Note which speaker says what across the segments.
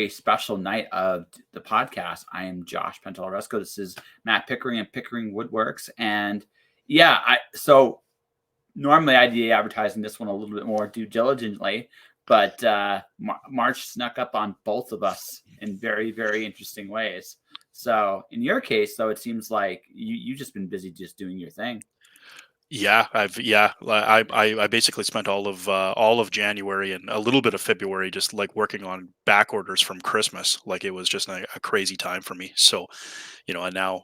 Speaker 1: a special night of the podcast. I am Josh Pentalaresco. This is Matt Pickering and Pickering Woodworks. And so normally I'd be advertising this one a little bit more due diligently, but March snuck up on both of us in very, very interesting ways. So in your case, though, it seems like you've just been busy just doing your thing.
Speaker 2: I basically spent all of January and a little bit of February just like working on back orders from Christmas. Like it was just a crazy time for me. So, and now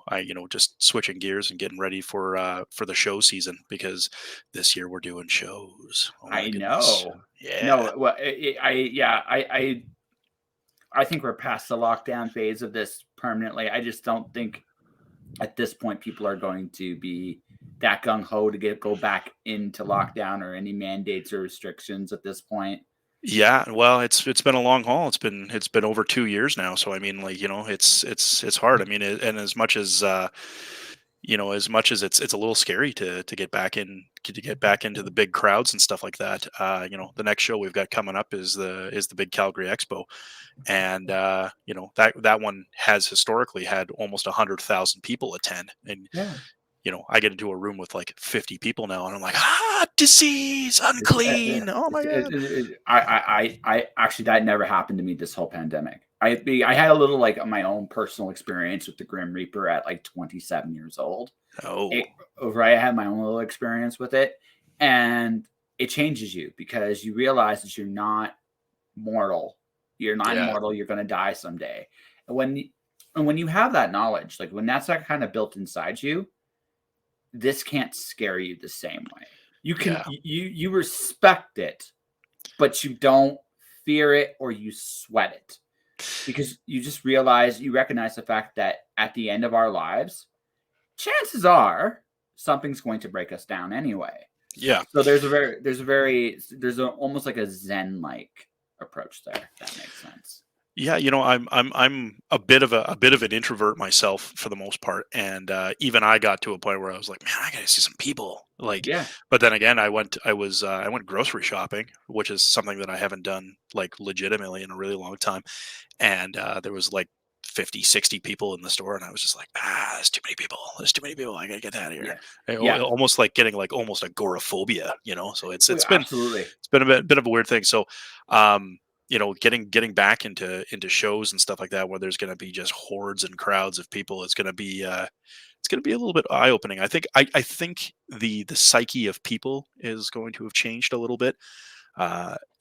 Speaker 2: just switching gears and getting ready for the show season because this year we're doing shows. Oh my
Speaker 1: I
Speaker 2: goodness.
Speaker 1: know.
Speaker 2: Yeah.
Speaker 1: No, well, I think we're past the lockdown phase of this permanently. I just don't think at this point people are going to be that gung ho to go back into lockdown or any mandates or restrictions at this point.
Speaker 2: Yeah, well, it's been a long haul. It's been over 2 years now. So I mean, like it's hard. I mean, and as much as it's a little scary to get back into the big crowds and stuff like that. The next show we've got coming up is the big Calgary Expo, and that one has historically had almost 100,000 people attend, and
Speaker 1: Yeah.
Speaker 2: I get into a room with like 50 people now, and I'm like, disease, unclean. Oh my god.
Speaker 1: I actually, that never happened to me this whole pandemic. I had a little like my own personal experience with the Grim Reaper at like 27 years old.
Speaker 2: Oh,
Speaker 1: I had my own little experience with it, and it changes you because you realize that you're not mortal. You're not
Speaker 2: yeah,
Speaker 1: immortal. You're going to die someday. And when you have that knowledge, like when that's like kind of built inside you, this can't scare you the same way. You can
Speaker 2: yeah,
Speaker 1: you respect it, but you don't fear it or you sweat it because you recognize the fact that at the end of our lives, chances are something's going to break us down anyway.
Speaker 2: yeah.
Speaker 1: So there's almost like a Zen like approach there. If that makes sense.
Speaker 2: Yeah, I'm a bit of an introvert myself for the most part, and even I got to a point where I was like, man, I gotta see some people. Like,
Speaker 1: Yeah.
Speaker 2: but then again, I went grocery shopping, which is something that I haven't done like legitimately in a really long time, and there was like 50, 60 people in the store, and I was just like, there's too many people. There's too many people. I gotta get out of here.
Speaker 1: Yeah. Yeah.
Speaker 2: Almost like getting like almost agoraphobia. So
Speaker 1: Absolutely.
Speaker 2: it's been bit of a weird thing. So, getting back into shows and stuff like that, where there's going to be just hordes and crowds of people, it's going to be a little bit eye opening. I think the psyche of people is going to have changed a little bit.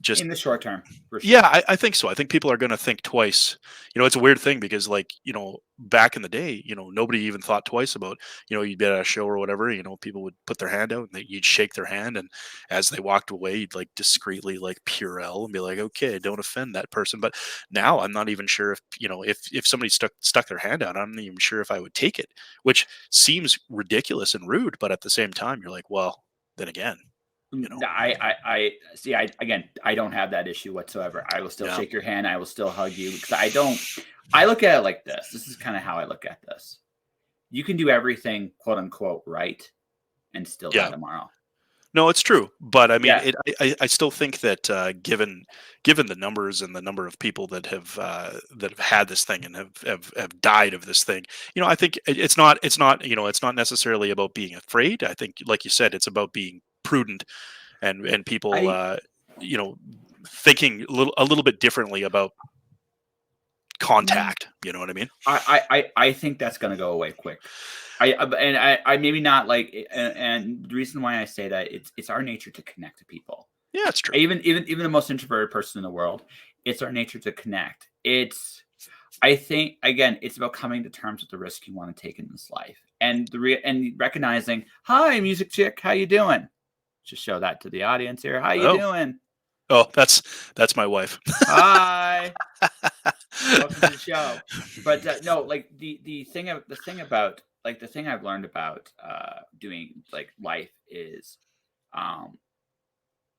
Speaker 2: Just
Speaker 1: In the short term, for
Speaker 2: Yeah,
Speaker 1: sure.
Speaker 2: I think so. I think people are going to think twice. It's a weird thing because, like, back in the day, nobody even thought twice about, you'd be at a show or whatever, people would put their hand out and you'd shake their hand. And as they walked away, you'd like discreetly, like, Purell and be like, okay, don't offend that person. But now I'm not even sure if somebody stuck their hand out, I'm not even sure if I would take it, which seems ridiculous and rude. But at the same time, you're like, well, then again,
Speaker 1: I see. I don't have that issue whatsoever. I will still
Speaker 2: yeah,
Speaker 1: shake your hand. I will still hug you because I don't. I look at it like this. This is kind of how I look at this. You can do everything quote unquote right and still die
Speaker 2: yeah.
Speaker 1: tomorrow.
Speaker 2: No, it's true, but I mean,
Speaker 1: Yeah.
Speaker 2: I still think that given the numbers and the number of people that have had this thing and have died of this thing, I think it's not necessarily about being afraid. I think, like you said, it's about being prudent and people
Speaker 1: I
Speaker 2: you know thinking a little bit differently about contact. You know what I mean?
Speaker 1: I think that's gonna go away quick. I maybe not like, and the reason why I say that it's our nature to connect to people.
Speaker 2: Yeah, it's true.
Speaker 1: Even the most introverted person in the world, it's our nature to connect. I think again, it's about coming to terms with the risk you want to take in this life, and and recognizing, hi, music chick, how you doing? Just show that to the audience here. How you
Speaker 2: Oh,
Speaker 1: doing?
Speaker 2: oh, that's my wife.
Speaker 1: Hi, welcome to the show. But no, like the thing I've learned about doing like life is um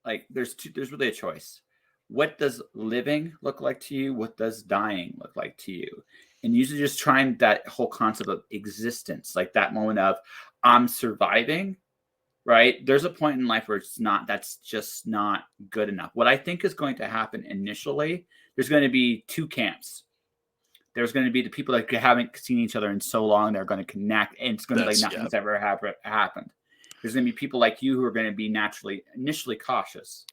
Speaker 1: like there's really a choice. What does living look like to you? What does dying look like to you? And usually just trying that whole concept of existence, like that moment of I'm surviving right? There's a point in life where that's just not good enough. What I think is going to happen initially, there's going to be two camps. There's going to be the people that haven't seen each other in so long, they're going to connect, and it's going to be like nothing's ever happened. There's going to be people like you who are going to be initially cautious.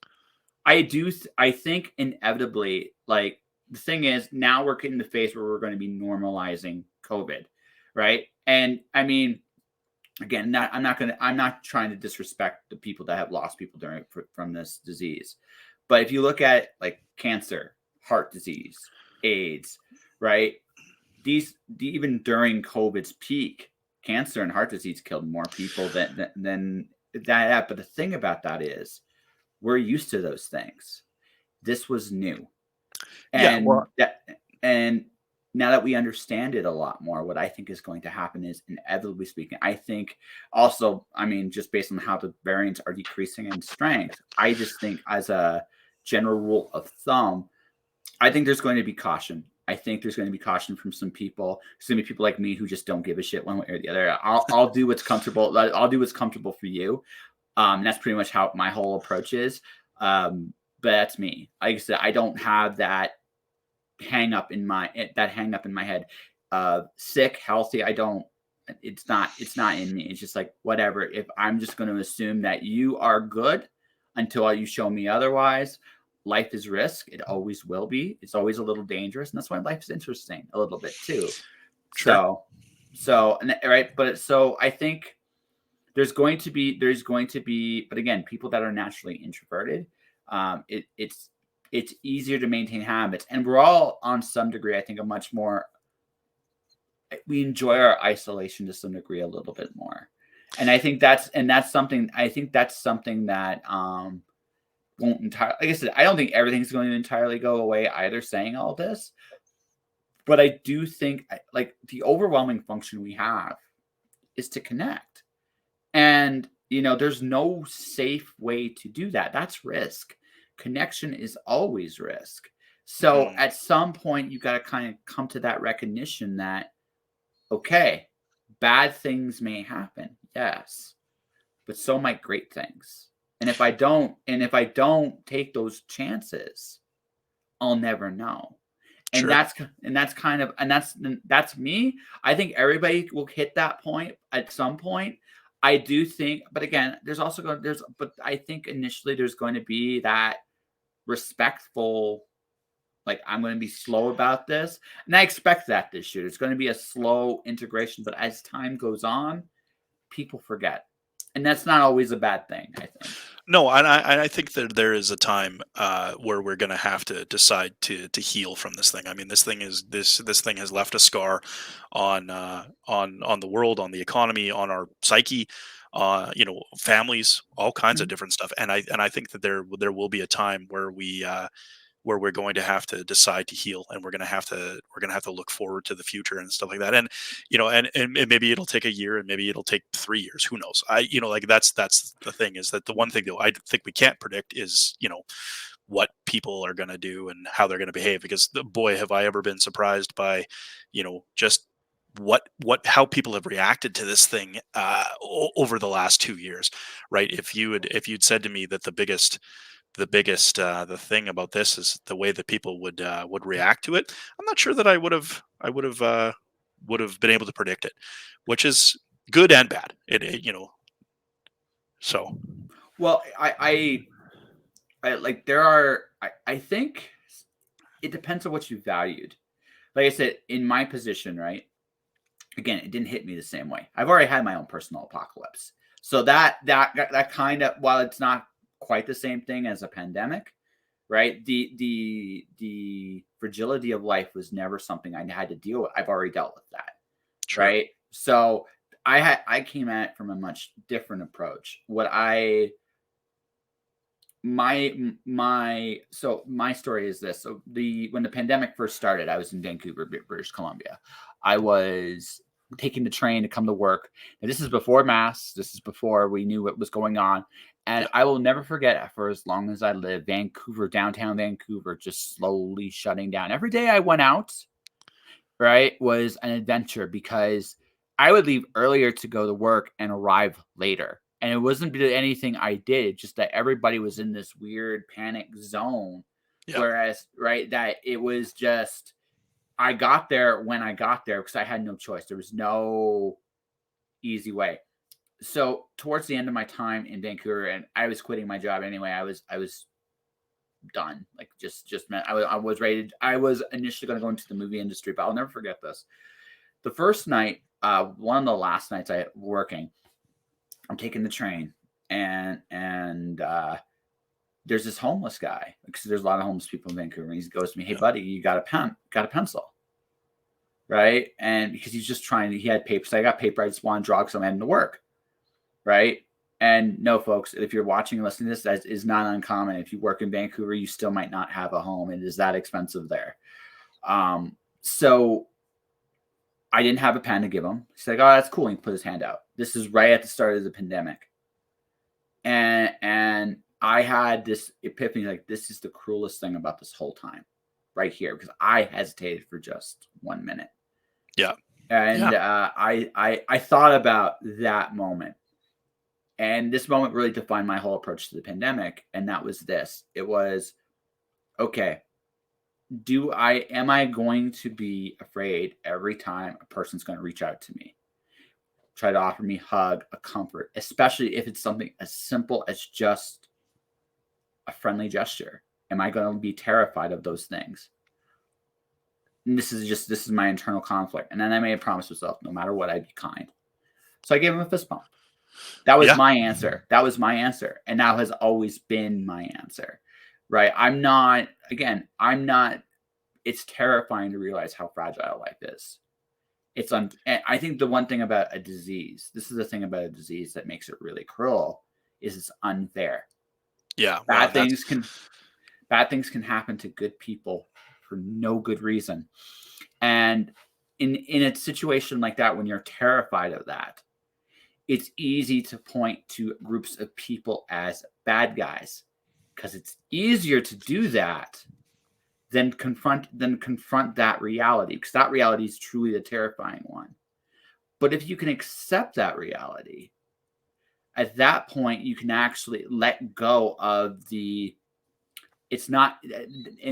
Speaker 1: I think inevitably, like, the thing is, now we're in the phase where we're going to be normalizing COVID, right? And I mean, again, I'm not trying to disrespect the people that have lost people from this disease, but if you look at like cancer, heart disease, AIDS, right? Even during COVID's peak, cancer and heart disease killed more people than that. But the thing about that is, we're used to those things. This was new, and and now that we understand it a lot more, what I think is going to happen is, inevitably speaking, I think also, I mean, just based on how the variants are decreasing in strength, I just think as a general rule of thumb, I think there's going to be caution. I think there's going to be caution from some people. There's going to be people like me who just don't give a shit one way or the other. I'll do what's comfortable. I'll do what's comfortable for you. That's pretty much how my whole approach is. But that's me. Like I said, I don't have that hang up in my head. Sick, healthy, I don't. It's not in me. It's just like, whatever. If I'm just going to assume that you are good until you show me otherwise. Life is risk. It always will be. It's always a little dangerous, and that's why life is interesting a little bit too. Sure. So, right. But so I think there's going to be, but again, people that are naturally introverted, it's easier to maintain habits, and we're all on some degree, I think, we enjoy our isolation to some degree a little bit more. And I think that's something that, won't entirely, like I said, I don't think everything's going to entirely go away either, saying all this, but I do think, like, the overwhelming function we have is to connect. And, there's no safe way to do that. That's risk. Connection is always risk. So at some point, you got to kind of come to that recognition that, okay, bad things may happen. Yes. But so might great things. And if I don't take those chances, I'll never know. And that's me. I think everybody will hit that point at some point. I do think, but again, but I think initially there's going to be that respectful, like, I'm going to be slow about this. And I expect that this year. It's going to be a slow integration, but as time goes on, people forget. And that's not always a bad thing, I think.
Speaker 2: No, and I think that there is a time where we're going to have to decide to heal from this thing. I mean, this thing has left a scar on the world, on the economy, on our psyche, families, all kinds of different stuff. And I think that there will be a time where we're going to have to decide to heal, and we're going to have to look forward to the future and stuff like that. And and maybe it'll take a year, and maybe it'll take 3 years, who knows. Like, that's the thing, is that the one thing that I think we can't predict is what people are going to do and how they're going to behave, because boy, have I ever been surprised by just how people have reacted to this thing over the last 2 years, right? If you'd said to me that the thing about this is the way that people would react to it, I'm not sure that I would have been able to predict it, which is good and bad. So.
Speaker 1: Well, I think it depends on what you valued. Like I said, in my position, right? Again, it didn't hit me the same way. I've already had my own personal apocalypse. So that kind of, while it's not quite the same thing as a pandemic, right? The fragility of life was never something I had to deal with. I've already dealt with that, sure. Right? So I came at it from a much different approach. My story is this. So when the pandemic first started, I was in Vancouver, British Columbia. I was taking the train to come to work. And this is before masks. This is before we knew what was going on. And I will never forget, for as long as I live, Vancouver, downtown Vancouver, just slowly shutting down. Every day I went out, right, was an adventure, because I would leave earlier to go to work and arrive later. And it wasn't anything I did, just that everybody was in this weird panic zone.
Speaker 2: Yeah.
Speaker 1: Whereas, right, that it was just, I got there when I got there because I had no choice. There was no easy way. So towards the end of my time in Vancouver, and I was quitting my job anyway, I was done. Like just meant I was ready. I was initially going to go into the movie industry, but I'll never forget this. The first night, one of the last nights I working, I'm taking the train, and there's this homeless guy, because there's a lot of homeless people in Vancouver. And he goes to me, "Hey, buddy, you got a pencil?" Right? And because he's just trying, he had paper. So I got paper. I just want to draw because I'm heading to work. Right? And no, folks, if you're watching and listening to this, that is not uncommon. If you work in Vancouver, you still might not have a home. It is that expensive there. So I didn't have a pen to give him. He's like, "Oh, that's cool." He put his hand out. This is right at the start of the pandemic. And I had this epiphany, like, this is the cruelest thing about this whole time right here, because I hesitated for just 1 minute.
Speaker 2: Yeah.
Speaker 1: And I thought about that moment. And this moment really defined my whole approach to the pandemic. And that was this. It was, okay, am I going to be afraid every time a person's going to reach out to me, try to offer me a hug, a comfort, especially if it's something as simple as just a friendly gesture? Am I going to be terrified of those things? And this is my internal conflict. And then I made a promise to myself, no matter what, I'd be kind. So I gave him a fist bump. That was my answer. That was my answer. And that has always been my answer, right? It's terrifying to realize how fragile life is. I think the one thing about a disease, this is the thing about a disease that makes it really cruel, is it's unfair.
Speaker 2: Yeah.
Speaker 1: Bad things can happen to good people for no good reason. And in a situation like that, when you're terrified of that, it's easy to point to groups of people as bad guys, because it's easier to do that than confront that reality, because that reality is truly the terrifying one. But if you can accept that reality, at that point you can actually let go of and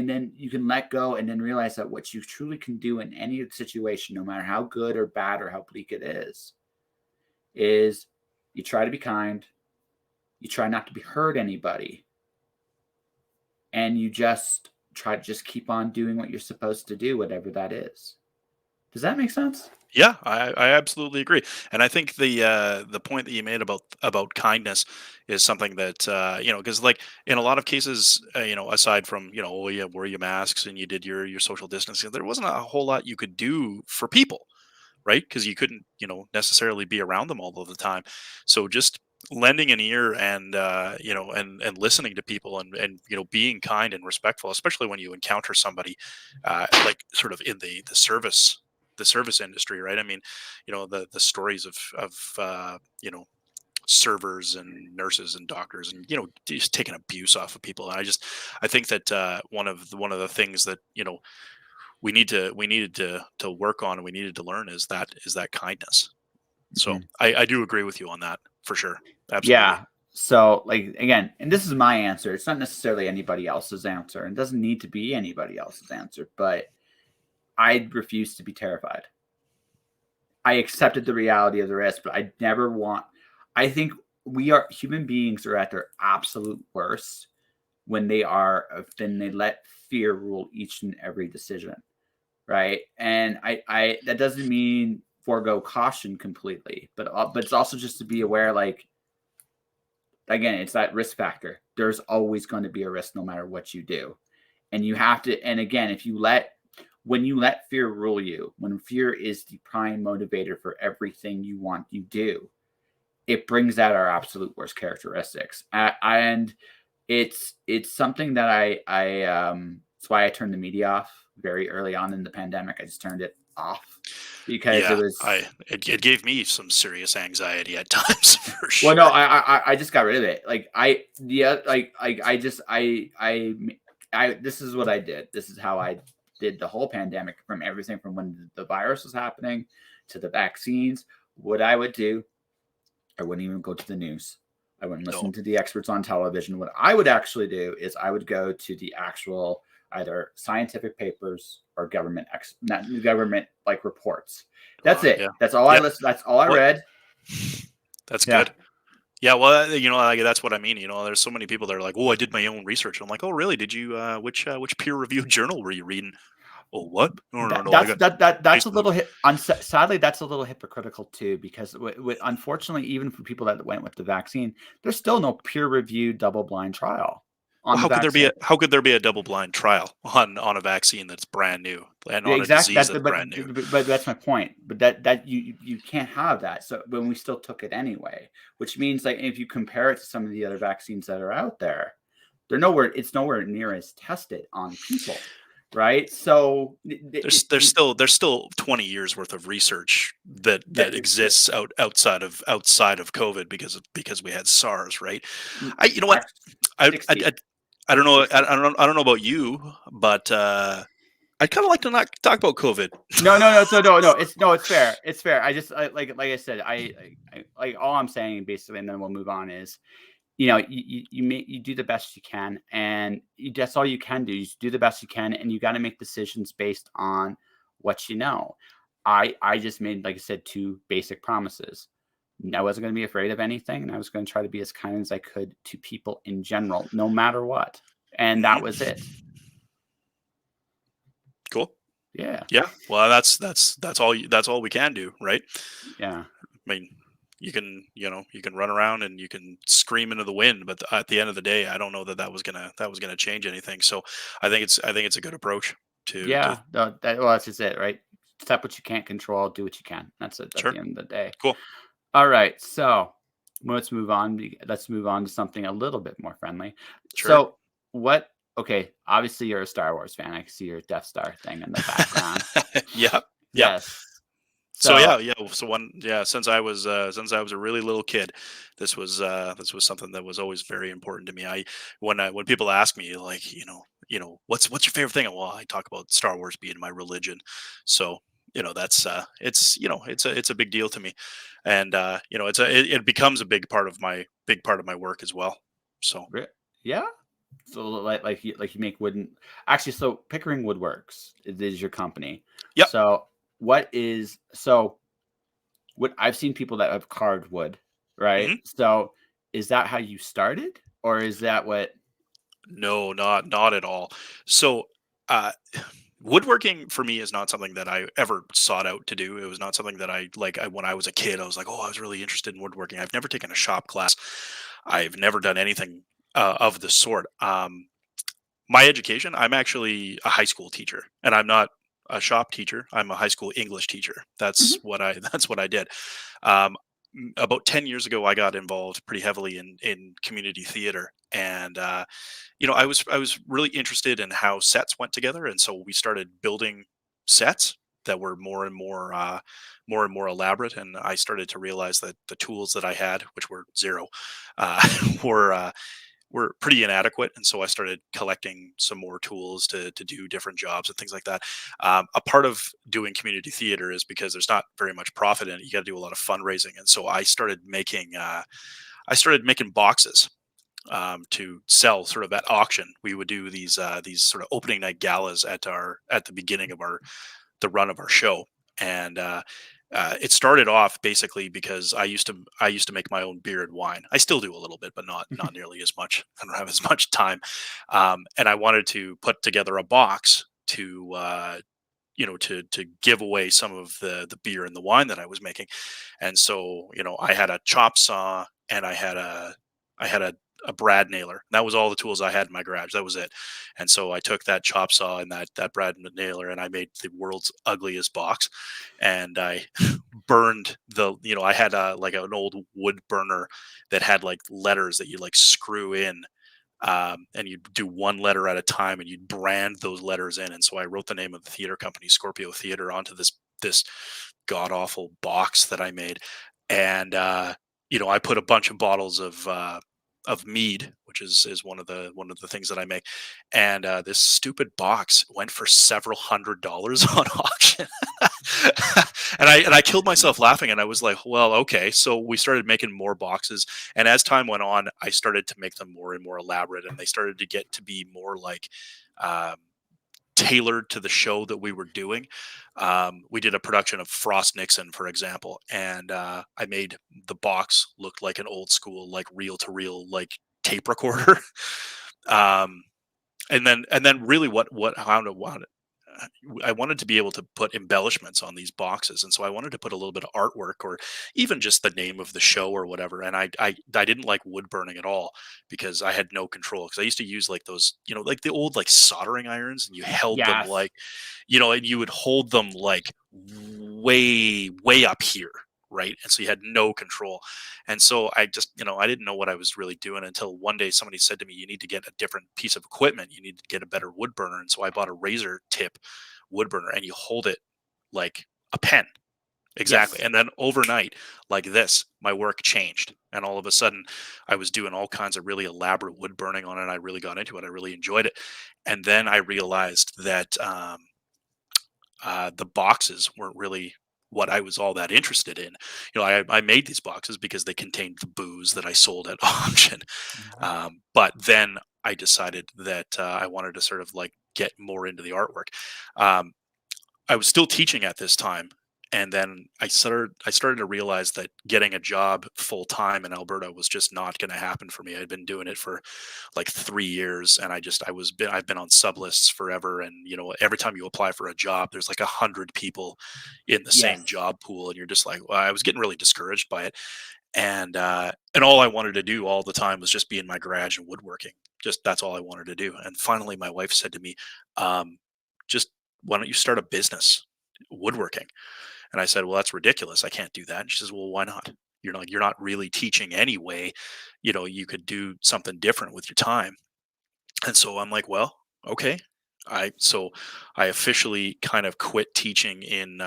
Speaker 1: then you can let go and then realize that what you truly can do in any situation, no matter how good or bad or how bleak it is you try to be kind, you try not to hurt anybody, and you just try to just keep on doing what you're supposed to do, whatever that is. Does that make sense?
Speaker 2: Yeah, I absolutely agree, and I think the point that you made about kindness is something that because like in a lot of cases, aside from oh yeah, wear your masks and you did your social distancing, there wasn't a whole lot you could do for people, right? Because you couldn't necessarily be around them all of the time, so just lending an ear and and listening to people and being kind and respectful, especially when you encounter somebody like sort of in the service industry, right? I mean, the stories of servers and nurses and doctors and just taking abuse off of people. And I think that one of the things that we needed to work on and we needed to learn is that kindness. So
Speaker 1: Mhm.
Speaker 2: I do agree with you on that for sure. Absolutely.
Speaker 1: Yeah. So, like, again, and this is my answer. It's not necessarily anybody else's answer, and doesn't need to be anybody else's answer, but I refuse to be terrified. I accepted the reality of the risk, but I think human beings are at their absolute worst when they let fear rule each and every decision. Right. And that doesn't mean forego caution completely, but it's also just to be aware, like, again, it's that risk factor. There's always going to be a risk no matter what you do. And you have to, and again, when you let fear rule you, when fear is the prime motivator for everything you do, it brings out our absolute worst characteristics. And it's something that that's why I turned the media off very early on in the pandemic. I just turned it off because it
Speaker 2: Yeah,
Speaker 1: was,
Speaker 2: it gave me some serious anxiety at times for
Speaker 1: well, no,
Speaker 2: sure.
Speaker 1: I just got rid of it. Like I just this is what I did. This is how I did the whole pandemic, from everything from when the virus was happening to the vaccines. What I would do I wouldn't even go to the news. I wouldn't listen
Speaker 2: No.
Speaker 1: to the experts on television. What I would actually do is I would go to the actual either scientific papers or not government like reports. That's
Speaker 2: Wow.
Speaker 1: it.
Speaker 2: Yeah.
Speaker 1: That's all I
Speaker 2: Yeah.
Speaker 1: listened. That's all I
Speaker 2: Well,
Speaker 1: read.
Speaker 2: that's
Speaker 1: Yeah.
Speaker 2: good. Yeah, well, like, that's what I mean. There's so many people that are like, "Oh, I did my own research." I'm like, "Oh, really? Did you? Which peer-reviewed journal were you reading?" "Oh, what? No, no, no. I got
Speaker 1: That's a
Speaker 2: Facebook."
Speaker 1: little sadly that's a little hypocritical too, because unfortunately, even for people that went with the vaccine, there's still no peer reviewed double blind trial
Speaker 2: Well,
Speaker 1: on the vaccine.
Speaker 2: how could there be a double-blind trial on a vaccine that's brand new and
Speaker 1: Yeah,
Speaker 2: on a
Speaker 1: exactly.
Speaker 2: disease that's brand new?
Speaker 1: But that's my point. But that you can't have that. So when we still took it anyway, which means like if you compare it to some of the other vaccines that are out there, it's nowhere near as tested on people, right? So
Speaker 2: There's still 20 years worth of research that
Speaker 1: that
Speaker 2: exists outside of COVID because we had SARS, right? I you know what
Speaker 1: actually
Speaker 2: I I,
Speaker 1: 60,
Speaker 2: I, I don't know
Speaker 1: 60.
Speaker 2: I don't know about you, but I'd kind of like to not talk about COVID.
Speaker 1: No. So no. It's fair. It's fair. Like I said, like all I'm saying basically, and then we'll move on is, you do the best you can, and that's all you can do. You just do the best you can, and you got to make decisions based on what you know. I just made, like I said, two basic promises. I wasn't going to be afraid of anything, and I was going to try to be as kind as I could to people in general, no matter what. And that was
Speaker 2: Mhm.
Speaker 1: it.
Speaker 2: Cool.
Speaker 1: Yeah.
Speaker 2: Yeah. Well, that's all we can do, right?
Speaker 1: Yeah.
Speaker 2: I mean, you can run around and you can scream into the wind, but at the end of the day, I don't know that was gonna change anything. So I think it's a good approach to
Speaker 1: Yeah. No, that's just it, right? Accept what you can't control, do what you can. That's it at
Speaker 2: sure,
Speaker 1: the end of the day.
Speaker 2: cool,
Speaker 1: All right. So let's move on. Let's move on to something a little bit more friendly.
Speaker 2: sure,
Speaker 1: So, okay, obviously you're a Star Wars fan. I can see your Death Star thing in the background.
Speaker 2: yeah, yeah.
Speaker 1: Yes.
Speaker 2: So
Speaker 1: So,
Speaker 2: since I was a really little kid, this was something that was always very important to me. When people ask me like what's your favorite thing? Well, I talk about Star Wars being my religion. So that's it's a big deal to me, and it becomes a big part of my work as well. So
Speaker 1: yeah. So like you make wooden. Actually, so Pickering Woodworks is your company.
Speaker 2: yep.
Speaker 1: So what I've seen people that have carved wood, right?
Speaker 2: hmm
Speaker 1: So is that how you started, or is that what?
Speaker 2: No, not at all. So. Uh, Woodworking for me is not something that I ever sought out to do. It was not something that when I was a kid, I was like, oh, I was really interested in woodworking. I've never taken a shop class. I've never done anything of the sort. My education, I'm actually a high school teacher, and I'm not a shop teacher. I'm a high school English teacher.
Speaker 1: Mhm.
Speaker 2: That's what I did. Um, about 10 years ago, I got involved pretty heavily in community theater, and I was really interested in how sets went together, and so we started building sets that were more and more elaborate. And I started to realize that the tools that I had, which were zero, uh, were uh, were pretty inadequate. And so I started collecting some more tools to do different jobs and things like that. A part of doing community theater is because there's not very much profit in it. You got to do a lot of fundraising, and so I started making boxes to sell sort of at auction. We would do these sort of opening night galas at the beginning of the run of our show, and it started off basically because I used to make my own beer and wine. I still do a little bit, but not nearly as much. I don't have as much time, and I wanted to put together a box to give away some of the beer and the wine that I was making. And so I had a chop saw and I had a brad nailer. That was all the tools I had in my garage. That was it. And so I took that chop saw and that brad nailer and I made the world's ugliest box. And I burned I had like an old wood burner that had like letters that you like screw in, and you'd do one letter at a time and you'd brand those letters in. And so I wrote the name of the theater company, Scorpio Theater, onto this god awful box that I made. And I put a bunch of bottles of mead, which is one of the things that I make. And this stupid box went for several $100s on auction. And I killed myself laughing, and I was like, well, okay. So we started making more boxes, and as time went on, I started to make them more and more elaborate, and they started to get to be more like um, tailored to the show that we were doing. We did a production of Frost Nixon, for example, and I made the box look like an old school, like reel to reel, like tape recorder. um, and then really what how to want I wanted to be able to put embellishments on these boxes, and so I wanted to put a little bit of artwork or even just the name of the show or whatever. And I didn't like wood burning at all because I had no control. Because I used to use like those, like the old like soldering irons, and you held them
Speaker 1: Yes.
Speaker 2: like, and you would hold them like way up here, right? And so you had no control. And so I just, I didn't know what I was really doing until one day somebody said to me, you need to get a different piece of equipment. You need to get a better wood burner. And so I bought a razor tip wood burner, and you hold it like a pen. Exactly.
Speaker 1: Yes.
Speaker 2: And then overnight, like this, my work changed. And all of a sudden, I was doing all kinds of really elaborate wood burning on it. I really got into it. I really enjoyed it. And then I realized that the boxes weren't really what I was all that interested in. I made these boxes because they contained the booze that I sold at auction.
Speaker 1: Mhm.
Speaker 2: But then I decided that I wanted to sort of like get more into the artwork. Um, I was still teaching at this time, and then I started to realize that getting a job full time in Alberta was just not going to happen for me. I'd been doing it for like 3 years, and I've been on sub lists forever. And every time you apply for a job, there's like 100 people in the same
Speaker 1: Yes.
Speaker 2: job pool, and you're just like, well, I was getting really discouraged by it. And all I wanted to do all the time was just be in my garage and woodworking. Just that's all I wanted to do. And finally, my wife said to me, um, "Just why don't you start a business, woodworking?" And I said, "Well, that's ridiculous. I can't do that." And she says, "Well, why not? You're not really teaching anyway. You could do something different with your time." And so I'm like, well, okay. I officially kind of quit teaching in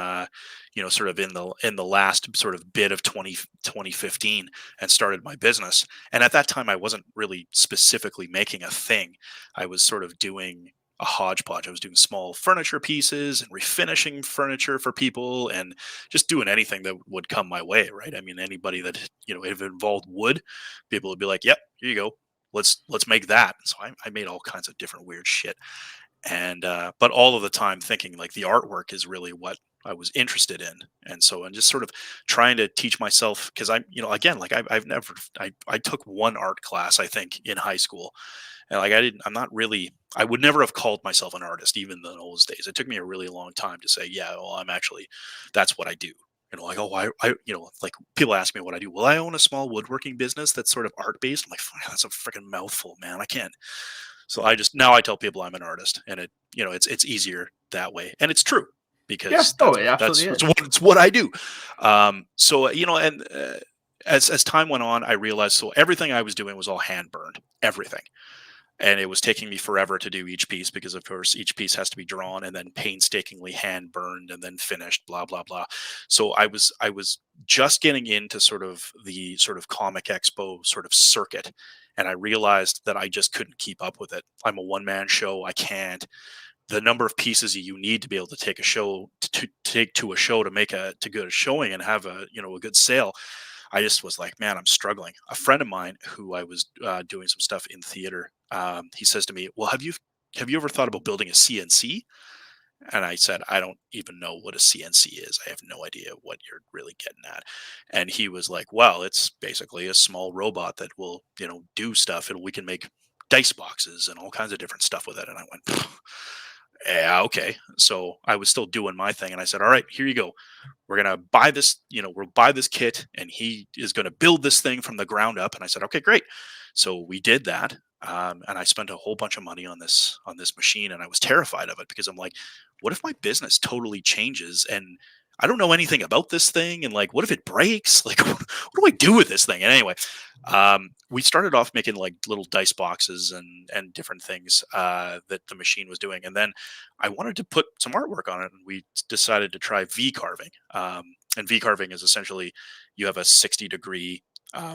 Speaker 2: sort of in the last sort of bit of 2015, and started my business. And at that time I wasn't really specifically making a thing. I was sort of doing a hodgepodge. I was doing small furniture pieces and refinishing furniture for people, and just doing anything that would come my way, right? I mean, anybody that if it involved wood, people would be like, "Yep, here you go, let's make that." So I made all kinds of different weird shit, and but all of the time thinking like the artwork is really what I was interested in. And so I'm just sort of trying to teach myself, because I'm again, like I've never I took one art class, I think, in high school. And like I'm not really, I would never have called myself an artist even in those days. It took me a really long time to say, yeah, well, I'm actually, that's what I do. Like, oh, like people ask me what I do. Well, I own a small woodworking business that's sort of art based. I'm like, "Fuck, that's a freaking mouthful, man. I can't." So I just, now I tell people I'm an artist, and it's easier that way, and it's true,
Speaker 1: Yeah.
Speaker 2: because
Speaker 1: Oh,
Speaker 2: that's
Speaker 1: it
Speaker 2: that's
Speaker 1: absolutely
Speaker 2: it's
Speaker 1: is.
Speaker 2: what it's what I do. So and as time went on, I realized, so everything I was doing was all hand burned, everything. And it was taking me forever to do each piece, because of course each piece has to be drawn and then painstakingly hand burned and then finished, blah blah blah. So I was just getting into sort of the sort of comic expo sort of circuit, and I realized that I just couldn't keep up with it. I'm a one man show. I can't, the number of pieces you need to be able to take a show to take to a show to make a to good showing and have a good sale. I just was like, man, I'm struggling. A friend of mine who I was doing some stuff in theater, he says to me, well, have you ever thought about building a CNC? And I said, I don't even know what a CNC is. I have no idea what you're really getting at. And he was like, well, it's basically a small robot that will, do stuff, and we can make dice boxes and all kinds of different stuff with it. And I went, "Pfft, yeah, okay." So I was still doing my thing, and I said, all right, here you go. We're gonna buy this, we'll buy this kit, and he is gonna build this thing from the ground up. And I said, okay, great. So we did that, and I spent a whole bunch of money on this machine, and I was terrified of it, because I'm like, what if my business totally changes and I don't know anything about this thing, and like, what if it breaks? Like, what do I do with this thing? And anyway, we started off making like little dice boxes and different things that the machine was doing, and then I wanted to put some artwork on it, and we decided to try V carving. And V carving is essentially, you have a 60-degree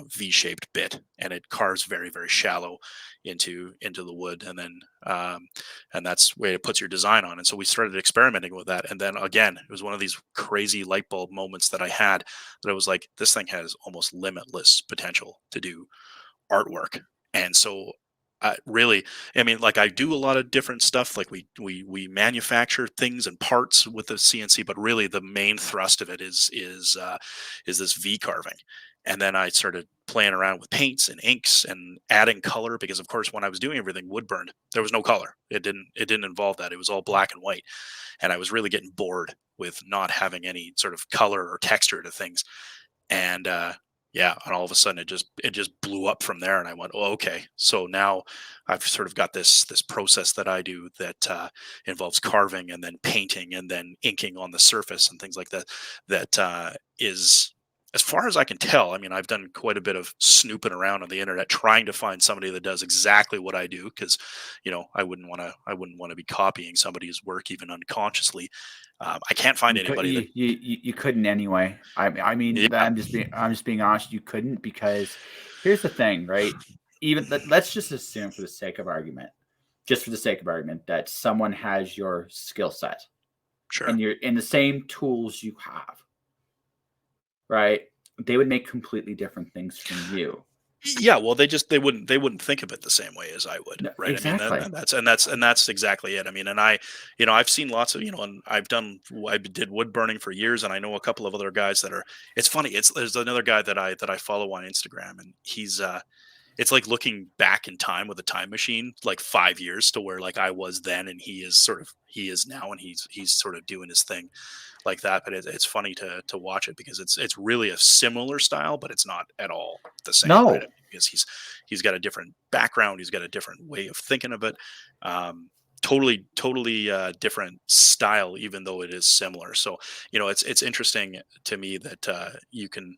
Speaker 2: V-shaped bit, and it carves very, very shallow into the wood, and that's where it puts your design on. And so we started experimenting with that, and then again, it was one of these crazy light bulb moments that I had, that I was like, this thing has almost limitless potential to do artwork. And so really, I mean, like, I do a lot of different stuff, like we manufacture things and parts with the CNC, but really the main thrust of it is this V carving. And then I started playing around with paints and inks and adding color, because of course when I was doing everything wood burned, there was no color. It didn't involve that. It was all black and white. And I was really getting bored with not having any sort of color or texture to things. And yeah, and all of a sudden it just blew up from there, and I went, oh, okay, so now I've sort of got this process that I do that involves carving and then painting and then inking on the surface and things like that, that is, as far as I can tell, I mean, I've done quite a bit of snooping around on the internet trying to find somebody that does exactly what I do, because I wouldn't want to be copying somebody's work even unconsciously. I can't find
Speaker 1: You could
Speaker 2: anybody that.
Speaker 1: you couldn't anyway. I mean,
Speaker 2: Yeah,
Speaker 1: I'm just being honest. You couldn't, because here's the thing, right? Even let's just assume, for the sake of argument, just for the sake of argument, that someone has your skill set
Speaker 2: sure.
Speaker 1: and you're in the same tools you have, right? They would make completely different things from you.
Speaker 2: Yeah, well, they wouldn't think of it the same way as I would,
Speaker 1: No,
Speaker 2: right? I mean, and,
Speaker 1: exactly.
Speaker 2: and that's exactly it. I mean, and I've seen lots of, and I did wood burning for years, and I know a couple of other guys that are. It's funny. There's another guy that I follow on Instagram, and he's it's like looking back in time with a time machine, like 5 years to where like I was then, and he is now, and he's sort of doing his thing like that. But it's funny to watch it, because it's really a similar style, but it's not at all the same, right? I
Speaker 1: No,
Speaker 2: mean, because he's got a different background, he's got a different way of thinking of it, totally different style, even though it is similar. So it's interesting to me that you can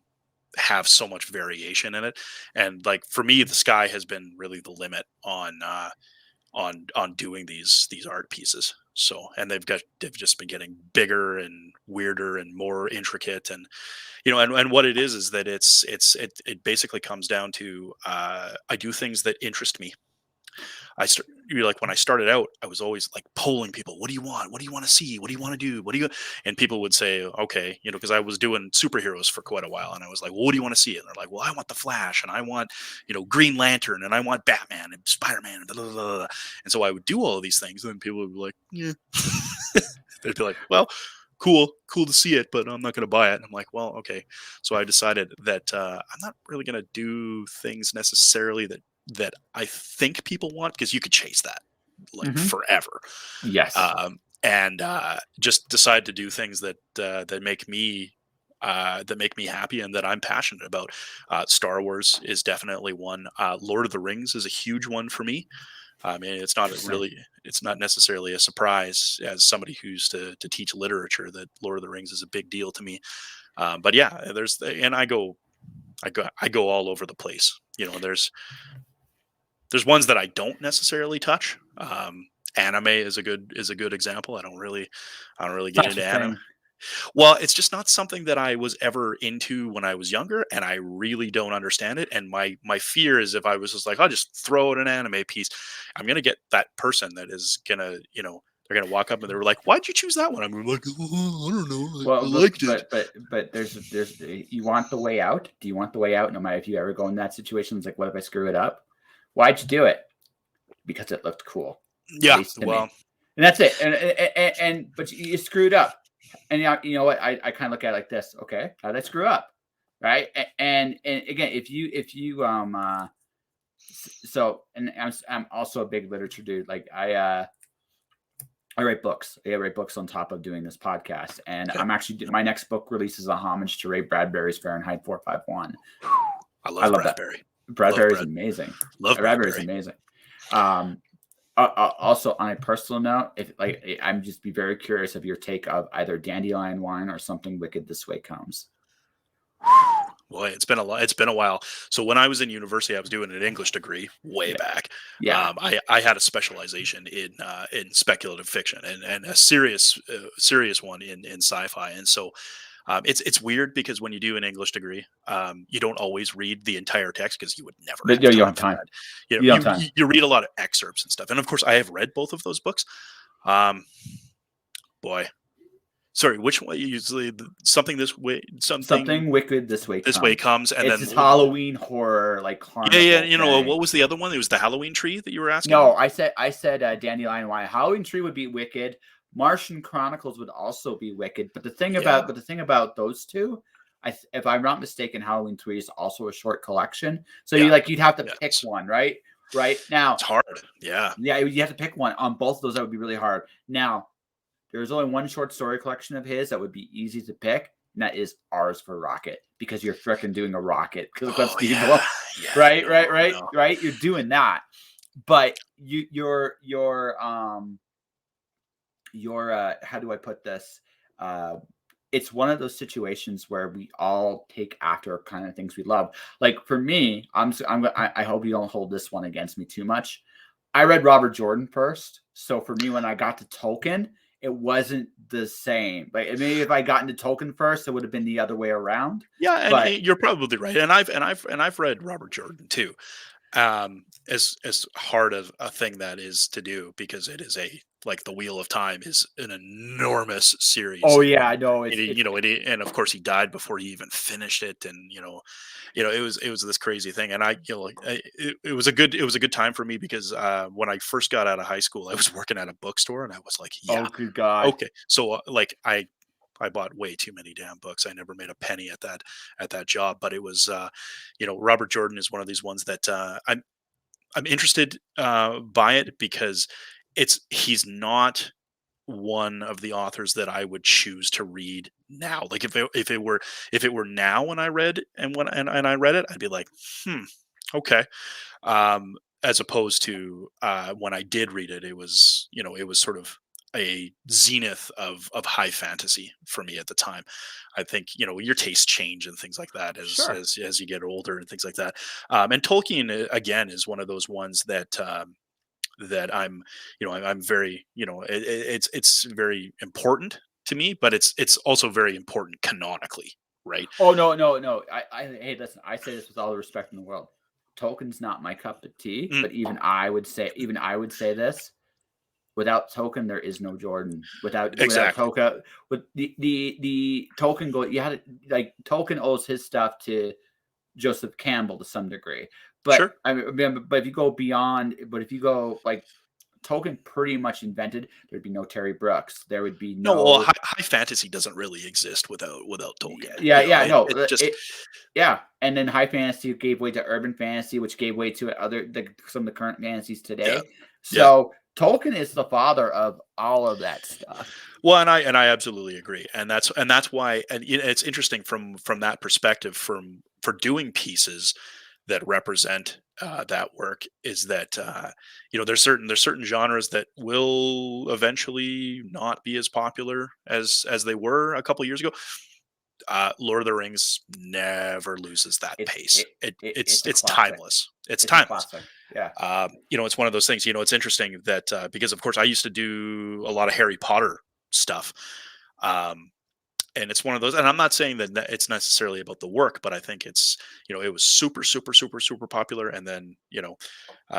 Speaker 2: have so much variation in it. And like for me, the sky has been really the limit on doing these art pieces. So, and they've just been getting bigger and weirder and more intricate. And and what it is that it basically comes down to I do things that interest me. You're like, when I started out, I was always like polling people. What do you want? What do you want to see? What do you want to do? What do you? And people would say, okay, because I was doing superheroes for quite a while, and I was like, well, what do you want to see? And they're like, well, I want the Flash, and I want, Green Lantern, and I want Batman and Spider Man, and blah, blah, blah, blah. And so I would do all of these things, and then people would be like, yeah. They'd be like, well, cool to see it, but I'm not going to buy it. And I'm like, well, okay. So I decided that I'm not really going to do things necessarily that I think people want, because you could chase that like
Speaker 1: hmm
Speaker 2: forever,
Speaker 1: yes,
Speaker 2: and just decide to do things that make me happy and that I'm passionate about. Star Wars is definitely one. Lord of the Rings is a huge one for me. I mean,
Speaker 1: interesting.
Speaker 2: it's not necessarily a surprise as somebody who's to teach literature that Lord of the Rings is a big deal to me. But yeah, and I go all over the place. There's ones that I don't necessarily touch. Anime is a good example. I don't really
Speaker 1: It's
Speaker 2: get
Speaker 1: not
Speaker 2: into
Speaker 1: your
Speaker 2: anime.
Speaker 1: thing.
Speaker 2: Well, it's just not something that I was ever into when I was younger, and I really don't understand it. And my fear is, if I was just like, I'll just throw out an anime piece, I'm gonna get that person that is gonna, they're gonna walk up and they're like, "Why'd you choose that one?" I'm like, "Oh, I don't know. I
Speaker 1: Well,
Speaker 2: liked it."
Speaker 1: but there's you want the way out. Do you want the way out? No matter if you ever go in that situation, it's like, what if I screw it up? Why'd you do it? Because it looked cool, at
Speaker 2: Yeah.
Speaker 1: least to
Speaker 2: Well,
Speaker 1: me. And that's it. And but you screwed up. And you know what? I kind of look at it like this. Okay, how did I screw up? Right. And again, if you so, and I'm also a big literature dude. Like I write books. I write books on top of doing this podcast, and
Speaker 2: okay.
Speaker 1: I'm actually my next book release is a homage to Ray Bradbury's Fahrenheit 451.
Speaker 2: I
Speaker 1: I
Speaker 2: love
Speaker 1: love that.
Speaker 2: Bradbury. Love
Speaker 1: Bradbury is
Speaker 2: Brad.
Speaker 1: amazing.
Speaker 2: Love
Speaker 1: Bradbury is
Speaker 2: Bradbury.
Speaker 1: amazing. Um, also, on a personal note, if like I'm just be very curious of your take of either dandelion wine or something wicked this way comes.
Speaker 2: Boy, it's been a lot. It's been a while. So when I was in university, I was doing an English degree way
Speaker 1: Yeah,
Speaker 2: back.
Speaker 1: yeah.
Speaker 2: I had a specialization in speculative fiction, and a serious one in sci-fi. And so It's weird because when you do an English degree, you don't always read the entire text because you would never
Speaker 1: But
Speaker 2: have
Speaker 1: you don't
Speaker 2: time
Speaker 1: have
Speaker 2: for
Speaker 1: time.
Speaker 2: that. You know,
Speaker 1: You don't have time.
Speaker 2: you read a lot of excerpts and stuff, and of course, I have read both of those books. Um, boy, sorry, which one? Usually, something this way, something
Speaker 1: Something wicked this way
Speaker 2: this way
Speaker 1: comes.
Speaker 2: comes, and
Speaker 1: It's
Speaker 2: then
Speaker 1: this Halloween horror like
Speaker 2: yeah, yeah.
Speaker 1: carnival
Speaker 2: You know,
Speaker 1: thing.
Speaker 2: what was the other one? It was the Halloween tree that you were asking
Speaker 1: No,
Speaker 2: about.
Speaker 1: I said Dandelion Wine. Halloween Tree would be wicked. Martian Chronicles would also be wicked.
Speaker 2: Yeah,
Speaker 1: But the thing about those two, if I'm not mistaken, Halloween 3 is also a short collection. So
Speaker 2: yeah,
Speaker 1: you'd have to
Speaker 2: yeah.
Speaker 1: pick one, right? Right now,
Speaker 2: It's hard. Yeah.
Speaker 1: yeah, you have to pick one. On both of those, that would be really hard. Now, there's only one short story collection of his that would be easy to pick, and that is Ours for Rocket, because you're freaking doing a rocket. Because
Speaker 2: Oh
Speaker 1: let's be
Speaker 2: yeah, yeah.
Speaker 1: right,
Speaker 2: No,
Speaker 1: right, right,
Speaker 2: no.
Speaker 1: right. You're doing that, but your how do I put this? Uh, it's one of those situations where we all take after kind of things we love. Like for me, I hope you don't hold this one against me too much. I read Robert Jordan first, so for me, when I got to Tolkien, it wasn't the same. Like maybe if I got into Tolkien first, it would have been the other way around.
Speaker 2: Yeah,
Speaker 1: But
Speaker 2: and you're probably right. And I've read Robert Jordan too. As hard of a thing that is to do, because it is a like the Wheel of Time is an enormous series,
Speaker 1: oh
Speaker 2: and
Speaker 1: yeah, I know
Speaker 2: you know, and of course he died before he even finished it, and it was this crazy thing, and it was a good time for me because when I first got out of high school, I was working at a bookstore, and I was like, yeah,
Speaker 1: oh good god,
Speaker 2: okay, so like I bought way too many damn books. I never made a penny at that job, but it was, Robert Jordan is one of these ones that I'm interested by it because he's not one of the authors that I would choose to read now. Like if it were now when I read and I read it, I'd be like, okay. As opposed to when I did read it, it was it was sort of a zenith of high fantasy for me at the time. I think your tastes change and things like that
Speaker 1: sure.
Speaker 2: as you get older and things like that. And Tolkien again is one of those ones that that I'm I'm very it's very important to me, but it's also very important canonically, right?
Speaker 1: Oh no, no, no. Hey, listen. I say this with all the respect in the world. Tolkien's not my cup of tea,
Speaker 2: Mm,
Speaker 1: but even I would say this. Without Tolkien, there is no Jordan. Without
Speaker 2: exactly.
Speaker 1: Tolkien, with the Tolkien go, you had to, like Tolkien owes his stuff to Joseph Campbell to some degree. But
Speaker 2: Sure.
Speaker 1: but if you go beyond, but if you go like Tolkien pretty much invented, there'd be no Terry Brooks. There would be
Speaker 2: No, well,
Speaker 1: no,
Speaker 2: high fantasy doesn't really exist without
Speaker 1: yeah,
Speaker 2: Tolkien.
Speaker 1: yeah, yeah, no,
Speaker 2: It's just
Speaker 1: yeah, and then high fantasy gave way to urban fantasy, which gave way to some of the current fantasies
Speaker 2: yeah,
Speaker 1: today.
Speaker 2: yeah.
Speaker 1: So Tolkien is the father of all of that stuff.
Speaker 2: Well, and I absolutely agree, and that's why, and it's interesting from that perspective, for doing pieces that represent that work, is that there's certain genres that will eventually not be as popular as they were a couple years ago. Lord of the Rings never loses that
Speaker 1: It's
Speaker 2: pace.
Speaker 1: it's a
Speaker 2: It's
Speaker 1: classic.
Speaker 2: timeless. It's
Speaker 1: It's a
Speaker 2: timeless.
Speaker 1: classic. Yeah.
Speaker 2: It's one of those things. It's interesting that because of course I used to do a lot of Harry Potter stuff, um, and it's one of those. And I'm not saying that it's necessarily about the work, but I think it's it was super super super super popular, and then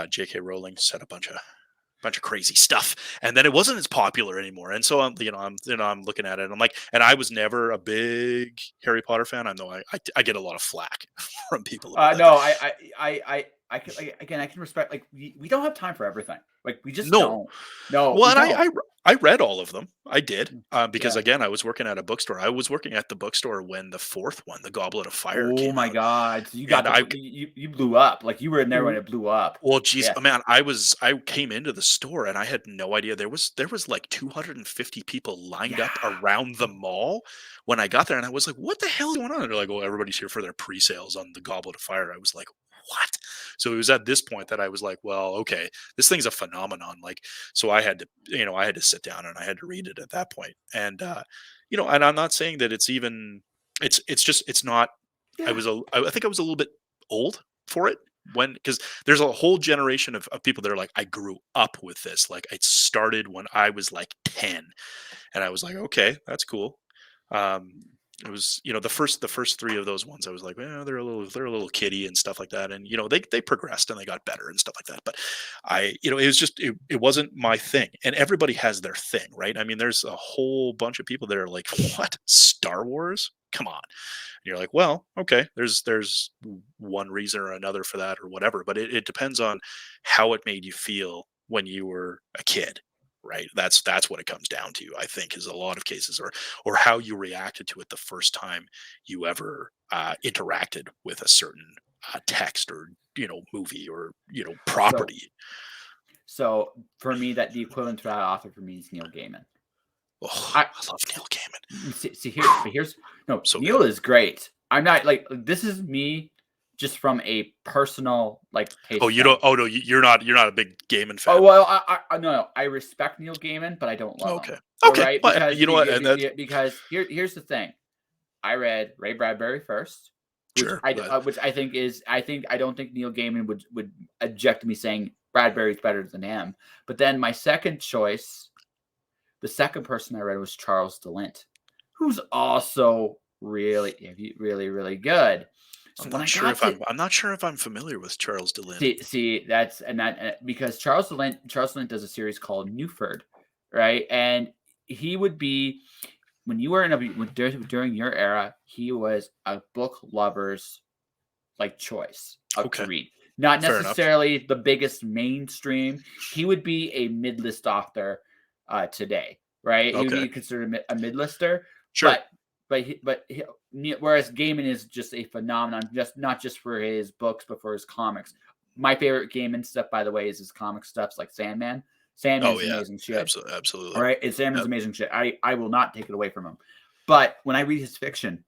Speaker 2: J.K. Rowling said a bunch of crazy stuff, and then it wasn't as popular anymore, and so I'm looking at it and I'm like, and I was never a big Harry Potter fan. I know I get a lot of flack from people about that.
Speaker 1: No, I can, like, again, I can respect, like, we don't have time for everything. Like, we just
Speaker 2: No.
Speaker 1: don't. No,
Speaker 2: Well,
Speaker 1: we
Speaker 2: and
Speaker 1: don't.
Speaker 2: I read all of them. I did, because
Speaker 1: Yeah.
Speaker 2: again, I was working at a bookstore. I was working at the bookstore when the fourth one, The Goblet of Fire,
Speaker 1: Oh
Speaker 2: came
Speaker 1: my
Speaker 2: out,
Speaker 1: god. So you got
Speaker 2: and
Speaker 1: the you blew up. Like, you were in there when
Speaker 2: w
Speaker 1: it blew up.
Speaker 2: well, geez,
Speaker 1: Yeah.
Speaker 2: man, I came into the store and I had no idea there was like 250 people lined
Speaker 1: Yeah.
Speaker 2: up around the mall when I got there, and I was like, "What the hell is going on?" And they're like, "Oh, everybody's here for their pre-sales on The Goblet of Fire." I was like, "What?" So it was at this point that I was like, "Well, okay, this thing's a phenomenon." Like, so I had to sit down and I had to read it at that point. And and I'm not saying that it's even it's just it's not
Speaker 1: Yeah.
Speaker 2: I think I was a little bit old for it, when because there's a whole generation of people that are like, I grew up with this. Like, it started when I was like 10, and I was like, okay, that's cool. Um, It was, the first three of those ones, I was like, well, they're a little kiddie and stuff like that, and they progressed and they got better and stuff like that. But it was just it wasn't my thing, and everybody has their thing, right? I mean, there's a whole bunch of people that are like, what, Star Wars? Come on. And you're like, well, okay, there's one reason or another for that or whatever, but it depends on how it made you feel when you were a kid, right? That's what it comes down to, I think, is a lot of cases, or how you reacted to it the first time you ever interacted with a certain text or movie or
Speaker 1: So
Speaker 2: property.
Speaker 1: so for me, that the equivalent to that author for me is Neil Gaiman.
Speaker 2: Oh,
Speaker 1: I
Speaker 2: I love Neil Gaiman.
Speaker 1: see here, but here's no,
Speaker 2: So
Speaker 1: Neil
Speaker 2: good.
Speaker 1: is great. I'm not like this is me just from a personal like
Speaker 2: Oh,
Speaker 1: taste
Speaker 2: you
Speaker 1: thing.
Speaker 2: don't. Oh no, you're not a big Gaiman
Speaker 1: Oh
Speaker 2: fan.
Speaker 1: well, no, I respect Neil Gaiman, but I don't love him.
Speaker 2: Okay.
Speaker 1: All
Speaker 2: Okay.
Speaker 1: right,
Speaker 2: Well, you know what? And that
Speaker 1: because here's the thing. I read Ray Bradbury first,
Speaker 2: sure.
Speaker 1: which I think is I don't think Neil Gaiman would object to me saying Bradbury's better than him. But then my second choice, the second person I read was Charles DeLint, who's also really good. So when I got to
Speaker 2: I'm not sure if I'm familiar with Charles DeLint.
Speaker 1: see that's and that because Charles DeLint does a series called Newford, right? And he would be when you were during your era, he was a book lover's like choice to
Speaker 2: Okay.
Speaker 1: read. Not
Speaker 2: Fair enough.
Speaker 1: necessarily the biggest mainstream. He would be a mid-list author today, right? He would
Speaker 2: Okay.
Speaker 1: be considered a mid-lister,
Speaker 2: Sure.
Speaker 1: but whereas Gaiman is just a phenomenon, just not just for his books but for his comics. My favorite Gaiman stuff, by the way, is his comic stuff like Sandman.
Speaker 2: Oh
Speaker 1: Sandman's
Speaker 2: yeah.
Speaker 1: amazing shit.
Speaker 2: Absolutely.
Speaker 1: All
Speaker 2: Absolutely.
Speaker 1: right, it's Sandman's
Speaker 2: Yep.
Speaker 1: amazing shit. I will not take it away from him. But when I read his fiction,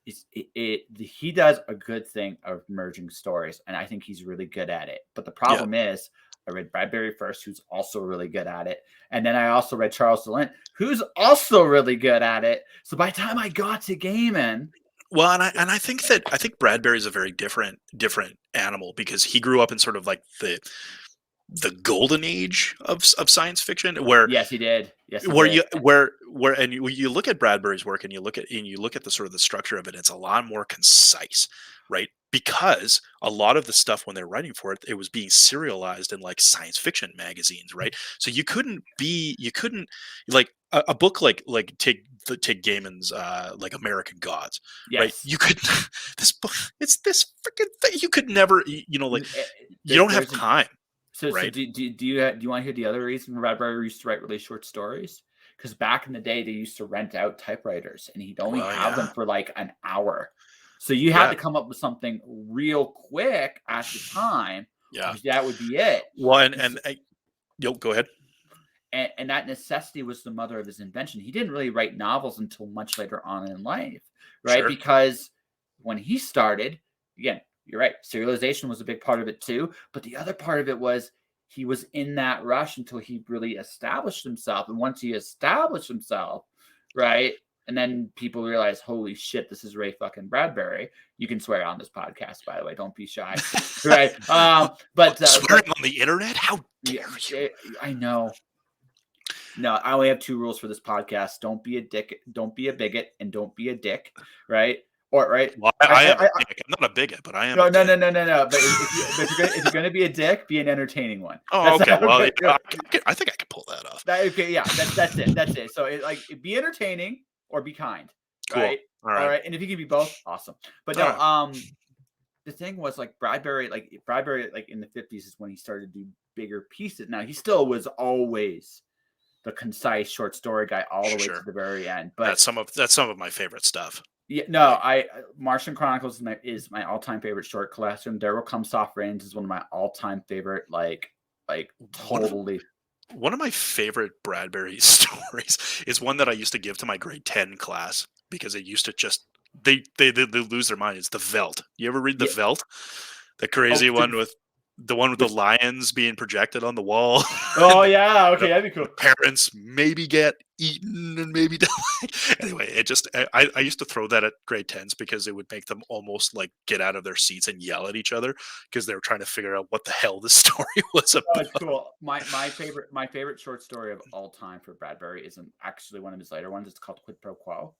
Speaker 1: he does a good thing of merging stories, and I think he's really good at it. But the
Speaker 2: Yeah.
Speaker 1: problem is, I read Bradbury first, who's also really good at it, and then I also read Charles DeLint, who's also really good at it. So by the time I got to Gaiman,
Speaker 2: Well, and I think Bradbury is a very different animal because he grew up in sort of like the golden age of science fiction where
Speaker 1: yes, he did. Yes, he
Speaker 2: where
Speaker 1: did.
Speaker 2: you where and you look at Bradbury's work and you look at the sort of the structure of it, it's a lot more concise, right? Because a lot of the stuff when they're writing for it, it was being serialized in like science fiction magazines, right? So you couldn't like a book like take Gaiman's like American Gods, right?
Speaker 1: Yes.
Speaker 2: You could this book, it's this freaking thing. You could never like you don't have
Speaker 1: There's a
Speaker 2: time,
Speaker 1: so
Speaker 2: right?
Speaker 1: do you want to hear the other reason Bradbury used to write really short stories? Because back in the day, they used to rent out typewriters, and he'd only
Speaker 2: Well,
Speaker 1: have them
Speaker 2: yeah,
Speaker 1: for like an hour. So you had
Speaker 2: yeah,
Speaker 1: to come up with something real quick at the time, or
Speaker 2: yeah.
Speaker 1: that would be it.
Speaker 2: Well,
Speaker 1: And, s-
Speaker 2: yo, go ahead.
Speaker 1: and that necessity was the mother of his invention. He didn't really write novels until much later on in life, right?
Speaker 2: Sure.
Speaker 1: Because when he started, again, you're right, serialization was a big part of it too. But the other part of it was he was in that rush until he really established himself. And once he established himself, right? And then people realize, holy shit, this is Ray fucking Bradbury. You can swear on this podcast, by the way. Don't be shy, right?
Speaker 2: Swearing on the internet? How
Speaker 1: Yeah,
Speaker 2: dare you?
Speaker 1: I know. No, I only have two rules for this podcast. Don't be a dick. Don't be a bigot, and don't be a dick. Right? Or right?
Speaker 2: Well, I am a dick. I'm not a bigot, but I am a
Speaker 1: No, no,
Speaker 2: dick.
Speaker 1: no, no, no, no. But if you're gonna be a dick, be an entertaining one.
Speaker 2: Oh,
Speaker 1: That's
Speaker 2: okay. Well,
Speaker 1: okay.
Speaker 2: yeah, I think I could pull that off.
Speaker 1: Okay, yeah. That's it. That's it. So be entertaining or be kind.
Speaker 2: Cool.
Speaker 1: Right?
Speaker 2: All
Speaker 1: All
Speaker 2: right.
Speaker 1: right. And if you can be both, awesome. But
Speaker 2: All
Speaker 1: no,
Speaker 2: right.
Speaker 1: the thing was Bradbury, in the 50s is when he started to do bigger pieces. Now he still was always the concise short story guy all the way to
Speaker 2: Sure.
Speaker 1: the very end. But
Speaker 2: That's some of my favorite stuff.
Speaker 1: yeah, no,
Speaker 2: Like,
Speaker 1: Martian Chronicles is my all-time favorite short collection. There Will Come Soft Rains is one of my all-time favorite,
Speaker 2: one of
Speaker 1: totally.
Speaker 2: one of my favorite Bradbury stories is one that I used to give to my grade 10 class because it used to just they lose their mind. It's the Veld. You ever read the
Speaker 1: Yeah.
Speaker 2: Veld? The
Speaker 1: Oh,
Speaker 2: crazy one with the
Speaker 1: which
Speaker 2: lions being projected on the wall.
Speaker 1: oh
Speaker 2: And
Speaker 1: yeah,
Speaker 2: the
Speaker 1: okay, that'd be cool.
Speaker 2: parents maybe get eaten and maybe die. Anyway, it just I used to throw that at grade 10s because it would make them almost like get out of their seats and yell at each other because they were trying to figure out what the hell this story was
Speaker 1: Oh, it's
Speaker 2: about.
Speaker 1: cool. My favorite short story of all time for Bradbury isn't actually one of his later ones. It's called Quid Pro Quo,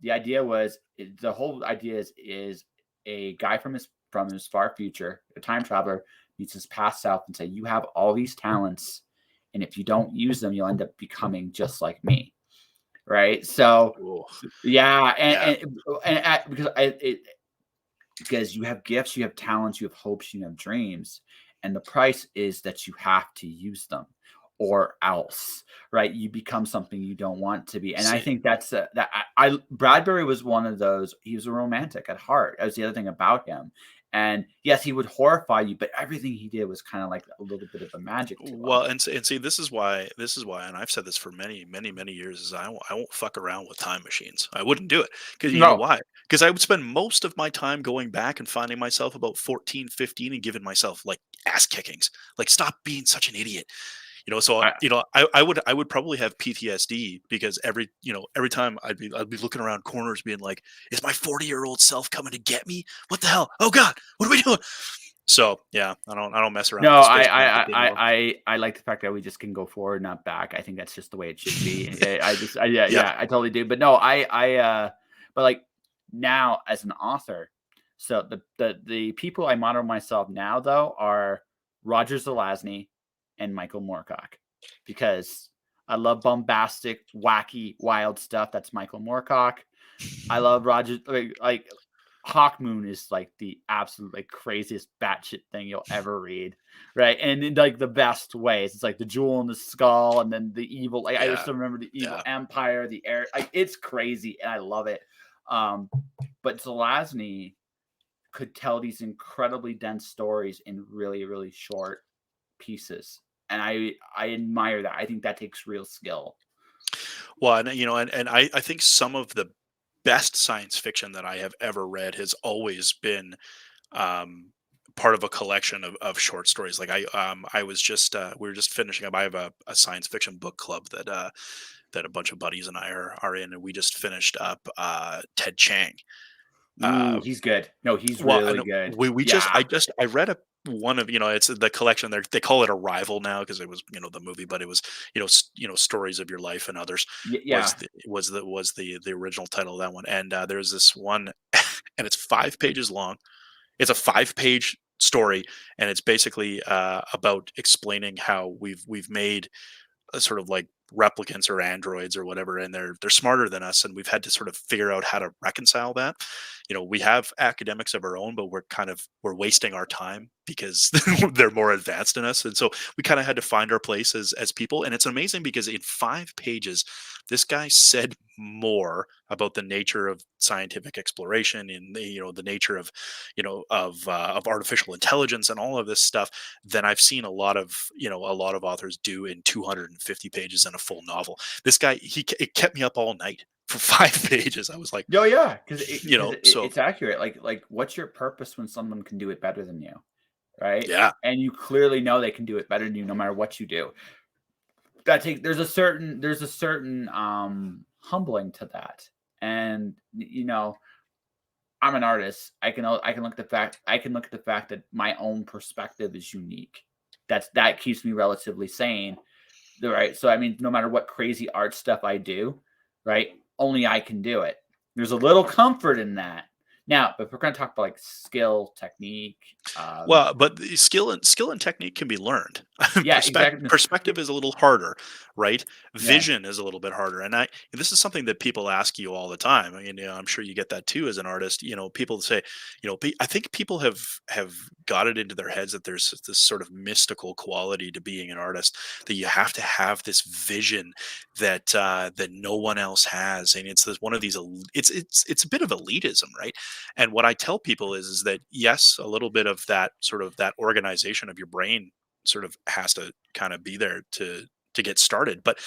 Speaker 1: the idea was the whole idea is a guy from his far future, a time traveler, meets his past self and say, "You have all these talents, and if you don't use them, you'll end up becoming just like me." Right? So,
Speaker 2: Cool.
Speaker 1: yeah,
Speaker 2: Yeah.
Speaker 1: because you have gifts, you have talents, you have hopes, you have dreams, and the price is that you have to use them, or else, right? You become something you don't want to be. And I
Speaker 2: See,
Speaker 1: think that's that. Bradbury was one of those. He was a romantic at heart. That was the other thing about him. And yes, he would horrify you, but everything he did was kind of like a little bit of a magic to him.
Speaker 2: well, and see, this is why, and I've said this for many years, is I won't fuck around with time machines. I wouldn't do it because you know
Speaker 1: No,
Speaker 2: why? Because I would spend most of my time going back and finding myself about 14, 15, and giving myself like ass kickings. Like, stop being such an idiot. So
Speaker 1: I,
Speaker 2: I would probably have PTSD because every time I'd be looking around corners being like, is my 40-year-old self coming to get me? What the hell? Oh God, what are we doing? So yeah, I don't mess around
Speaker 1: no,
Speaker 2: with the space blanket anymore.
Speaker 1: I like the fact that we just can go forward, not back. I think that's just the way it should be. Yeah,
Speaker 2: Yeah.
Speaker 1: yeah, I totally do. But no, but like now as an author, so the people I model myself now though are Roger Zelazny and Michael Moorcock, because I love bombastic, wacky, wild stuff. That's Michael Moorcock. I love Roger. Like Hawk Moon is like the absolute like craziest batshit thing you'll ever read, right? And in like the best ways. It's like the jewel in the skull, and then the evil. Like I
Speaker 2: Yeah.
Speaker 1: still remember the evil
Speaker 2: Yeah.
Speaker 1: empire, the air. Like, it's crazy, and I love it. Um, but Zelazny could tell these incredibly dense stories in really really short pieces, and I admire that. I think that takes real skill.
Speaker 2: Well, and I think some of the best science fiction that I have ever read has always been um, part of a collection of short stories. Like I was just we were just finishing up. I have a science fiction book club that a bunch of buddies and I are in, and we just finished up Ted Chiang.
Speaker 1: Ooh,
Speaker 2: Uh,
Speaker 1: he's good. No, he's
Speaker 2: well, and
Speaker 1: really good.
Speaker 2: we just
Speaker 1: Yeah,
Speaker 2: I read a one of it's the collection. They call it Arrival now because it was the movie, but it was stories of your life and others
Speaker 1: yeah.
Speaker 2: was the original title of that one. And there's this one, and it's 5 pages long. It's a 5 page story, and it's basically about explaining how we've made sort of like replicants or androids or whatever, and they're smarter than us, and we've had to sort of figure out how to reconcile that. We have academics of our own, but we're wasting our time because they're more advanced than us, and so we kind of had to find our place as people. And it's amazing because in 5 pages this guy said more about the nature of scientific exploration, and the nature of of artificial intelligence and all of this stuff than I've seen a lot of authors do in 250 pages in a full novel. This guy, it kept me up all night for 5 pages. I was like,
Speaker 1: Oh yeah, because
Speaker 2: so
Speaker 1: it's accurate. Like, what's your purpose when someone can do it better than you, right?
Speaker 2: yeah.
Speaker 1: And you clearly know they can do it better than you, no matter what you do. There's a certain humbling to that, and I'm an artist. I can look at the fact that my own perspective is unique. That keeps me relatively sane, right? So I mean, no matter what crazy art stuff I do, right? Only I can do it. There's a little comfort in that. Now, if we're going to talk about like skill, technique,
Speaker 2: Well, but the skill and technique can be learned.
Speaker 1: yeah,
Speaker 2: Perspective
Speaker 1: exactly.
Speaker 2: perspective is a little harder, right?
Speaker 1: Yeah,
Speaker 2: Vision is a little bit harder. And this is something that people ask you all the time. I mean, I'm sure you get that too as an artist. People say, I think people have got it into their heads that there's this sort of mystical quality to being an artist, that you have to have this vision that no one else has, and it's one of these. It's a bit of elitism, right? And what I tell people is that yes, a little bit of that organization of your brain sort of has to kind of be there to get started. But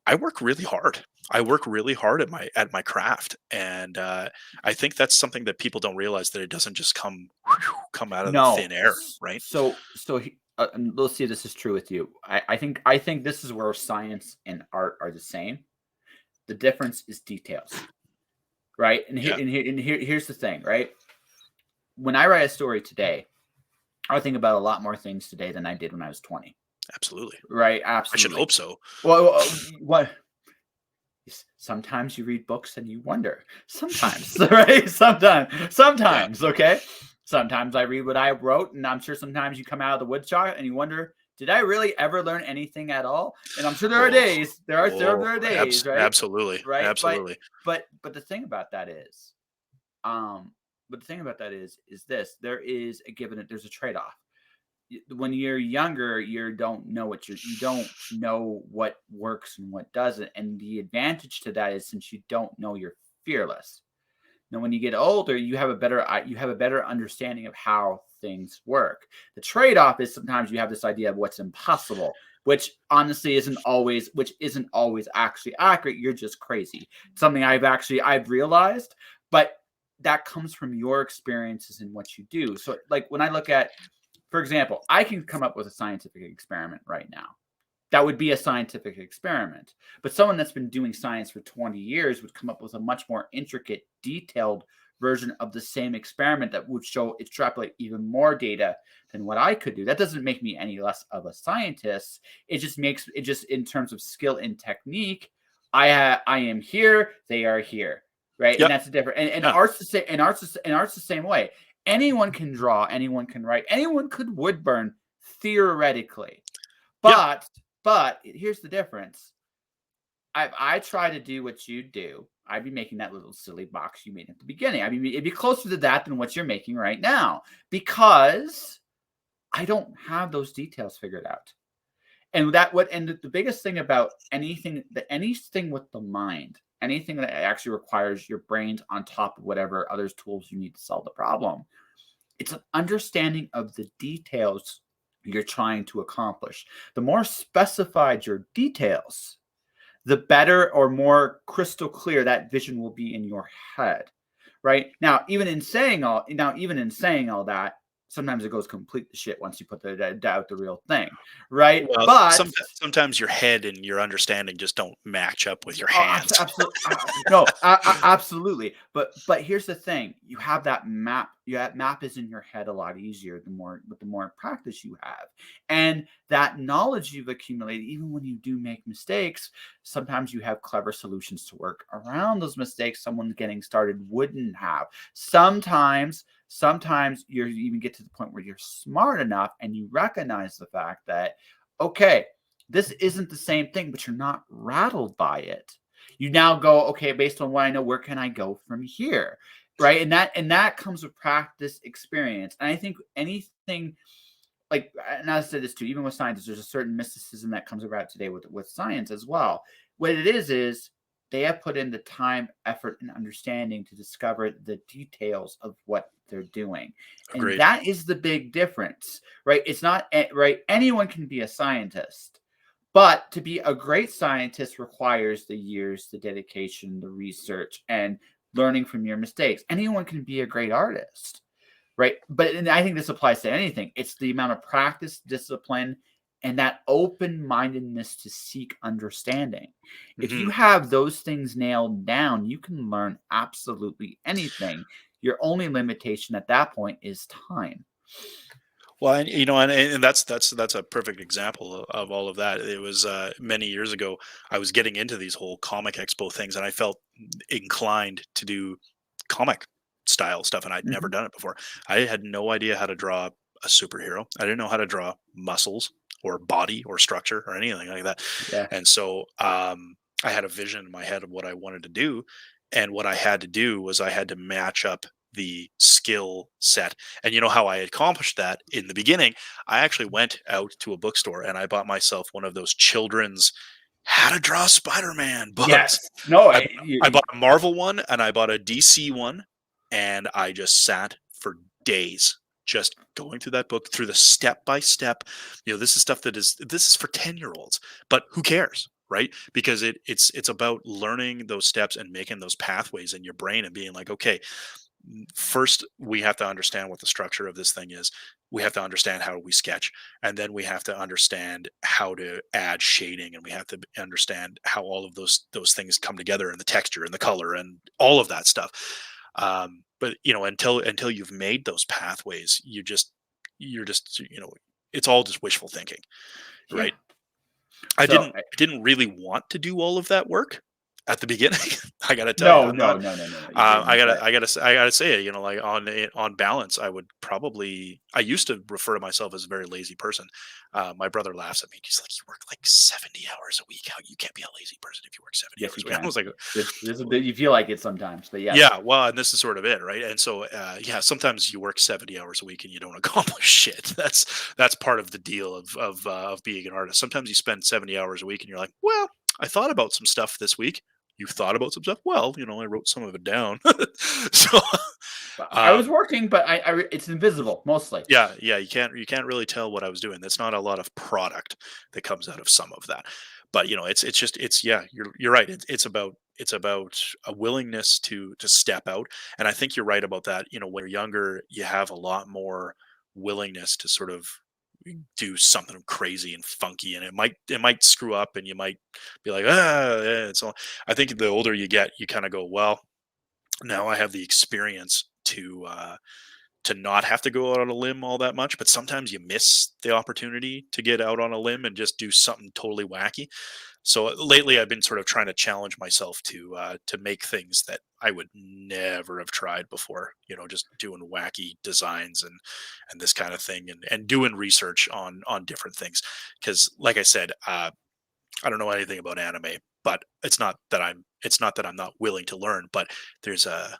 Speaker 2: I work really hard. I work really hard at my craft, and I think that's something that people don't realize, that it doesn't just come out of the
Speaker 1: no.
Speaker 2: thin air, right?
Speaker 1: And let's see if this is true with you. I think this is where science and art are the same. The difference is details, right?
Speaker 2: Yeah,
Speaker 1: Here's the thing, right? When I write a story today, I think about a lot more things today than I did when I was 20.
Speaker 2: absolutely.
Speaker 1: Right?
Speaker 2: I should
Speaker 1: Absolutely.
Speaker 2: hope so.
Speaker 1: Well, what? Sometimes you read books and you wonder. Sometimes, right?
Speaker 2: Yeah.
Speaker 1: Sometimes, okay? Sometimes I read what I wrote, and I'm sure sometimes you come out of the woodshop and you wonder, did I really ever learn anything at all? And I'm sure there are
Speaker 2: Oh,
Speaker 1: days, there are days, right?
Speaker 2: absolutely,
Speaker 1: Right?
Speaker 2: absolutely.
Speaker 1: But the thing about that is, um, but the thing about that is this: there is a given, there's a trade off. When you're younger, you don't know what works and what doesn't, and the advantage to that is since you don't know, you're fearless. Now, when you get older, you have a better understanding of how things work. The trade-off is sometimes you have this idea of what's impossible, which honestly isn't always actually accurate. You're just crazy. Something I've realized, but that comes from your experiences and what you do. So, like when I look at, for example, I can come up with a scientific experiment right now. That would be a scientific experiment. But someone that's been doing science for 20 years would come up with a much more intricate, detailed version of the same experiment that would show extrapolate even more data than what I could do. That doesn't make me any less of a scientist. It just in terms of skill and technique, I am here, they are here, right? And
Speaker 2: Yep.
Speaker 1: that's the difference. And
Speaker 2: Yeah.
Speaker 1: art's the same way. Anyone can draw, anyone can write, anyone could wood burn theoretically.
Speaker 2: Yeah.
Speaker 1: But here's the difference. I try to do what you do. I'd be making that little silly box you made at the beginning. I mean, it'd be closer to that than what you're making right now because I don't have those details figured out. And the biggest thing about anything with the mind, anything that actually requires your brains on top of whatever other tools you need to solve the problem, it's an understanding of the details you're trying to accomplish. The more specified your details, the better or more crystal clear that vision will be in your head. Right now, even in saying all that, sometimes it goes complete to shit once you put the doubt the real thing, right?
Speaker 2: Well,
Speaker 1: But
Speaker 2: sometimes your head and your understanding just don't match up with your
Speaker 1: oh,
Speaker 2: hands.
Speaker 1: absolutely. No, absolutely. But here's the thing: you have that map. That map is in your head a lot easier the more practice you have, and that knowledge you've accumulated. Even when you do make mistakes, sometimes you have clever solutions to work around those mistakes. Someone getting started wouldn't have. Sometimes you even get to the point where you're smart enough and you recognize the fact that okay, this isn't the same thing, but you're not rattled by it. You now go, okay, based on what I know, where can I go from here? Right. And that comes with practice experience. And I think anything like, and I said this too, even with scientists, there's a certain mysticism that comes about today with science as well. What it is they have put in the time, effort, and understanding to discover the details of what they're doing. And
Speaker 2: Agreed.
Speaker 1: that is the big difference, right? It's not right. Anyone can be a scientist, but to be a great scientist requires the years, the dedication, the research, and learning from your mistakes. Anyone can be a great artist, right? But and I think this applies to anything. It's the amount of practice, discipline, and that open mindedness to seek understanding. If you
Speaker 2: Hmm.
Speaker 1: have those things nailed down, you can learn absolutely anything. Your only limitation at that point is time.
Speaker 2: Well, and and that's a perfect example of all of that. It was many years ago. I was getting into these whole comic expo things, and I felt inclined to do comic style stuff, and I'd never
Speaker 1: Mhm.
Speaker 2: done it before. I had no idea how to draw a superhero. I didn't know how to draw muscles or body or structure or anything like that.
Speaker 1: Yeah.
Speaker 2: And so I had a vision in my head of what I wanted to do, and what I had to do was I had to match up the skill set. And you know how I accomplished that in the beginning? I actually went out to a bookstore and I bought myself one of those children's how to draw Spider-Man books.
Speaker 1: Yes. No.
Speaker 2: I I bought a Marvel one and I bought a DC one, and I just sat for days just going through that book through the step by step. This is stuff this is for 10-year-olds, but who cares? Right? Because it's about learning those steps and making those pathways in your brain and being like, okay, first we have to understand what the structure of this thing is. We have to understand how we sketch, and then we have to understand how to add shading, and we have to understand how all of those things come together, and the texture and the color and all of that stuff. But until you've made those pathways, you're just it's all just wishful thinking,
Speaker 1: Yeah.
Speaker 2: right? i
Speaker 1: So
Speaker 2: didn't I didn't really want to do all of that work at the beginning. I gotta tell you,
Speaker 1: No,
Speaker 2: I'm not.
Speaker 1: no, no, no, no, no. You didn't. But
Speaker 2: I gotta say it. You know, like on balance, I would probably. I used to refer to myself as a very lazy person. My brother laughs at me. He's like, "You work like 70 hours a week. How you can't be a lazy person if you work 70
Speaker 1: yes,
Speaker 2: hours
Speaker 1: you
Speaker 2: a week?" I
Speaker 1: can.
Speaker 2: was like,
Speaker 1: This is you feel like it sometimes, but yes.
Speaker 2: "Yeah, well, and this is sort of it, right?" And so, yeah, sometimes you work 70 hours a week and you don't accomplish shit. That's part of the deal of being an artist. Sometimes you spend 70 hours a week and you're like, "Well, I thought about some stuff this week." You thought about some stuff? Well, you know, I wrote some of it down. So,
Speaker 1: But I was
Speaker 2: um,
Speaker 1: working, but it's invisible mostly.
Speaker 2: yeah, yeah, you can't really tell what I was doing. That's not a lot of product that comes out of some of that. But you know, it's just it's yeah, you're right. It's about a willingness to step out. And I think you're right about that. You know, when you're younger, you have a lot more willingness to sort of do something crazy and funky, and it might screw up and you might be like, so I think the older you get, you kind of go, well, now I have the experience to not have to go out on a limb all that much, but sometimes you miss the opportunity to get out on a limb and just do something totally wacky. So lately, I've been sort of trying to challenge myself to make things that I would never have tried before. You know, just doing wacky designs and this kind of thing, and doing research on different things. Because, like I said, I don't know anything about anime, but it's not that I'm not willing to learn, but there's a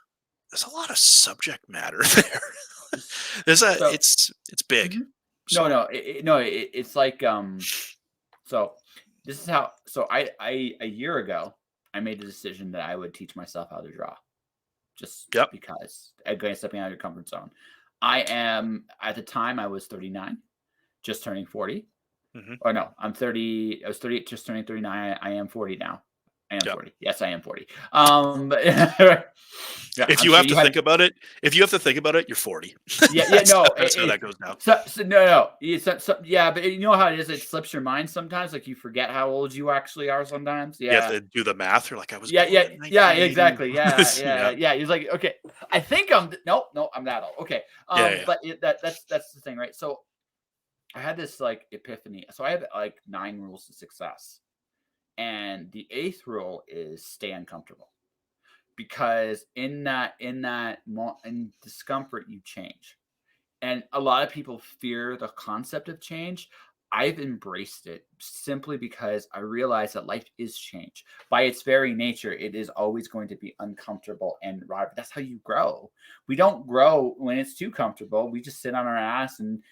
Speaker 2: there's a lot of subject matter there. There's a
Speaker 1: So
Speaker 2: it's big.
Speaker 1: mhm. No,
Speaker 2: So
Speaker 1: no, no. It's like So this is how. So I a year ago, I made a decision that I would teach myself how to draw, just
Speaker 2: yep.
Speaker 1: because again, stepping out of your comfort zone. I am at the time I was 39, just turning 40.
Speaker 2: Hmm.
Speaker 1: Or no, I'm 30. I was 38, just turning 39. I am 40 now. I am
Speaker 2: Yep.
Speaker 1: 40. Yes, I am 40. But yeah,
Speaker 2: If
Speaker 1: I'm
Speaker 2: you
Speaker 1: sure
Speaker 2: have
Speaker 1: you
Speaker 2: to
Speaker 1: had.
Speaker 2: think about it, if you have to think about it, you're 40.
Speaker 1: Yeah, yeah,
Speaker 2: that's
Speaker 1: no,
Speaker 2: that's how that goes now.
Speaker 1: no, no, yeah, but you know how it is. It slips your mind sometimes. Like you forget how old you actually are sometimes.
Speaker 2: You have
Speaker 1: Yeah,
Speaker 2: to do the math. You're like, I was
Speaker 1: yeah,
Speaker 2: born
Speaker 1: yeah,
Speaker 2: in
Speaker 1: yeah, exactly.
Speaker 2: 1981.
Speaker 1: Yeah, yeah,
Speaker 2: Yeah.
Speaker 1: yeah. He's like, okay, I think I'm. No, no, I'm that old. Okay,
Speaker 2: Yeah. Yeah.
Speaker 1: but that's the thing, right? So I had this like epiphany. So I have like 9 rules to success. And the eighth rule is stay uncomfortable because in discomfort you change. And a lot of people fear the concept of change. I've embraced it simply because I realize that life is change. By its very nature, it is always going to be uncomfortable and raw. That's how you grow. We don't grow when it's too comfortable. We just sit on our ass and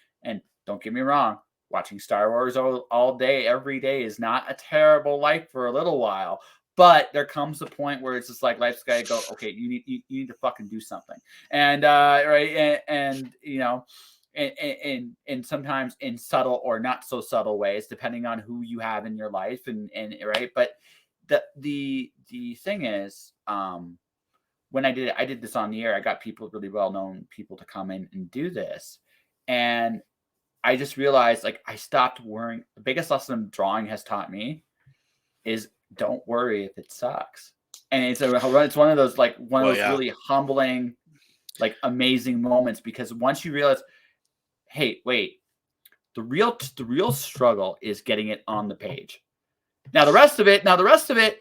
Speaker 1: don't get me wrong, watching Star Wars all day, every day is not a terrible life for a little while. But there comes a point where it's just like life's got to go. Okay, you need to fucking do something, and right, and you know, and sometimes in subtle or not so subtle ways, depending on who you have in your life, and right. But the thing is, when I did this on the air. I got people, really well known people, to come in and do this, and I just realized like I stopped worrying. The biggest lesson drawing has taught me is don't worry if it sucks. And it's one of those like one of
Speaker 2: Well,
Speaker 1: those
Speaker 2: yeah.
Speaker 1: really humbling, like amazing moments because once you realize, hey, wait, the real struggle is getting it on the page. Now the rest of it,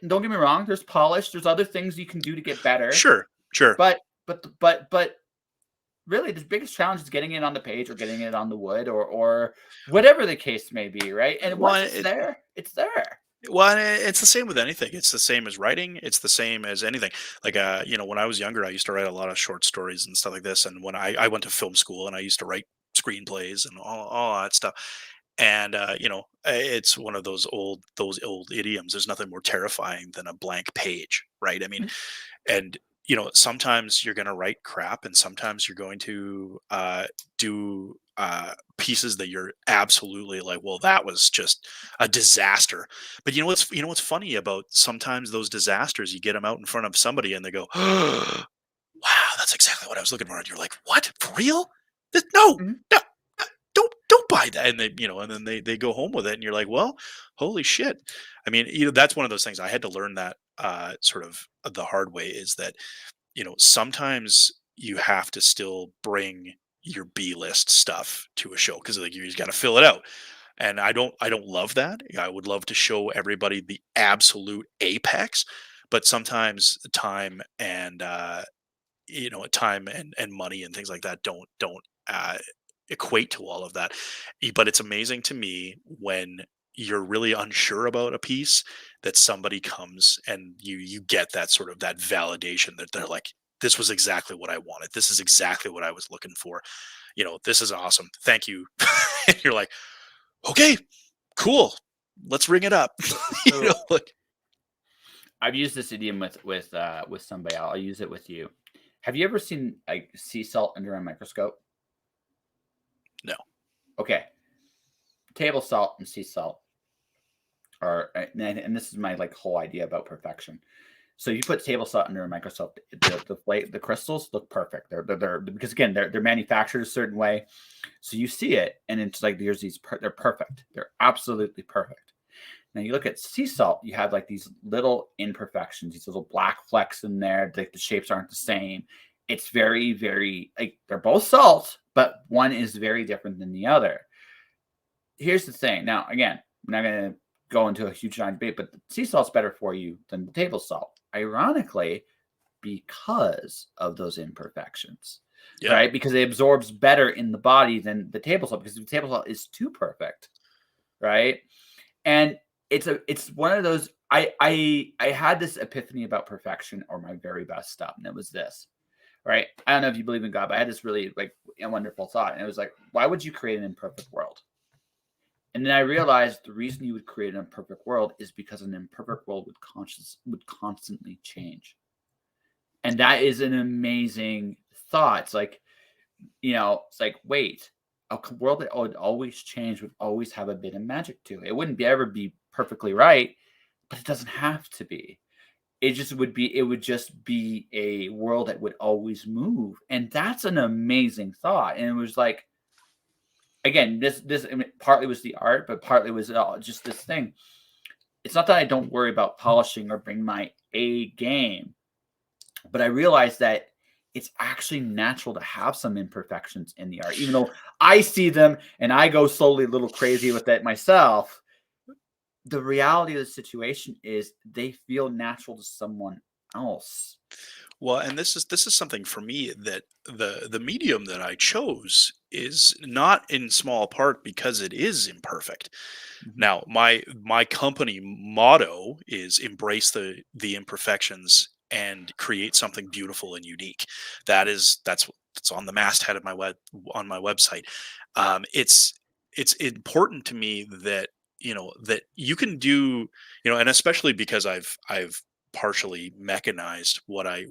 Speaker 1: don't get me wrong, there's polish, there's other things you can do to get better,
Speaker 2: Sure. Sure.
Speaker 1: but really the biggest challenge is getting it on the page or getting it on the wood or whatever the case may be, right? And
Speaker 2: Well,
Speaker 1: once it's there.
Speaker 2: it's the same with anything. It's the same as writing. It's the same as anything. Like, you know, when I was younger, I used to write a lot of short stories and stuff like this. And when I went to film school and I used to write screenplays and all that stuff. And you know, it's one of those old idioms. There's nothing more terrifying than a blank page, right? I mean,
Speaker 1: Mhm,
Speaker 2: and you know, sometimes you're going to write crap and sometimes you're going to do pieces that you're absolutely like, well, that was just a disaster. But you know what's funny about sometimes those disasters, you get them out in front of somebody and they go, wow, that's exactly what I was looking for. And you're like, what, for real? No,
Speaker 1: mhm.
Speaker 2: no, don't buy that. And and then they go home with it and you're like, well, holy shit. I mean, that's one of those things I had to learn that sort of the hard way, is that sometimes you have to still bring your B list stuff to a show because like you just got to fill it out. And I don't love that. I would love to show everybody the absolute apex, but sometimes time and time and money and things like that don't uh, equate to all of that. But it's amazing to me when you're really unsure about a piece, that somebody comes and you get that sort of that validation that they're like, this was exactly what I wanted. This is exactly what I was looking for. This is awesome. Thank you. And you're like, okay, cool. Let's ring it up.
Speaker 1: So
Speaker 2: Like,
Speaker 1: I've used this idiom with somebody. I'll use it with you. Have you ever seen like sea salt under a microscope?
Speaker 2: no.
Speaker 1: Okay, table salt and sea salt are, and this is my like whole idea about perfection. So you put table salt under a microscope, the crystals look perfect. They're because again they're manufactured a certain way, so you see it and it's like there's they're perfect. They're absolutely perfect. Now you look at sea salt, you have like these little imperfections, these little black flecks in there. Like the shapes aren't the same. It's very, very like they're both salt, but one is very different than the other. Here's the thing. Now, again, I'm not going to go into a huge giant debate, but the sea salt's better for you than the table salt. Ironically, because of those imperfections,
Speaker 2: Yeah.
Speaker 1: right? Because it absorbs better in the body than the table salt because the table salt is too perfect, right? And it's one of those I had this epiphany about perfection or my very best stuff, and it was this, right? I don't know if you believe in God, but I had this really like a wonderful thought, and it was like, why would you create an imperfect world? And then I realized the reason you would create an imperfect world is because an imperfect world would constantly change. And that is an amazing thought. It's like, it's like, wait, a world that would always change would always have a bit of magic to it. It wouldn't ever be perfectly right, but it doesn't have to be. It would just be a world that would always move. And that's an amazing thought. And it was like, again, I mean, partly was the art, but partly was just this thing. It's not that I don't worry about polishing or bring my A game, but I realized that it's actually natural to have some imperfections in the art, even though I see them and I go slowly a little crazy with it myself. The reality of the situation is they feel natural to someone else.
Speaker 2: Well, and this is something for me that the medium that I chose is not in small part because it is imperfect.
Speaker 1: Mhm.
Speaker 2: Now, my company motto is embrace the imperfections and create something beautiful and unique. That's on the masthead of my on my website. It's important to me that that you can do, and especially because I've partially mechanized what I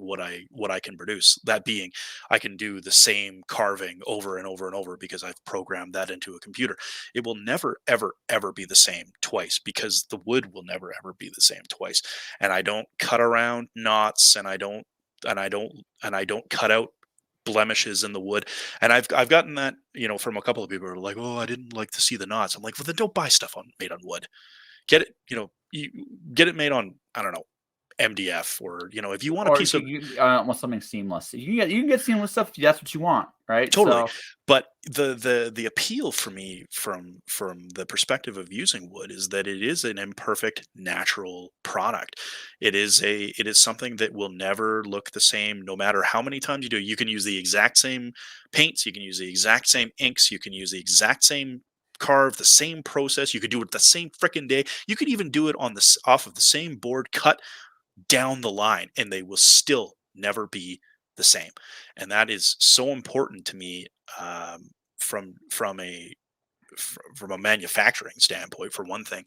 Speaker 2: can produce. That being, I can do the same carving over and over and over because I've programmed that into a computer. It will never ever ever be the same twice because the wood will never ever be the same twice. And I don't cut around knots, and I don't cut out blemishes in the wood. And I've gotten that, from a couple of people who are like, "Oh, I didn't like to see the knots." I'm like, "Well, then don't buy stuff made on wood. Get it, you get it made on, I don't know, MDF, or if you want a
Speaker 1: Or
Speaker 2: piece
Speaker 1: if you,
Speaker 2: of
Speaker 1: want something seamless, you can get seamless stuff. If that's what you want, right?
Speaker 2: totally.
Speaker 1: So
Speaker 2: But the appeal for me from the perspective of using wood is that it is an imperfect natural product. It is something that will never look the same no matter how many times you do it. You can use the exact same paints, you can use the exact same inks, you can use the exact same carve, the same process. You could do it the same freaking day. You could even do it off of the same board, cut down the line, and they will still never be the same. And that is so important to me, from a manufacturing standpoint, for one thing,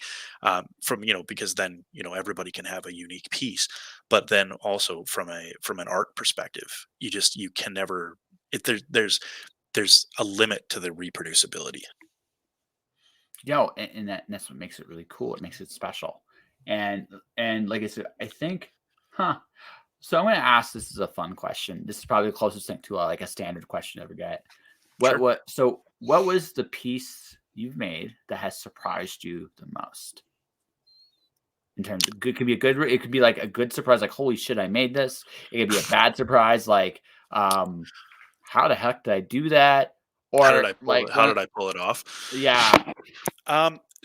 Speaker 2: from because then everybody can have a unique piece. But then also from an art perspective, you can never, there's a limit to the reproducibility.
Speaker 1: and that's what makes it really cool. It makes it special. And like I said, I think, huh. So I'm going to ask. This is a fun question. This is probably the closest thing to like a standard question you ever get.
Speaker 2: Sure.
Speaker 1: What was the piece you've made that has surprised you the most? In terms of good, it could be like a good surprise, like holy shit, I made this. It could be a bad surprise, like how the heck did I do that?
Speaker 2: How did
Speaker 1: Or
Speaker 2: I pull
Speaker 1: like
Speaker 2: it? How did I pull it off?
Speaker 1: yeah,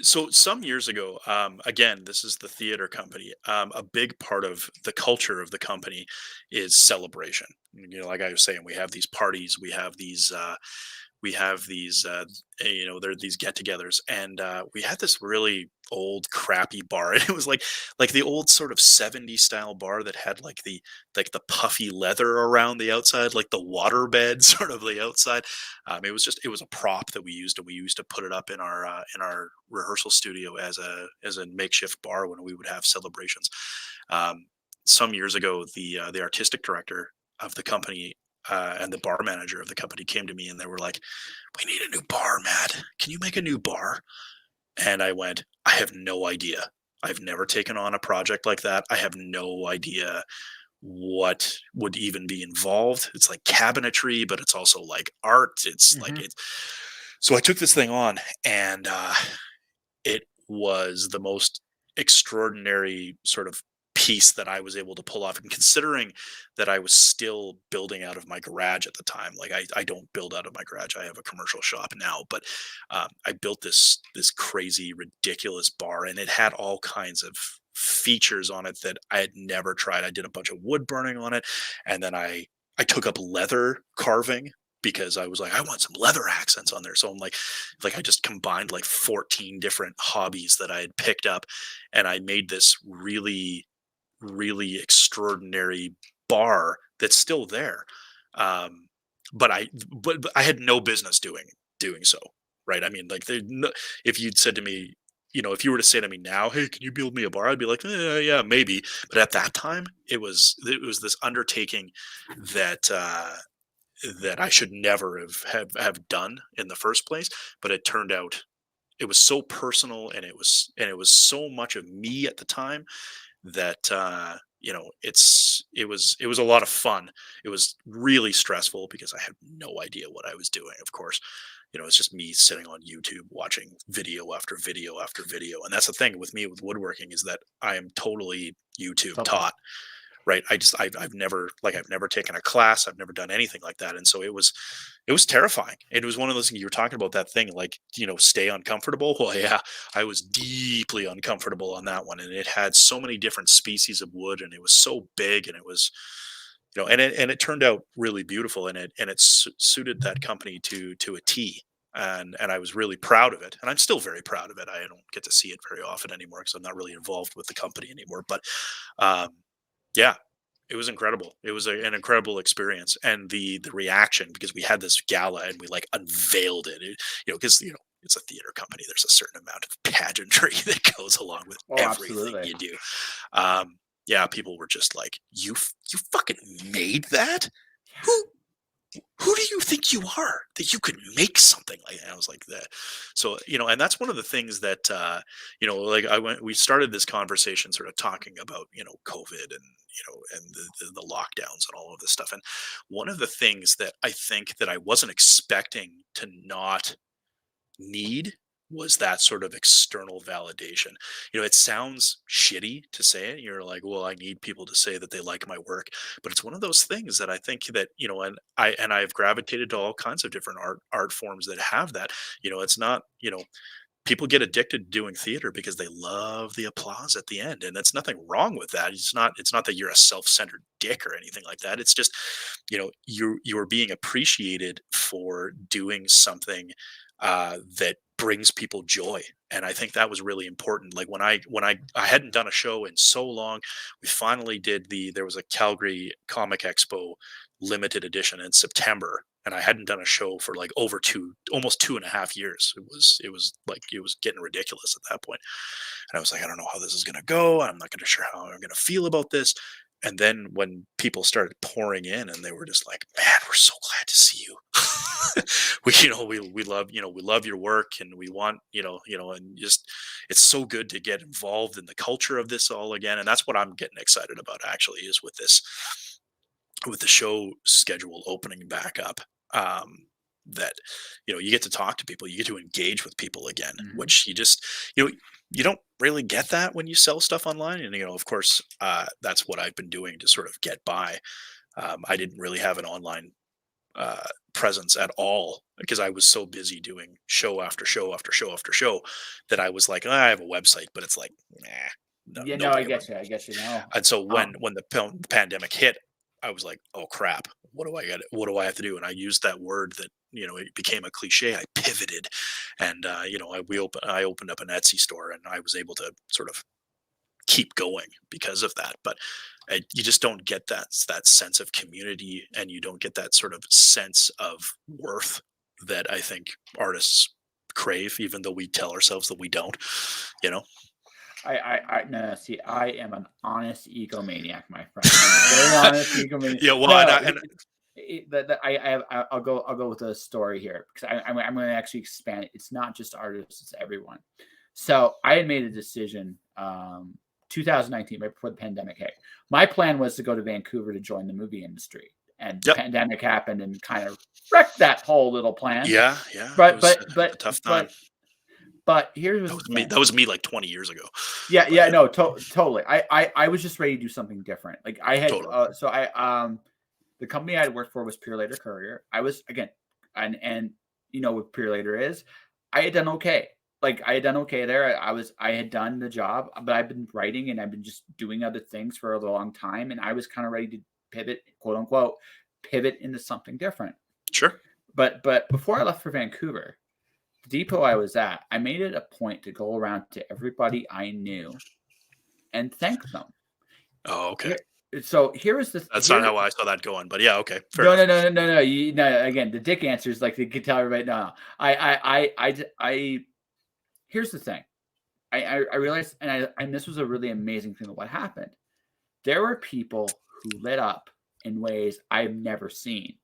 Speaker 2: So some years ago, again, this is the theater company. A big part of the culture of the company is celebration. Like I was saying, we have these parties, there are these get-togethers, and we had this really old crappy bar. And it was like the old sort of 70s style bar that had like the puffy leather around the outside, like the water bed sort of the outside. It was a prop that we used, and we used to put it up in our rehearsal studio as a makeshift bar when we would have celebrations. um, some years ago, the artistic director of the company, and the bar manager of the company came to me, and they were like, "We need a new bar, Matt. Can you make a new bar?" And I went, "I have no idea. I've never taken on a project like that. I have no idea what would even be involved. It's like cabinetry, but it's also like art. It's like
Speaker 1: Hmm.
Speaker 2: it's." So I took this thing on, and it was the most extraordinary sort of piece that I was able to pull off. And considering that I was still building out of my garage at the time, like I don't build out of my garage. I have a commercial shop now, but I built this crazy, ridiculous bar, and it had all kinds of features on it that I had never tried. I did a bunch of wood burning on it, and then I took up leather carving because I was like, I want some leather accents on there. So I'm like I just combined like 14 different hobbies that I had picked up, and I made this really, really extraordinary bar that's still there. Um, but I had no business doing so. Right. I mean, like no, if you'd said to me, if you were to say to me now, "Hey, can you build me a bar?" I'd be like, yeah, maybe. But at that time, it was this undertaking that that I should never have done in the first place. But it turned out it was so personal, and it was so much of me at the time that it was a lot of fun. It was really stressful because I had no idea what I was doing. Of course, it's just me sitting on YouTube watching video after video after video. And that's the thing with me with woodworking, is that I am totally YouTube
Speaker 1: Totally.
Speaker 2: taught. Right. I've never taken a class. I've never done anything like that. And so it was terrifying. It was one of those things you were talking about, that thing, like, stay uncomfortable. Well, yeah, I was deeply uncomfortable on that one. And it had so many different species of wood, and it was so big, and it was, and it turned out really beautiful, and it suited that company to a T. And I was really proud of it. And I'm still very proud of it. I don't get to see it very often anymore because I'm not really involved with the company anymore. But, um, yeah, it was incredible. It was an incredible experience, and the reaction, because we had this gala and we like unveiled it. Because it's a theater company. There's a certain amount of pageantry that goes along with
Speaker 1: Oh,
Speaker 2: everything
Speaker 1: absolutely.
Speaker 2: you do. Yeah, people were just like, You fucking made that? Who who do you think you are that you could make something like that? I was like that. So, and that's one of the things that, like we started this conversation sort of talking about, COVID, and the lockdowns and all of this stuff. And one of the things that I think that I wasn't expecting to not need was that sort of external validation. It sounds shitty to say it. You're like, well, I need people to say that they like my work, but it's one of those things that I think that, and I've gravitated to all kinds of different art forms that have that. It's not, people get addicted to doing theater because they love the applause at the end, and that's nothing wrong with that. It's not that you're a self-centered dick or anything like that. It's just, you're being appreciated for doing something that brings people joy. And I think that was really important. Like when I hadn't done a show in so long, we finally did there was a Calgary Comic Expo limited edition in September, and I hadn't done a show for like over almost 2.5 years. It was getting ridiculous at that point. And I was like, I don't know how this is going to go. I'm not going to sure how I'm going to feel about this. And then when people started pouring in, and they were just like, "Man, we're so glad to see you. we love your work, and we want, and just, it's so good to get involved in the culture of this all again." And that's what I'm getting excited about, actually, is with the show schedule opening back up. That you get to talk to people, you get to engage with people again,
Speaker 1: Hmm.
Speaker 2: which you know you don't really get that when you sell stuff online. And of course, that's what I've been doing to sort of get by. I didn't really have an online presence at all because I was so busy doing show after show after show after show that I was like, I have a website, but it's like, nah, no,
Speaker 1: Yeah, no, I
Speaker 2: nobody ever.
Speaker 1: get you. I get you. No.
Speaker 2: And so when
Speaker 1: Um,
Speaker 2: the pandemic hit, I was like, oh crap, what do I got? What do I have to do? And I used that word that it became a cliche. I pivoted, and I opened up an Etsy store, and I was able to sort of keep going because of that. But you just don't get that sense of community, and you don't get that sort of sense of worth that I think artists crave, even though we tell ourselves that we don't. You know.
Speaker 1: no, see, I am an honest egomaniac, my friend. I'm a very honest egomaniac.
Speaker 2: Yeah. Well,
Speaker 1: No,
Speaker 2: and
Speaker 1: I'll go with a story here because I'm going to actually expand it. It's not just artists; it's everyone. So I had made a decision, 2019, right before the pandemic hit. My plan was to go to Vancouver to join the movie industry, and the
Speaker 2: yep.
Speaker 1: pandemic happened and kind of wrecked that whole little plan.
Speaker 2: Yeah. Yeah. It
Speaker 1: But
Speaker 2: was
Speaker 1: but
Speaker 2: a
Speaker 1: but
Speaker 2: tough time.
Speaker 1: but here's
Speaker 2: That
Speaker 1: the
Speaker 2: was me.
Speaker 1: thing.
Speaker 2: That was me like 20 years ago.
Speaker 1: Yeah,
Speaker 2: But
Speaker 1: yeah, no, totally. I was just ready to do something different. Like I had,
Speaker 2: totally.
Speaker 1: the company I had worked for was Pure Later Courier. I was again, and what Pure Later is, I had done okay. Like I had done okay there. I had done the job, but I've been writing and I've been just doing other things for a long time, and I was kind of ready to pivot, quote unquote, pivot into something different.
Speaker 2: Sure.
Speaker 1: But before I left for Vancouver, the depot I was at, I made it a point to go around to everybody I knew and thank them.
Speaker 2: Oh, okay.
Speaker 1: So here is the
Speaker 2: That's not
Speaker 1: here.
Speaker 2: how I saw that going, but yeah, okay, fair
Speaker 1: No,
Speaker 2: enough.
Speaker 1: no, no, no, no, no. No. Again, the dick answer is like you can tell everybody. No, no. I. Here's the thing. I realized, and this was a really amazing thing of what happened. There were people who lit up in ways I've never seen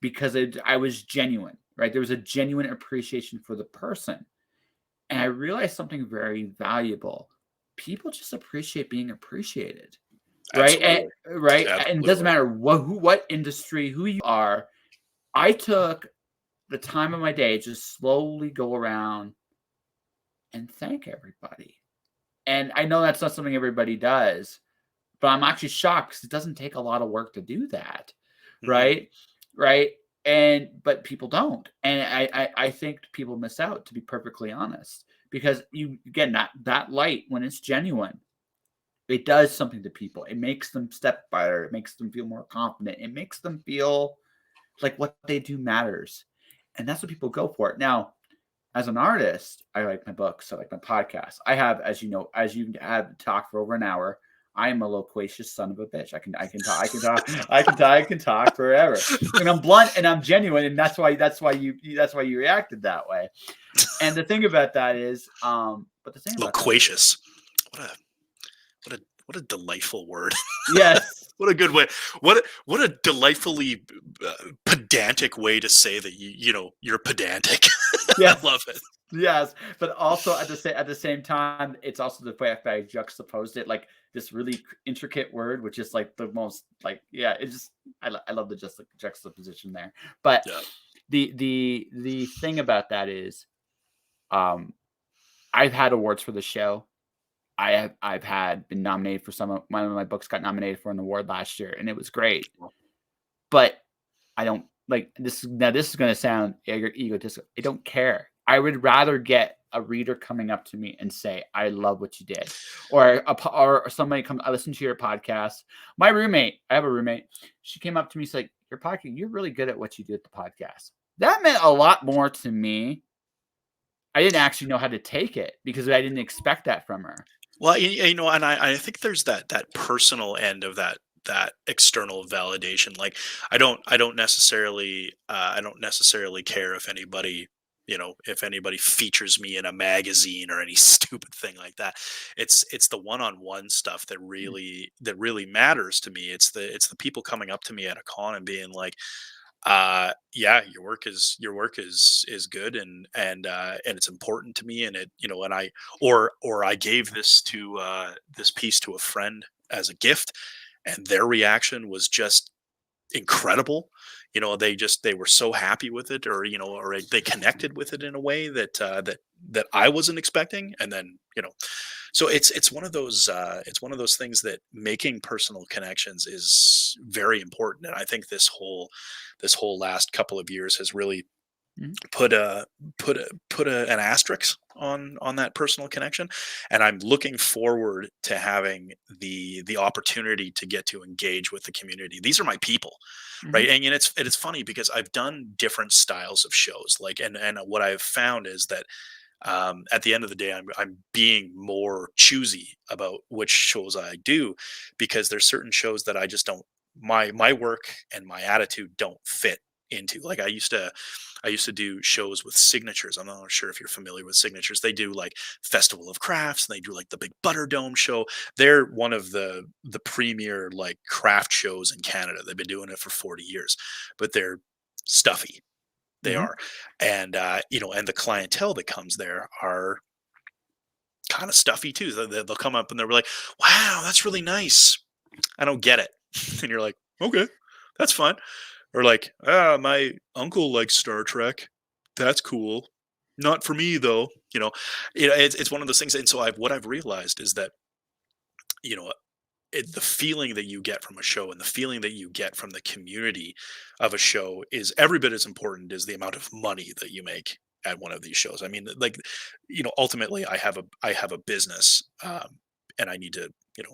Speaker 1: because I was genuine. Right, there was a genuine appreciation for the person, and I realized something very valuable. People just appreciate being appreciated. Right,
Speaker 2: Absolutely.
Speaker 1: and it
Speaker 2: Absolutely
Speaker 1: doesn't
Speaker 2: right.
Speaker 1: matter what industry, who you are. I took the time of my day to slowly go around and thank everybody, and I know that's not something everybody does, but I'm actually shocked because it doesn't take a lot of work to do that,
Speaker 2: Mhm.
Speaker 1: right? Right, but people don't, and I think people miss out, to be perfectly honest, because you again, that light, when it's genuine, it does something to people. It makes them step better. It makes them feel more confident. It makes them feel like what they do matters. And that's what people go for. Now, as an artist, I like my books. I like my podcasts. I have, as you have talked for over an hour, I am a loquacious son of a bitch. I can talk forever. And I'm blunt and I'm genuine. And that's why you reacted that way. And the thing about that is, but the thing about that is,
Speaker 2: Loquacious. What a what a delightful word.
Speaker 1: yes,
Speaker 2: What a good way. What a delightfully pedantic way to say that you're pedantic. I
Speaker 1: yes.
Speaker 2: love it.
Speaker 1: Yes, but also at the same time, it's also the fact that I juxtaposed it like this really intricate word, which is like the most like yeah, it's just I love the just juxtaposition there. But
Speaker 2: Yeah.
Speaker 1: the thing about that is, um, I've had awards for the show. I've had been nominated for one of my books got nominated for an award last year, and it was great. But I don't like this. Now, this is going to sound egotistical. I don't care. I would rather get a reader coming up to me and say, "I love what you did," or somebody come. I listened to your podcast. My roommate, I have a roommate. She came up to me and said, "Your podcast, you're really good at what you do at the podcast." That meant a lot more to me. I didn't actually know how to take it because I didn't expect that from her.
Speaker 2: Well, and I think there's that personal end of that external validation. Like I don't necessarily care if anybody features me in a magazine or any stupid thing like that. It's the one-on-one stuff that really matters to me. It's the people coming up to me at a con and being like, yeah, your work is good, and it's important to me, and and I gave this piece to a friend as a gift, and their reaction was just incredible. They were so happy with it, or they connected with it in a way that I wasn't expecting. And then So it's one of those things that making personal connections is very important, and I think this whole last couple of years has really
Speaker 1: Mhm.
Speaker 2: put an asterisk on that personal connection, and I'm looking forward to having the opportunity to get to engage with the community. These are my people, right?
Speaker 1: Mhm.
Speaker 2: And it's funny because I've done different styles of shows, like, and what I've found is that at the end of the day, I'm being more choosy about which shows I do, because there's certain shows that I just don't, my work and my attitude don't fit into. Like I used to do shows with Signatures. I'm not sure if you're familiar with Signatures. They do like Festival of Crafts, and they do like the big Butter Dome show. They're one of the premier like craft shows in Canada. They've been doing it for 40 years, but they're stuffy. They
Speaker 1: Mhm.
Speaker 2: are. And, and the clientele that comes there are kind of stuffy too. They'll come up and they're like, wow, that's really nice. I don't get it. And you're like, okay, that's fine. Or like, ah, my uncle likes Star Trek. That's cool. Not for me though. It's one of those things. And so what I've realized is that, you know, the feeling that you get from a show and the feeling that you get from the community of a show is every bit as important as the amount of money that you make at one of these shows. I mean, like, ultimately, I have a business, and I need to,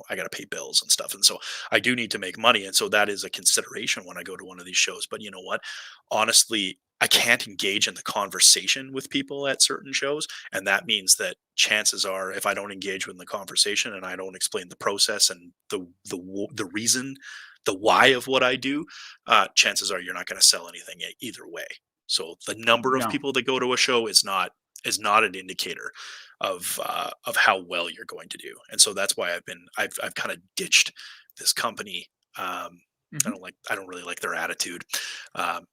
Speaker 2: I got to pay bills and stuff, and so I do need to make money, and so that is a consideration when I go to one of these shows. But you know what? Honestly, I can't engage in the conversation with people at certain shows, and that means that chances are, if I don't engage with the conversation and I don't explain the process and the reason, the why of what I do, chances are you're not going to sell anything either way. So the number of
Speaker 1: No.
Speaker 2: people that go to a show is not an indicator of how well you're going to do. And so that's why I've kind of ditched this company.
Speaker 1: Mhm.
Speaker 2: I don't really like their attitude,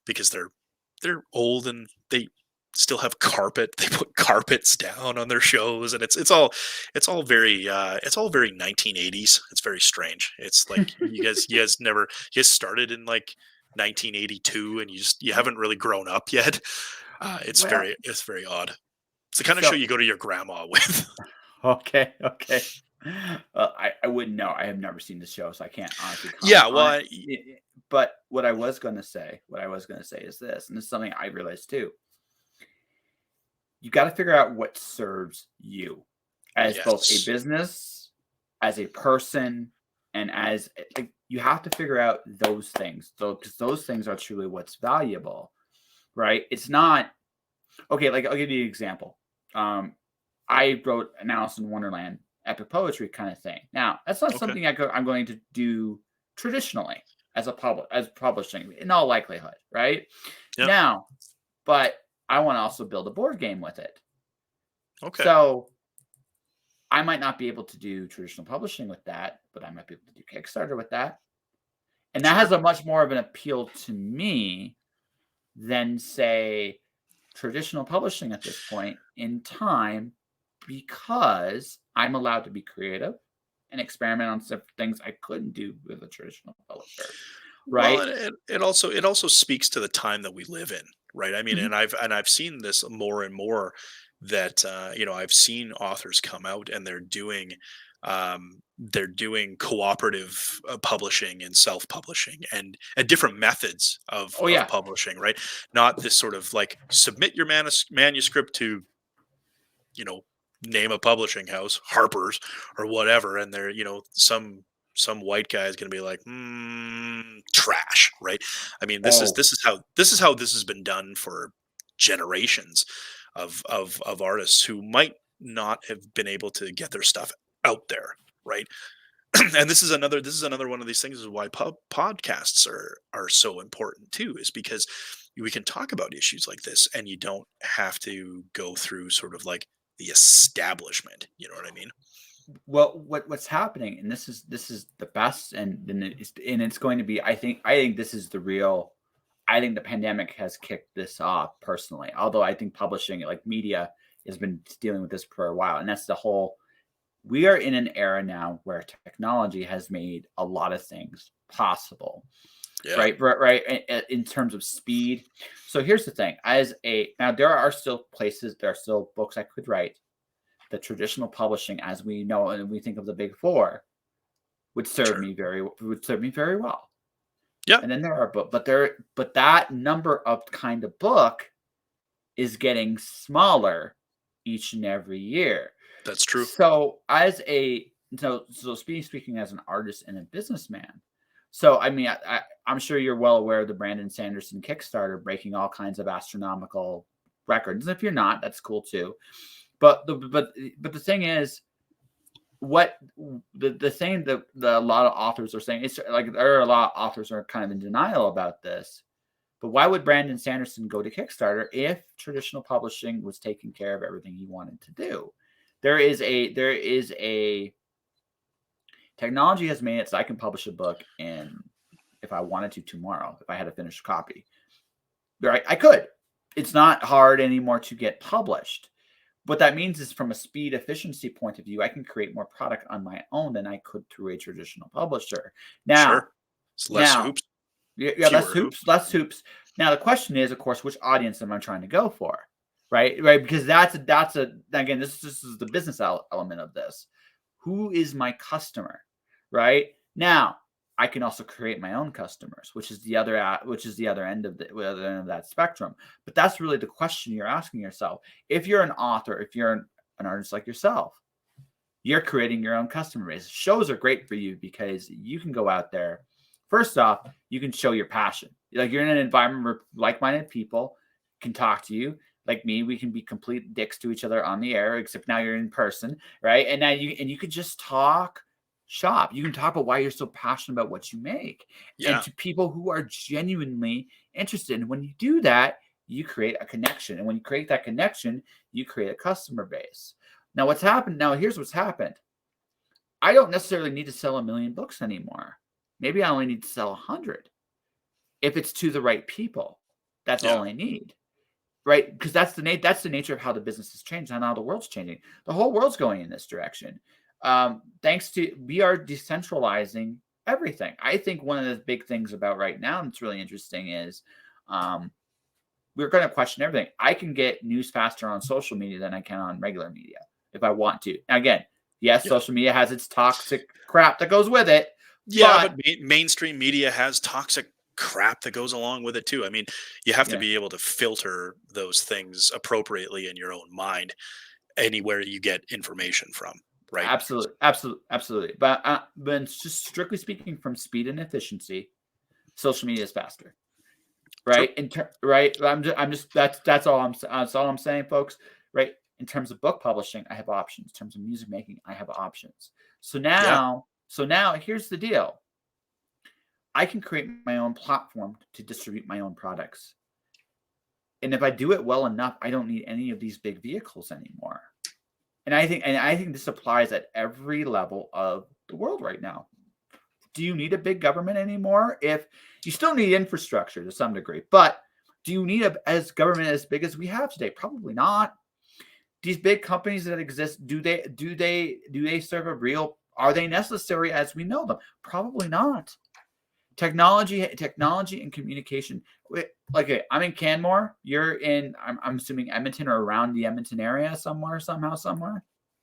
Speaker 2: because they're old and they still have carpet. They put carpets down on their shows, and it's all very 1980s. It's very strange. It's like you guys started in like 1982, and you haven't really grown up yet.
Speaker 1: Well,
Speaker 2: It's very odd. It's the kind of show
Speaker 1: so
Speaker 2: you go to your grandma with.
Speaker 1: okay, okay. I wouldn't know. I have never seen the show, so I can't honestly comment
Speaker 2: Yeah, well,
Speaker 1: on it. But what I was gonna say is this, and this is something I realized too. You got to figure out what serves you as both a
Speaker 2: yes,
Speaker 1: business, as a person, and as like you have to figure out those things. So because those things are truly what's valuable, right? It's not okay. Like I'll give you an example. Um, I wrote an Alice in Wonderland epic poetry kind of thing. Now, that's not
Speaker 2: okay,
Speaker 1: something I'm going to do traditionally as as publishing in all likelihood, right?
Speaker 2: yeah,
Speaker 1: Now, but I want to also build a board game with it.
Speaker 2: okay,
Speaker 1: So I might not be able to do traditional publishing with that, but I might be able to do Kickstarter with that. And that has
Speaker 2: sure.
Speaker 1: a much more of an appeal to me than, say, traditional publishing at this point in time because I'm allowed to be creative and experiment on some things I couldn't do with a traditional publisher,
Speaker 2: Well,
Speaker 1: right?
Speaker 2: and it also speaks to the time that we live in, right? I mean,
Speaker 1: Mhm.
Speaker 2: and I've seen this more and more, that I've seen authors come out and they're doing cooperative publishing and self publishing and different methods
Speaker 1: Oh,
Speaker 2: of
Speaker 1: yeah.
Speaker 2: publishing, right? Not this sort of like submit your manuscript to, you know, name a publishing house, Harper's or whatever, and they're, some white guy is going to be like, trash, right? I mean,
Speaker 1: Oh,
Speaker 2: this is how this has been done for generations of artists who might not have been able to get their stuff out there, right? And this is another one of these things, is why podcasts are so important too, is because we can talk about issues like this and you don't have to go through sort of like the establishment, you know what I mean?
Speaker 1: well, what's happening, and this is the best, and then it's going to be. I think this is the real. I think the pandemic has kicked this off personally. Although I think publishing, like media, has been dealing with this for a while, and that's the whole. We are in an era now where technology has made a lot of things possible,
Speaker 2: Yeah.
Speaker 1: right? Right. In terms of speed. So here's the thing: as a now, there are still books I could write, the traditional publishing as we know and we think of the big four would serve
Speaker 2: Sure.
Speaker 1: me very well.
Speaker 2: Yeah,
Speaker 1: And then there are but that number of kind of book is getting smaller each and every year.
Speaker 2: that's true.
Speaker 1: So as a speaking as an artist and a businessman, so I mean I'm sure you're well aware of the Brandon Sanderson Kickstarter breaking all kinds of astronomical records. If you're not, that's cool too. But the thing is, what the thing that a lot of authors are saying, it's like there are a lot of authors are kind of in denial about this. But why would Brandon Sanderson go to Kickstarter if traditional publishing was taking care of everything he wanted to do? There is a technology has made it so I can publish a book in, if I wanted to, tomorrow, if I had a finished copy. Right, I could. It's not hard anymore to get published. What that means is, from a speed efficiency point of view, I can create more product on my own than I could through a traditional publisher. Now,
Speaker 2: Sure. It's less
Speaker 1: now,
Speaker 2: hoops,
Speaker 1: yeah,
Speaker 2: fewer hoops.
Speaker 1: less hoops. Now the question is, of course, which audience am I trying to go for? Right, because that's a again, this is the business element of this. Who is my customer? Right now, I can also create my own customers, which is the other end of that spectrum. But that's really the question you're asking yourself. If you're an author, if you're an artist like yourself, you're creating your own customer base. Shows are great for you because you can go out there. First off, you can show your passion. Like, you're in an environment where like-minded people can talk to you. Like me, we can be complete dicks to each other on the air, except now you're in person, right? And now you could just talk shop. You can talk about why you're so passionate about what you make, and
Speaker 2: Yeah.
Speaker 1: to people who are genuinely interested. And when you do that, you create a connection. And when you create that connection, you create a customer base. Now, what's happened? Now, here's what's happened. I don't necessarily need to sell 1,000,000 books anymore. Maybe I only need to sell 100. If it's to the right people, that's
Speaker 2: Yeah.
Speaker 1: all I need, right? Because that's the nature of how the business has changed and how the world's changing. The whole world's going in this direction. Thanks to, we are decentralizing everything. I think one of the big things about right now that's really interesting is we're going to question everything. I can get news faster on social media than I can on regular media if I want to. Again, yes,
Speaker 2: Yeah.
Speaker 1: social media has its toxic crap that goes with it,
Speaker 2: Yeah,
Speaker 1: but
Speaker 2: but mainstream media has toxic crap that goes along with it too. I mean, you have to
Speaker 1: yeah,
Speaker 2: be able to filter those things appropriately in your own mind anywhere you get information from, right?
Speaker 1: absolutely, absolutely. But just strictly speaking, from speed and efficiency, social media is faster,
Speaker 2: True.
Speaker 1: right? Right. I'm just that's all I'm saying, folks. Right. In terms of book publishing, I have options. In terms of music making, I have options.
Speaker 2: Yeah.
Speaker 1: So now here's the deal. I can create my own platform to distribute my own products. And if I do it well enough, I don't need any of these big vehicles anymore. And I think this applies at every level of the world right now. Do you need a big government anymore? If you still need infrastructure to some degree, but do you need as government as big as we have today? Probably not. These big companies that exist, do they serve a real? Are they necessary as we know them? Probably not. Technology and communication. Okay, I'm in Canmore. You're in, I'm assuming, Edmonton or around the Edmonton area somewhere.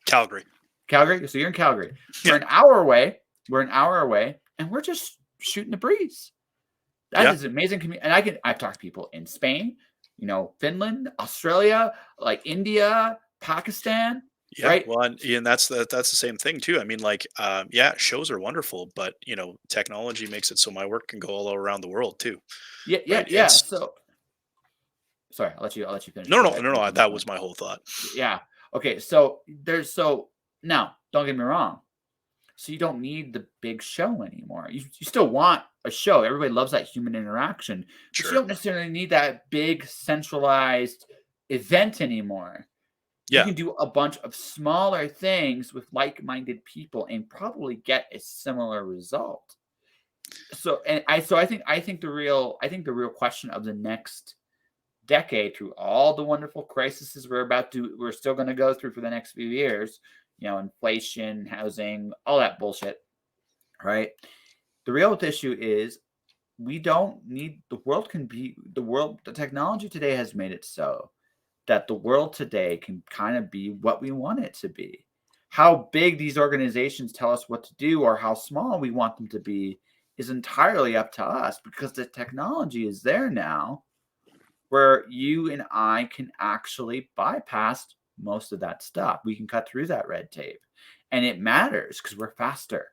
Speaker 2: Calgary.
Speaker 1: Calgary. So you're in Calgary.
Speaker 2: Yeah.
Speaker 1: We're an hour away. And we're just shooting the breeze. That
Speaker 2: Yeah.
Speaker 1: is amazing. And I've talked to people in Spain, Finland, Australia, like India, Pakistan,
Speaker 2: Yeah.
Speaker 1: right?
Speaker 2: Well, and that's the same thing too. I mean, like, yeah, shows are wonderful, but technology makes it so my work can go all around the world too,
Speaker 1: Yeah.
Speaker 2: right?
Speaker 1: Yeah.
Speaker 2: It's
Speaker 1: So sorry, I'll let you finish.
Speaker 2: no,
Speaker 1: Go
Speaker 2: no,
Speaker 1: ahead.
Speaker 2: no, no. That was my whole thought.
Speaker 1: Yeah. Okay. So now, don't get me wrong. So you don't need the big show anymore. You still want a show. Everybody loves that human interaction, but you
Speaker 2: Sure.
Speaker 1: don't necessarily need that big centralized event anymore. You
Speaker 2: Yeah.
Speaker 1: can do a bunch of smaller things with like-minded people and probably get a similar result. I think the real question of the next decade, through all the wonderful crises we're still going to go through for the next few years, inflation, housing, all that bullshit, right? The real issue is we don't need the world. The technology today has made it so that the world today can kind of be what we want it to be. How big these organizations tell us what to do or how small we want them to be is entirely up to us, because the technology is there now where you and I can actually bypass most of that stuff. We can cut through that red tape, and it matters because we're faster,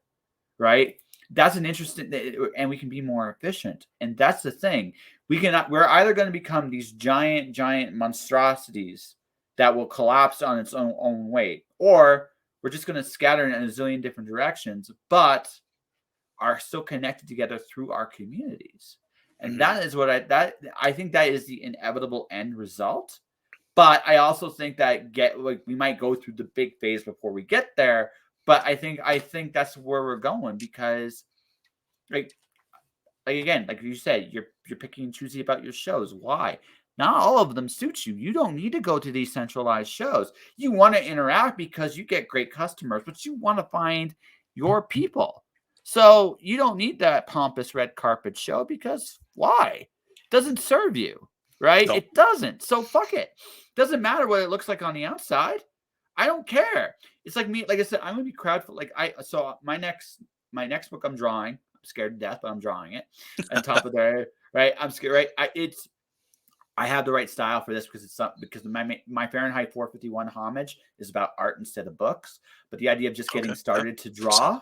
Speaker 1: right? That's an interesting, and we can be more efficient. And that's the thing. We're either going to become these giant monstrosities that will collapse on its own weight, or we're just going to scatter in a zillion different directions, but are still connected together through our communities. And
Speaker 2: Hmm.
Speaker 1: that is what I think that is the inevitable end result. But I also think that we might go through the big phase before we get there. But I think that's where we're going, because like again, like you said, you're picking and choosing about your shows. Why? Not all of them suit you. You don't need to go to these centralized shows. You want to interact because you get great customers, but you want to find your people. So you don't need that pompous red carpet show, because why? It doesn't serve you, right?
Speaker 2: No.
Speaker 1: It doesn't. So fuck it. Doesn't matter what it looks like on the outside. I don't care. It's like me, like I said, I'm gonna be crowdfunding. My next book I'm drawing. I'm scared to death, but I'm drawing it. On top of there, right? I'm scared, right? I have the right style for this because my Fahrenheit 451 homage is about art instead of books. But the idea of just getting
Speaker 2: Okay. Yeah.
Speaker 1: started to
Speaker 2: Makes sense.
Speaker 1: draw,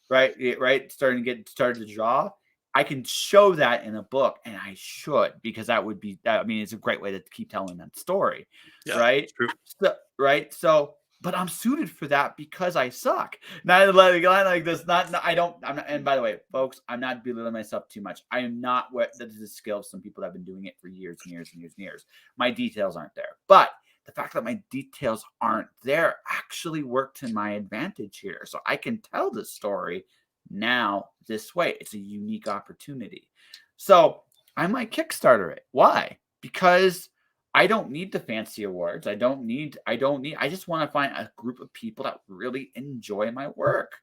Speaker 1: right? Starting to get started to draw. I can show that in a book, and I should, because that would be. I mean, it's a great way to keep telling that story,
Speaker 2: Yeah.
Speaker 1: right?
Speaker 2: True.
Speaker 1: So, right. So, but I'm suited for that because I suck. Not like this. Not. I don't. I'm not. And by the way, folks, I'm not belittling myself too much. I am not what that is a skill of some people that have been doing it for years and years and years and years. My details aren't there, but the fact that my details aren't there actually worked to my advantage here. So I can tell the story now this way. It's a unique opportunity. So I might Kickstarter it. Why? Because I don't need the fancy awards. I just want to find a group of people that really enjoy my work.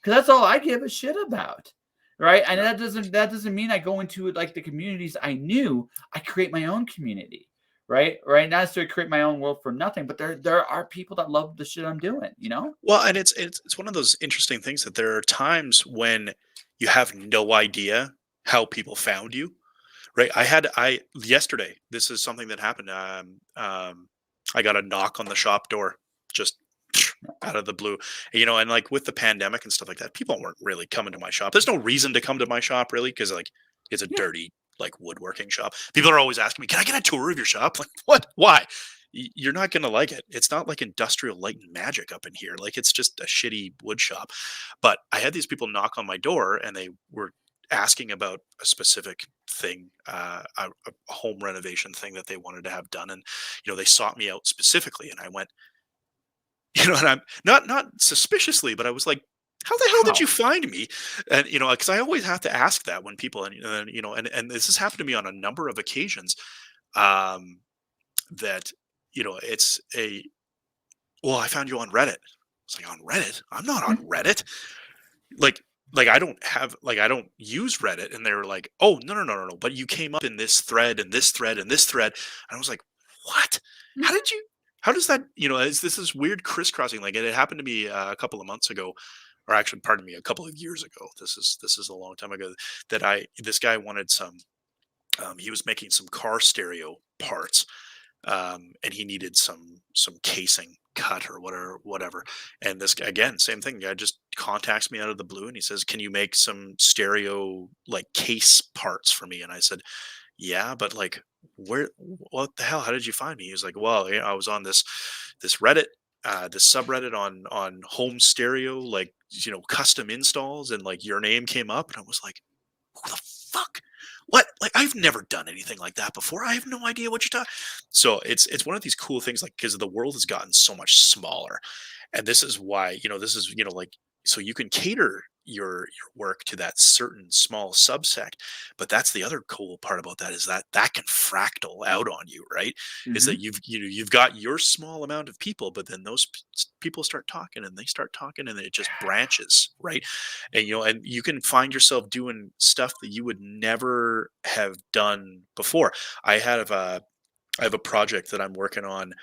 Speaker 1: Because that's all I give a shit about. Right. And
Speaker 2: Yeah.
Speaker 1: that doesn't mean I go into like the communities I knew. I create my own community. Right. Not necessarily create my own world for nothing, but there are people that love the shit I'm doing.
Speaker 2: Well, and it's one of those interesting things that there are times when you have no idea how people found you. Right. I yesterday, this is something that happened. I got a knock on the shop door just out of the blue, and like with the pandemic and stuff like that, people weren't really coming to my shop. There's no reason to come to my shop really, because like it's a
Speaker 1: Yeah.
Speaker 2: dirty like woodworking shop. People are always asking me, "Can I get a tour of your shop?" Like, what? Why? You're not gonna like it. It's not like industrial light and magic up in here. Like it's just a shitty wood shop. But I had these people knock on my door, and they were asking about a specific thing, a home renovation thing that they wanted to have done, and they sought me out specifically, and I went, and I'm not suspiciously, but I was like, "How the hell did you
Speaker 1: How?
Speaker 2: find me?" And because I always have to ask that when people, and this has happened to me on a number of occasions, um, that it's a well, I found you on Reddit. It's like, on Reddit? I'm not on Reddit. like I don't use Reddit, and they were like, "Oh, no, no, no, no, no, but you came up in this thread and this thread and this thread." And I was like, "What? How did you how does that, this is weird crisscrossing?" Like, it happened to me a couple of months ago, or actually, pardon me, a couple of years ago. This is a long time ago, that I this guy wanted some he was making some car stereo parts, and he needed some casing cut or whatever. And this guy, again, same thing. Guy just contacts me out of the blue, and he says, "Can you make some stereo like case parts for me?" And I said, "Yeah, but like, what the hell? How did you find me?" He was like, "Well, I was on this Reddit." This subreddit on home stereo, like, custom installs, and like your name came up, and I was like, "Who the fuck? What? Like, I've never done anything like that before. I have no idea what you're talking." So it's one of these cool things, like, because the world has gotten so much smaller, and this is why, this is, like, so you can cater your work to that certain small subsect. But that's the other cool part about that, is that that can fractal out on you, right? Is that
Speaker 1: Mm-hmm.
Speaker 2: you've got your small amount of people, but then those people start talking, and they start talking, and it just branches, right? And you can find yourself doing stuff that you would never have done before. I had I have a project that I'm working on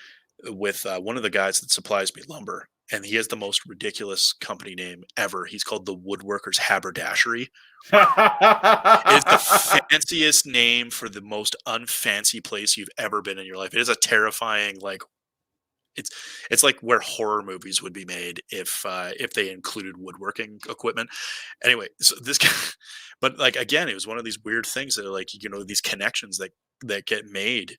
Speaker 2: with one of the guys that supplies me lumber, and he has the most ridiculous company name ever. He's called the Woodworkers Haberdashery. It is the fanciest name for the most unfancy place you've ever been in your life. It is a terrifying, like, it's it's like where horror movies would be made if they included woodworking equipment. Anyway, so this guy, but like again, it was one of these weird things that are like, these connections that get made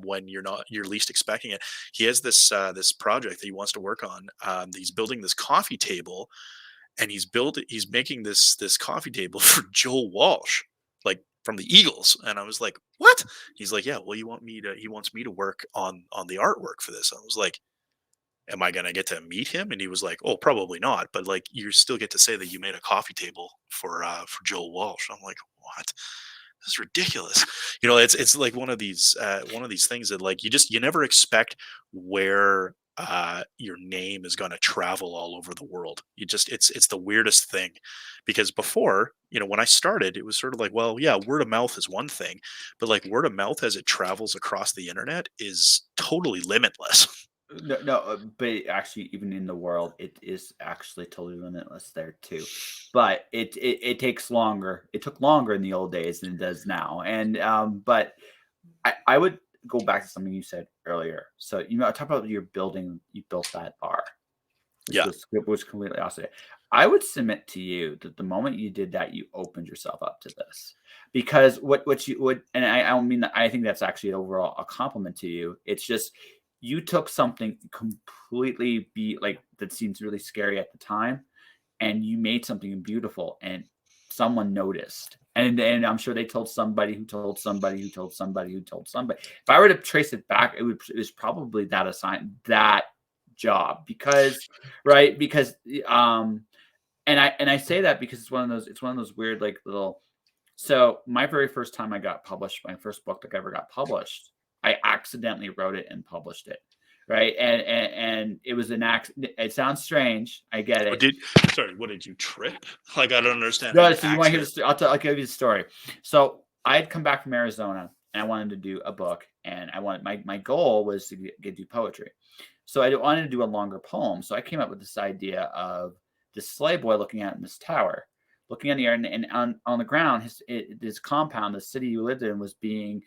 Speaker 2: when you're least expecting it. He has this project that he wants to work on. He's building this coffee table, and he's making this coffee table for Joel Walsh, like from the Eagles. And I was like, what? He's like, yeah, well, he wants me to work on the artwork for this. I was like, am I gonna get to meet him? And he was like, oh, probably not, but like you still get to say that you made a coffee table for Joel Walsh. I'm like, what? That's ridiculous. It's like one of these things that like you never expect where your name is going to travel all over the world. It's the weirdest thing, because before, when I started, it was sort of like, well, yeah, word of mouth is one thing, but like word of mouth as it travels across the internet is totally limitless.
Speaker 1: No, no, but actually, even in the world, it is actually totally limitless there too. But it takes longer. It took longer in the old days than it does now. And but I would go back to something you said earlier. So talk about your building. You built that bar, which
Speaker 2: Yeah.
Speaker 1: was completely awesome. I would submit to you that the moment you did that, you opened yourself up to this, because what you would, and I don't mean that. I think that's actually overall a compliment to you. It's just you took something completely that seems really scary at the time, and you made something beautiful, and someone noticed. And I'm sure they told somebody who told somebody who told somebody who told somebody. If I were to trace it back, it was probably that job, because right, because and I say that because it's one of those weird, like, little. So my very first time I got published, my first book that I ever got published, I accidentally wrote it and published it, right? And it was an accident. It sounds strange, I get
Speaker 2: What
Speaker 1: it.
Speaker 2: did Sorry, what did you trip? Like, I don't understand how
Speaker 1: No,
Speaker 2: you
Speaker 1: so you want to hear the
Speaker 2: accident.
Speaker 1: story? I'll give you the story. So I had come back from Arizona and I wanted to do a book, and I wanted my goal was to do poetry. So I wanted to do a longer poem. So I came up with this idea of this slave boy looking out in this tower, looking in the air, and on the ground, his compound, the city he lived in, was being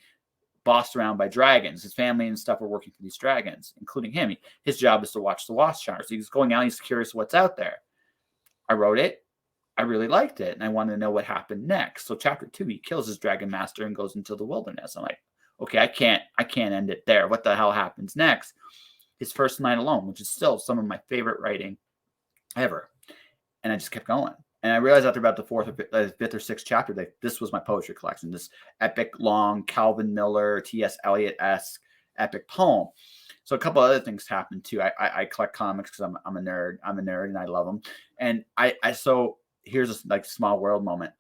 Speaker 1: bossed around by dragons. His family and stuff were working for these dragons, including him. His job is to watch the watchtower. So he's going out. He's curious what's out there. I wrote it. I really liked it, and I wanted to know what happened next. So chapter 2, he kills his dragon master and goes into the wilderness. I'm like, okay, I can't end it there. What the hell happens next? His first night alone, which is still some of my favorite writing ever. And I just kept going. And I realized after about the fifth or sixth chapter that this was my poetry collection, this epic, long, Calvin Miller, T.S. Eliot-esque epic poem. So a couple other things happened too. I collect comics because I'm a nerd. I'm a nerd and I love them. And so here's a like small world moment.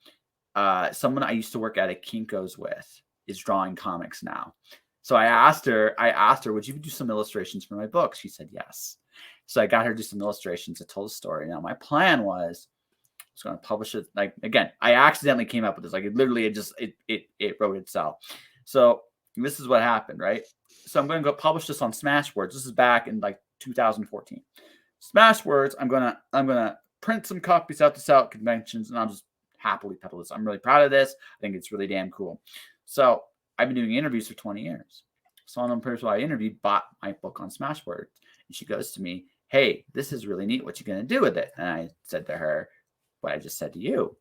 Speaker 1: Someone I used to work at Kinko's with is drawing comics now. So I asked her, would you do some illustrations for my book? She said yes. So I got her to do some illustrations. I told a story. Now my plan was I was going to publish it. Like, again, I accidentally came up with this. Like, it literally, it wrote itself. So this is what happened, right? So I'm going to go publish this on Smashwords. This is back in like 2014. Smashwords. I'm gonna print some copies out to sell at conventions, and I'll just happily peddle this. I'm really proud of this. I think it's really damn cool. So I've been doing interviews for 20 years. So one person I interviewed bought my book on Smashwords, and she goes to me, "Hey, this is really neat. What you gonna do with it?" And I said to her what I just said to you.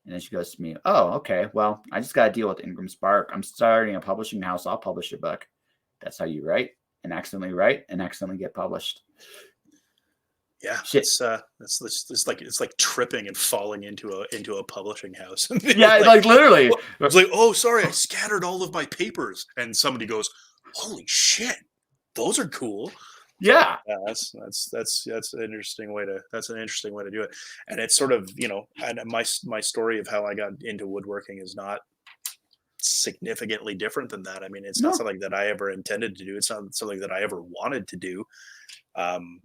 Speaker 1: And then she goes to me, "Oh, okay. Well, I just got to deal with Ingram Spark. I'm starting a publishing house. I'll publish your book." That's how you write and accidentally get published.
Speaker 2: Yeah,
Speaker 1: Shit.
Speaker 2: it's like tripping and falling into a publishing house.
Speaker 1: Yeah, like literally.
Speaker 2: It's like, oh, sorry, I scattered all of my papers, and somebody goes, "Holy shit, those are cool."
Speaker 1: Yeah.
Speaker 2: Yeah, that's an interesting way to do it. And it's sort of, and my story of how I got into woodworking is not significantly different than that. I mean, it's not
Speaker 1: No.
Speaker 2: something that I ever intended to do. It's not something that I ever wanted to do. Um,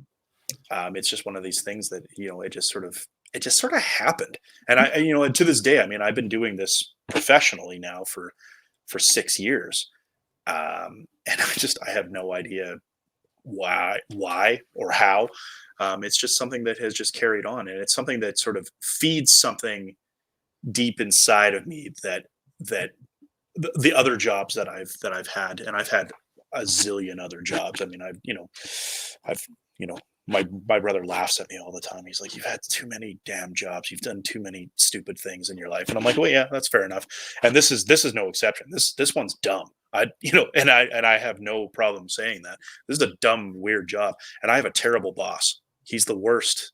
Speaker 2: it's just one of these things that, it just sort of happened. And and to this day, I mean, I've been doing this professionally now for 6 years. And I have no idea why or how. It's just something that has just carried on, and it's something that sort of feeds something deep inside of me that the other jobs that I've had, and I've had a zillion other jobs. I mean, I've, you know, my brother laughs at me all the time. He's like, "You've had too many damn jobs. You've done too many stupid things in your life." And I'm like, "Well, yeah, that's fair enough." And this is no exception. This one's dumb. And I have no problem saying that. This is a dumb, weird job, and I have a terrible boss. He's the worst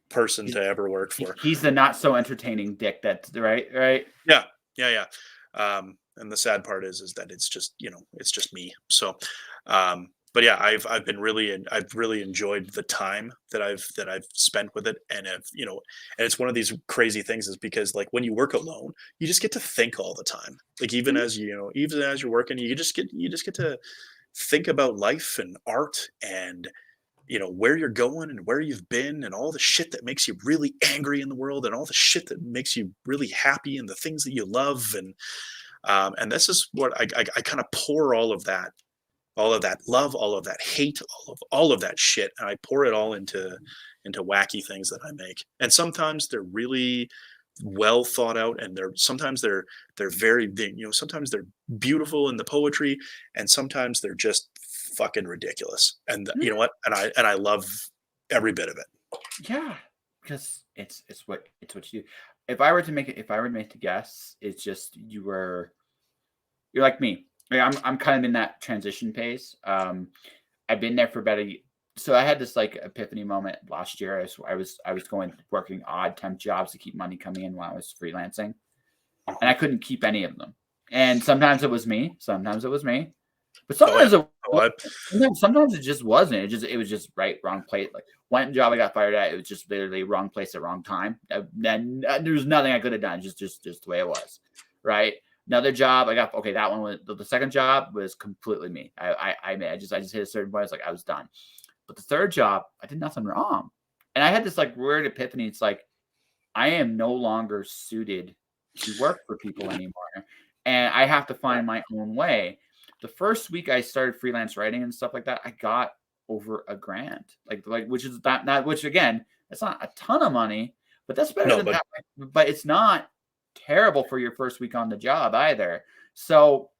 Speaker 2: person
Speaker 1: He's,
Speaker 2: to ever work for.
Speaker 1: he's the not so entertaining dick. That's right, right.
Speaker 2: Yeah, yeah, yeah. And the sad part is that it's just it's just me. So, but yeah, I've really enjoyed the time that I've spent with it, and and it's one of these crazy things is because like when you work alone, you just get to think all the time. Like even as you're working, you just get to think about life and art and where you're going and where you've been and all the shit that makes you really angry in the world and all the shit that makes you really happy and the things that you love and this is what I kind of pour all of that love, all of that hate, all of that shit, and I pour it all into wacky things that I make. And sometimes they're really well thought out, and they're very sometimes they're beautiful in the poetry, and sometimes they're just fucking ridiculous. And you know what? And I love every bit of it.
Speaker 1: Yeah, because it's what you. If I were to make a guess, it's just you're like me. Like, I'm kind of in that transition phase. I've been there for about so I had this like epiphany moment last year. I was going working odd temp jobs to keep money coming in while I was freelancing, and I couldn't keep any of them. And sometimes it was me, but
Speaker 2: Oh yeah.
Speaker 1: sometimes it
Speaker 2: Oh,
Speaker 1: sometimes it just wasn't. It was just right, wrong place. Like one job I got fired at, it was just literally wrong place at wrong time. Then there was nothing I could have done. Just the way it was, right? Another job I got. Okay, that one was the second job was completely me. I just hit a certain point. I was like I was done. But the third job, I did nothing wrong, and I had this like weird epiphany. It's like I am no longer suited to work for people anymore, and I have to find my own way. The first week I started freelance writing and stuff like that, I got over $1,000, like which is not which again, that's not a ton of money, but that's better
Speaker 2: no,
Speaker 1: than
Speaker 2: but
Speaker 1: that. But it's not terrible for your first week on the job either. So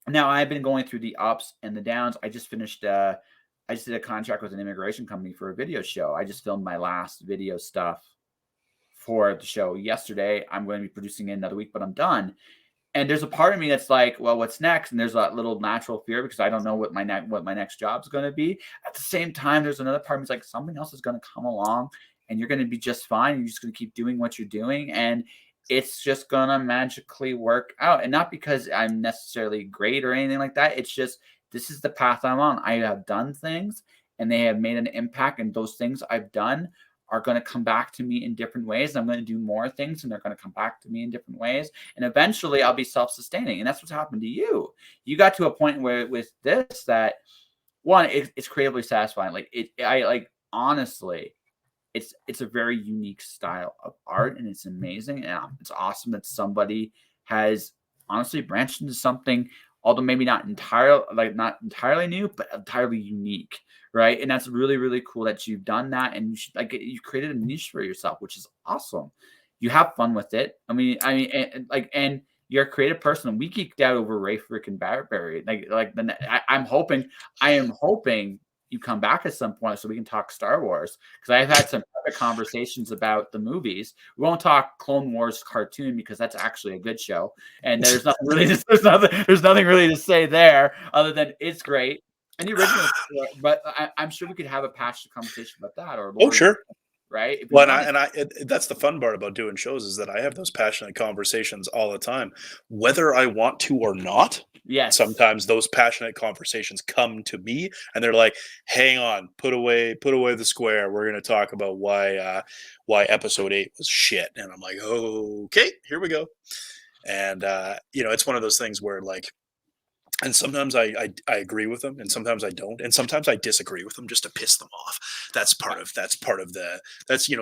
Speaker 1: now I've been going through the ups and the downs. I just did a contract with an immigration company for a video show. I just filmed my last video stuff for the show yesterday. I'm going to be producing it another week, but I'm done. And there's a part of me that's like, well, what's next? And there's a little natural fear because I don't know what my next job is going to be. At the same time, there's another part of me that's like something else is going to come along, and you're going to be just fine. You're just going to keep doing what you're doing, and it's just going to magically work out. And not because I'm necessarily great or anything like that. It's just this is the path I'm on. I have done things, and they have made an impact, and those things I've done are going to come back to me in different ways. I'm going to do more things, and they're going to come back to me in different ways. And eventually I'll be self-sustaining. And that's what's happened to you. You got to a point where with this, that one, it's creatively satisfying. I like, honestly, it's a very unique style of art, and it's amazing. And it's awesome that somebody has honestly branched into something, although maybe not entirely new, but entirely unique, right? And that's really, really cool that you've done that, and you created a niche for yourself, which is awesome. You have fun with it. And you're a creative person. We geeked out over Ray freaking Bradbury. I am hoping you come back at some point so we can talk Star Wars, because I've had some other conversations about the movies. We won't talk Clone Wars cartoon because that's actually a good show, and there's nothing really to say there other than it's great. And the original, but I'm sure we could have a passionate conversation about that, or
Speaker 2: oh
Speaker 1: Lord of the
Speaker 2: sure.
Speaker 1: Rings, right? If we
Speaker 2: Well,
Speaker 1: wanted.
Speaker 2: that's the fun part about doing shows is that I have those passionate conversations all the time, whether I want to or not.
Speaker 1: Yes.
Speaker 2: Sometimes those passionate conversations come to me, and they're like, "Hang on, put away the square. We're going to talk about why episode 8 was shit." And I'm like, "Okay, here we go." And it's one of those things where like and sometimes I agree with them, and sometimes I don't, and sometimes I disagree with them just to piss them off. That's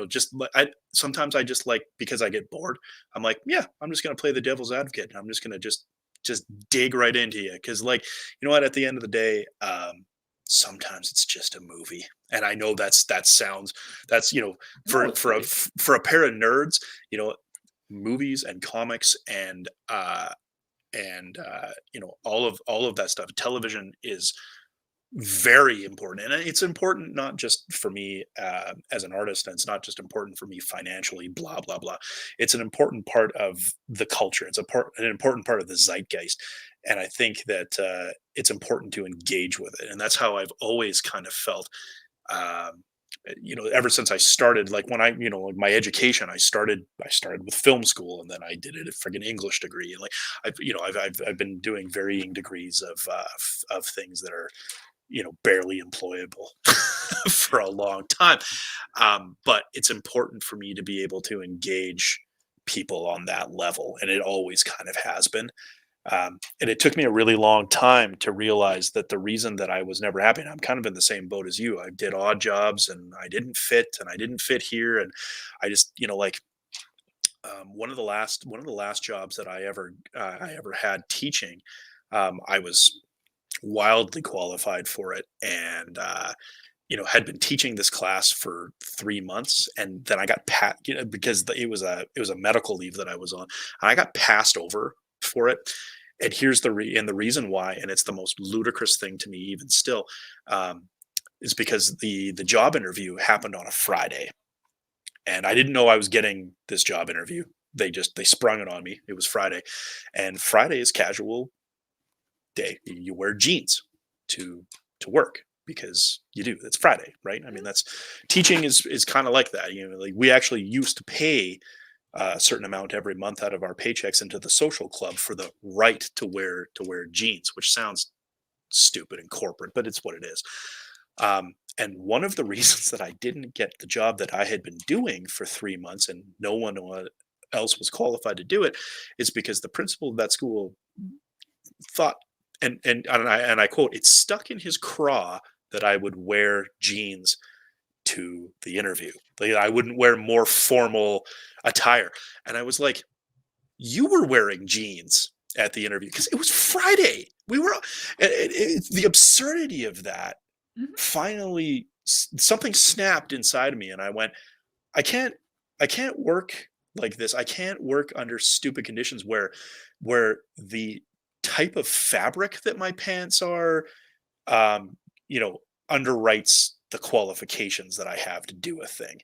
Speaker 2: just I sometimes I just like because I get bored. I'm like, yeah, I'm just gonna play the devil's advocate, and I'm just gonna just just dig right into you. Cause like, you know what, at the end of the day, sometimes it's just a movie. And I know that sounds, that's,
Speaker 1: No, it's great.
Speaker 2: for a pair of nerds, you know, movies and comics and all of that stuff. Television is very important, and it's important not just for me as an artist, and it's not just important for me financially, blah blah blah. It's an important part of the culture. It's an important part of the zeitgeist, and I think that it's important to engage with it, and that's how I've always kind of felt. um, Ever since I started, like when like my education, I started with film school, and then I did a friggin' English degree, and like I've been doing varying degrees of things that are barely employable for a long time. But it's important for me to be able to engage people on that level, and it always kind of has been. And it took me a really long time to realize that the reason that I was never happy, and I'm kind of in the same boat as you, I did odd jobs and I didn't fit here. And I just, like, one of the last jobs that I ever had teaching, I was wildly qualified for it, and had been teaching this class for 3 months, and then I got because it was a medical leave that I was on, and I got passed over for it. And the reason why, and it's the most ludicrous thing to me even still, um, is because the job interview happened on a Friday, and I didn't know I was getting this job interview. They sprung it on me. It was Friday, and Friday is casual day. You wear jeans to work because you do. It's Friday, right? I mean, that's teaching is kind of like that. Like we actually used to pay a certain amount every month out of our paychecks into the social club for the right to wear jeans, which sounds stupid and corporate, but it's what it is. And one of the reasons that I didn't get the job that I had been doing for 3 months, and no one else was qualified to do it, is because the principal of that school thought, and I quote, "It stuck in his craw that I would wear jeans to the interview. Like I wouldn't wear more formal attire." And I was like, "You were wearing jeans at the interview because it was Friday. We were." The absurdity of that
Speaker 1: Mhm.
Speaker 2: finally, something snapped inside of me, and I went, I can't I can't work like this. I can't work under stupid conditions where the type of fabric that my pants are, um, you know, underwrites the qualifications that I have to do a thing.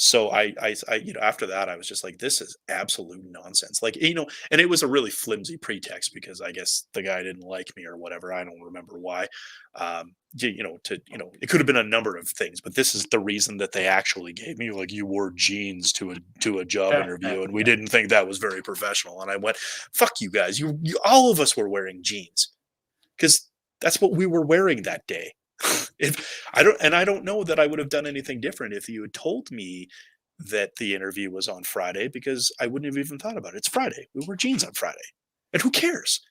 Speaker 2: So after that, I was just like, this is absolute nonsense. Like, and it was a really flimsy pretext because I guess the guy didn't like me or whatever. I don't remember why. It could have been a number of things, but this is the reason that they actually gave me. Like, you wore jeans to a job interview, and we didn't think that was very professional. And I went, fuck you guys. You all of us were wearing jeans because that's what we were wearing that day. If I don't know that I would have done anything different if you had told me that the interview was on Friday, because I wouldn't have even thought about it. It's Friday. We wear jeans on Friday. And who cares?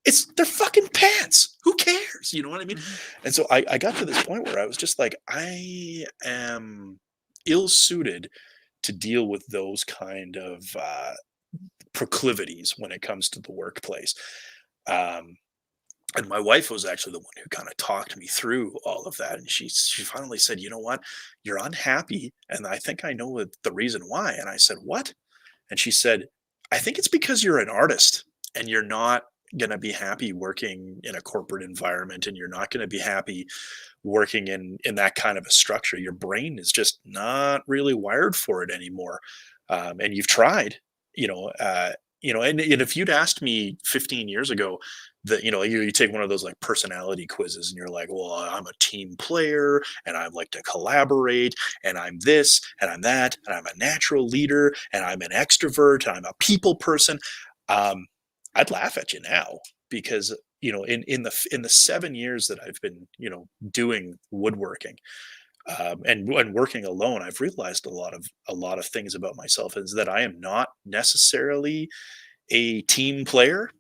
Speaker 2: It's their fucking pants. Who cares? You know what I mean?
Speaker 1: Mhm.
Speaker 2: And so I got to this point where I was just like, I am ill suited to deal with those kind of proclivities when it comes to the workplace. Um, and my wife was actually the one who kind of talked me through all of that, and she finally said, "You know what, you're unhappy, and I think I know the reason why." And I said, "What?" And she said, "I think it's because you're an artist, and you're not going to be happy working in a corporate environment, and you're not going to be happy working in that kind of a structure. Your brain is just not really wired for it anymore, and you've tried, you know, uh, and if you'd asked me 15 years ago that, you take one of those like personality quizzes, and you're like, well, I'm a team player, and I like to collaborate, and I'm this, and I'm that, and I'm a natural leader, and I'm an extrovert, and I'm a people person, um, I'd laugh at you now, because in the 7 years that I've been doing woodworking, and working alone, I've realized a lot of things about myself is that I am not necessarily a team player.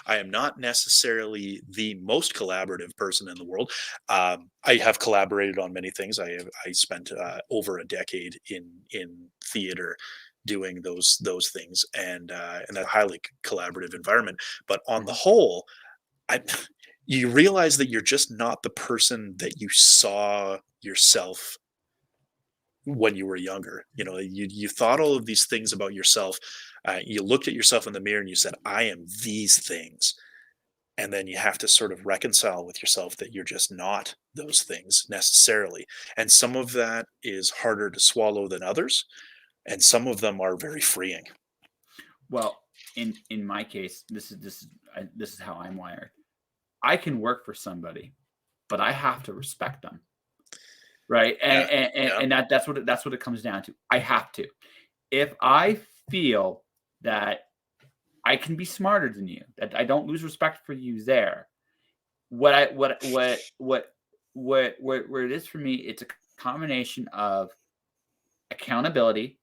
Speaker 2: I am not necessarily the most collaborative person in the world. I have collaborated on many things. I spent over a decade in theater doing those things, and that highly collaborative environment. But on the
Speaker 1: Mhm.
Speaker 2: whole, I you realize that you're just not the person that you saw yourself when you were younger. You thought all of these things about yourself. You looked at yourself in the mirror and you said, "I am these things." And then you have to sort of reconcile with yourself that you're just not those things necessarily. And some of that is harder to swallow than others, and some of them are very freeing.
Speaker 1: Well, in my case, this is how I'm wired. I can work for somebody, but I have to respect them, right?
Speaker 2: Yeah.
Speaker 1: And,
Speaker 2: Yeah.
Speaker 1: and that's what it comes down to. I have to. If I feel that I can be smarter than you, that I don't lose respect for you there. Where it is for me, it's a combination of accountability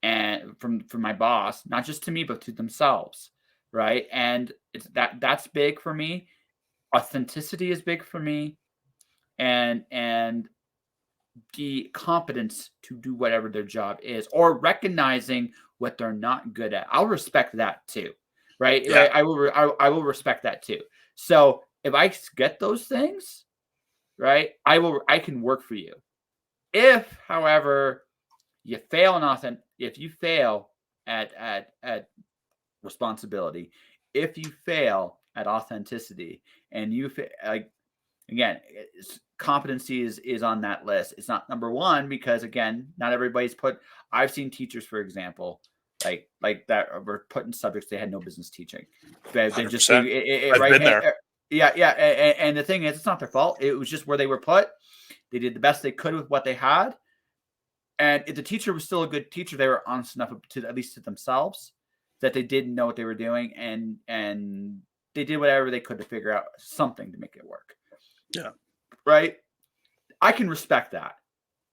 Speaker 1: and from my boss, not just to me, but to themselves, right? And that's big for me. Authenticity is big for me, and the competence to do whatever their job is, or recognizing what they're not good at. I'll respect that too, right?
Speaker 2: Yeah.
Speaker 1: I will respect that too. So if I get those things, right, I can work for you. If, however, you fail if you fail at responsibility, if you fail at authenticity, and like again, competency is on that list. It's not number one because again, not everybody's put. I've seen teachers, for example, like that were put in subjects they had no business teaching. They just they
Speaker 2: 100%.
Speaker 1: it,
Speaker 2: I've
Speaker 1: right.
Speaker 2: been there.
Speaker 1: Yeah, yeah, and the thing is, it's not their fault. It was just where they were put. They did the best they could with what they had, and if the teacher was still a good teacher, they were honest enough to at least to themselves that they didn't know what they were doing, and they did whatever they could to figure out something to make it work.
Speaker 2: Yeah.
Speaker 1: Right? I can respect that.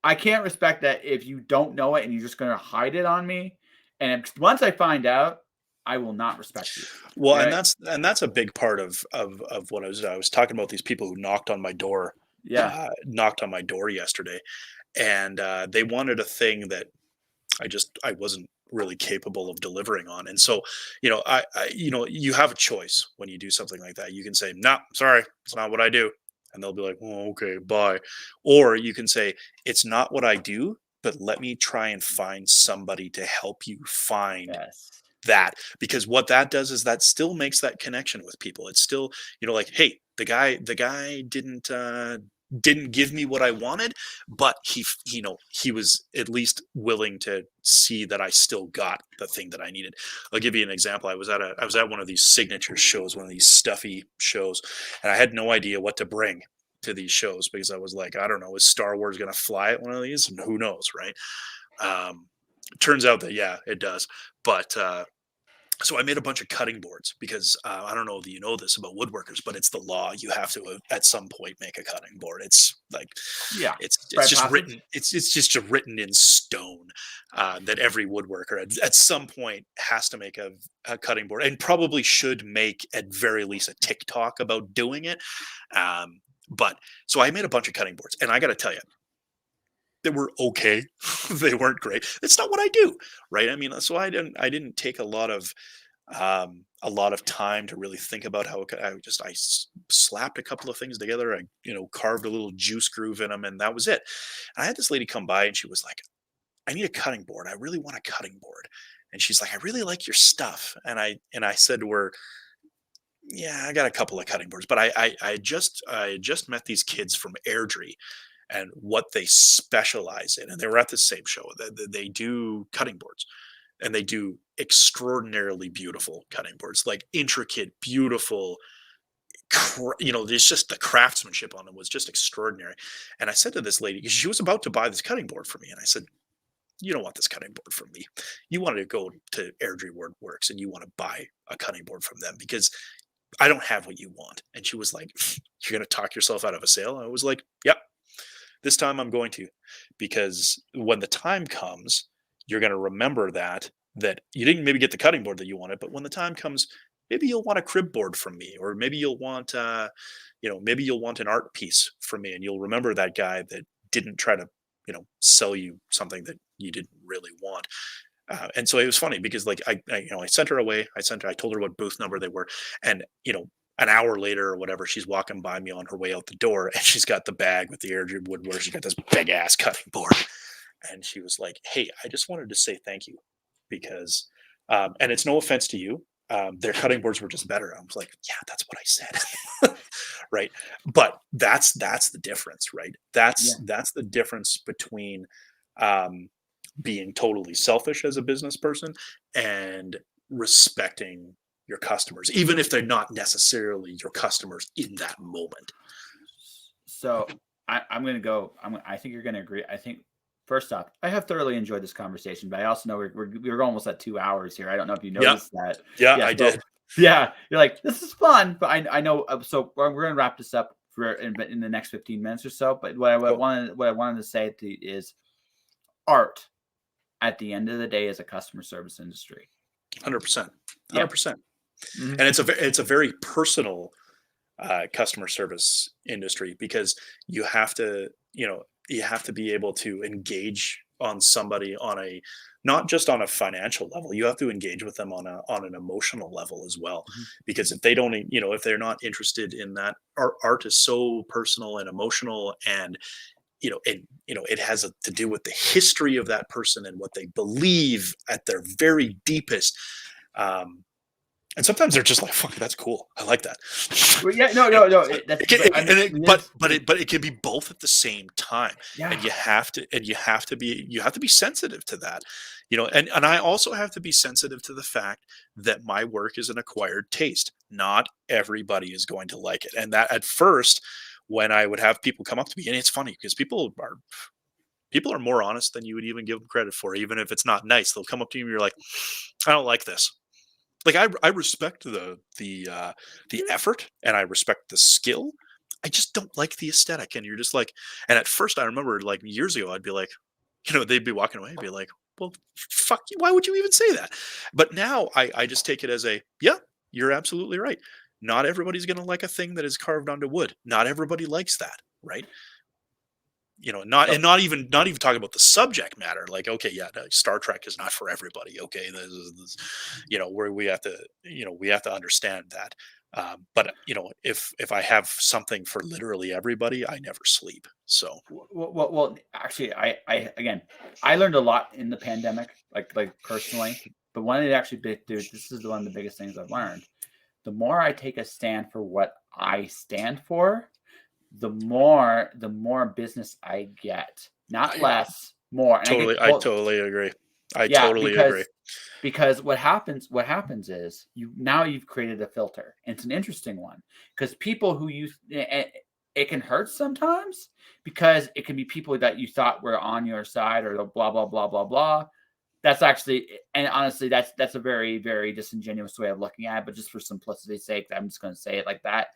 Speaker 1: I can't respect that if you don't know it and you're just going to hide it on me. And once I find out, I will not respect you.
Speaker 2: Well, and
Speaker 1: Right?
Speaker 2: that's a big part of what I was talking about, these people who
Speaker 1: Yeah.
Speaker 2: knocked on my door yesterday, and they wanted a thing that I wasn't really capable of delivering on. And so, you have a choice when you do something like that. You can say, "No, sorry, it's not what I do," and they'll be like, "Oh, okay, bye." Or you can say, "It's not what I do, but let me try and find somebody to help you find
Speaker 1: Yes.
Speaker 2: that." Because what that does is that still makes that connection with people. It's still, like, hey, the guy didn't give me what I wanted, but he was at least willing to see that I still got the thing that I needed. I'll give you an example. I was at one of these signature shows, one of these stuffy shows, and I had no idea what to bring to these shows because I was like, I don't know, is Star Wars going to fly at one of these? And who knows, right? Um, Turns out that yeah, it does. But so I made a bunch of cutting boards because I don't know if you know this about woodworkers, but it's the law. You have to at some point make a cutting board. It's like
Speaker 1: Yeah.
Speaker 2: it's
Speaker 1: Rite of
Speaker 2: just
Speaker 1: passage.
Speaker 2: written. It's just written in stone that every woodworker at some point has to make a cutting board, and probably should make at very least a TikTok about doing it. But so I made a bunch of cutting boards, and I got to tell you, they were okay. They weren't great. It's not what I do, right? I mean, so I didn't take a lot of time to really think about how I slapped a couple of things together. I carved a little juice groove in them, and that was it. And I had this lady come by, and she was like, "I need a cutting board. I really want a cutting board." And she's like, "I really like your stuff." And I said to her, "Yeah, I got a couple of cutting boards, but I just met these kids from Airdrie and what they specialize in, and they were at the same show. They do cutting boards, and they do extraordinarily beautiful cutting boards, like intricate, beautiful. There's just the craftsmanship on them was just extraordinary." And I said to this lady, because she was about to buy this cutting board for me, and I said, "You don't want this cutting board from me. You want to go to Airdrie Woodworks and you want to buy a cutting board from them because I don't have what you want." And she was like, "You're going to talk yourself out of a sale?" I was like, "Yep, this time I'm going to, because when the time comes, you're going to remember that you didn't maybe get the cutting board that you wanted, but when the time comes, maybe you'll want a crib board from me, or maybe you'll want an art piece from me, and you'll remember that guy that didn't try to sell you something that you didn't really want." And so it was funny because like I sent her away. I told her what booth number they were, and an hour later or whatever, she's walking by me on her way out the door, and she's got the bag with the Airdrie woodwork. She's got this big ass cutting board, and she was like, "Hey, I just wanted to say thank you because, and it's no offense to you, their cutting boards were just better." I was like, "Yeah, that's what I said." Right, but that's the difference, right?
Speaker 1: Yeah.
Speaker 2: That's the difference between um, being totally selfish as a business person and respecting your customers, even if they're not necessarily your customers in that moment.
Speaker 1: So I'm going to go. I think you're going to agree. I think first off, I have thoroughly enjoyed this conversation, but I also know we're almost at 2 hours here. I don't know if you
Speaker 2: Yeah,
Speaker 1: noticed that.
Speaker 2: yeah,
Speaker 1: Yeah.
Speaker 2: I
Speaker 1: So
Speaker 2: did.
Speaker 1: yeah, you're like, this is fun, but I know. So we're going to wrap this up in the next 15 minutes or so. But
Speaker 2: Cool.
Speaker 1: what I wanted to say is art at the end of the day is a customer service industry.
Speaker 2: 100%.
Speaker 1: Yeah.
Speaker 2: 100%.
Speaker 1: Mhm.
Speaker 2: And it's a very personal customer service industry because you have to, you have to be able to engage on somebody on a not just on a financial level. You have to engage with them on an emotional level as well.
Speaker 1: Mhm.
Speaker 2: Because if they don't, if they're not interested in that, art is so personal and emotional, and it has to do with the history of that person and what they believe at their very deepest. Um, and sometimes they're just like, "Fuck, that's cool. I like that."
Speaker 1: Well, yeah, no,
Speaker 2: And
Speaker 1: no, no. That's
Speaker 2: it can,
Speaker 1: but I mean, it is.
Speaker 2: but it can be both at the same time, and
Speaker 1: Yeah.
Speaker 2: you have to be sensitive to that, and I also have to be sensitive to the fact that my work is an acquired taste. Not everybody is going to like it, and that at first, when I would have people come up to me, and it's funny because people are more honest than you would even give them credit for, even if it's not nice. They'll come up to you and you're like, "I don't like this." Like I respect the effort and I respect the skill. I just don't like the aesthetic. And you're just like, and at first I remember like years ago, I'd be like, they'd be walking away and be like, "Well, fuck you. Why would you even say that?" But now I just take it as yeah, you're absolutely right. Not everybody's going to like a thing that is carved onto wood. Not everybody likes that. Right.
Speaker 1: So
Speaker 2: Not even talking about the subject matter. Like, okay, yeah, no, Star Trek is not for everybody. Okay, this, where we have to understand that. But if I have something for literally everybody, I never sleep. So
Speaker 1: well, actually, I again, I learned a lot in the pandemic, like personally. But one of the actually big, dude, this is one of the biggest things I've learned. The more I take a stand for what I stand for, the more business I get, not
Speaker 2: I
Speaker 1: less, more. And I get
Speaker 2: I
Speaker 1: both.
Speaker 2: totally agree. I
Speaker 1: Yeah,
Speaker 2: totally agree.
Speaker 1: because what happens is you've created a filter. And it's an interesting one because people who use it can hurt sometimes because it can be people that you thought were on your side or blah blah blah blah blah. That's actually, and honestly, that's a very very disingenuous way of looking at it. But just for simplicity's sake, I'm just going to say it like that.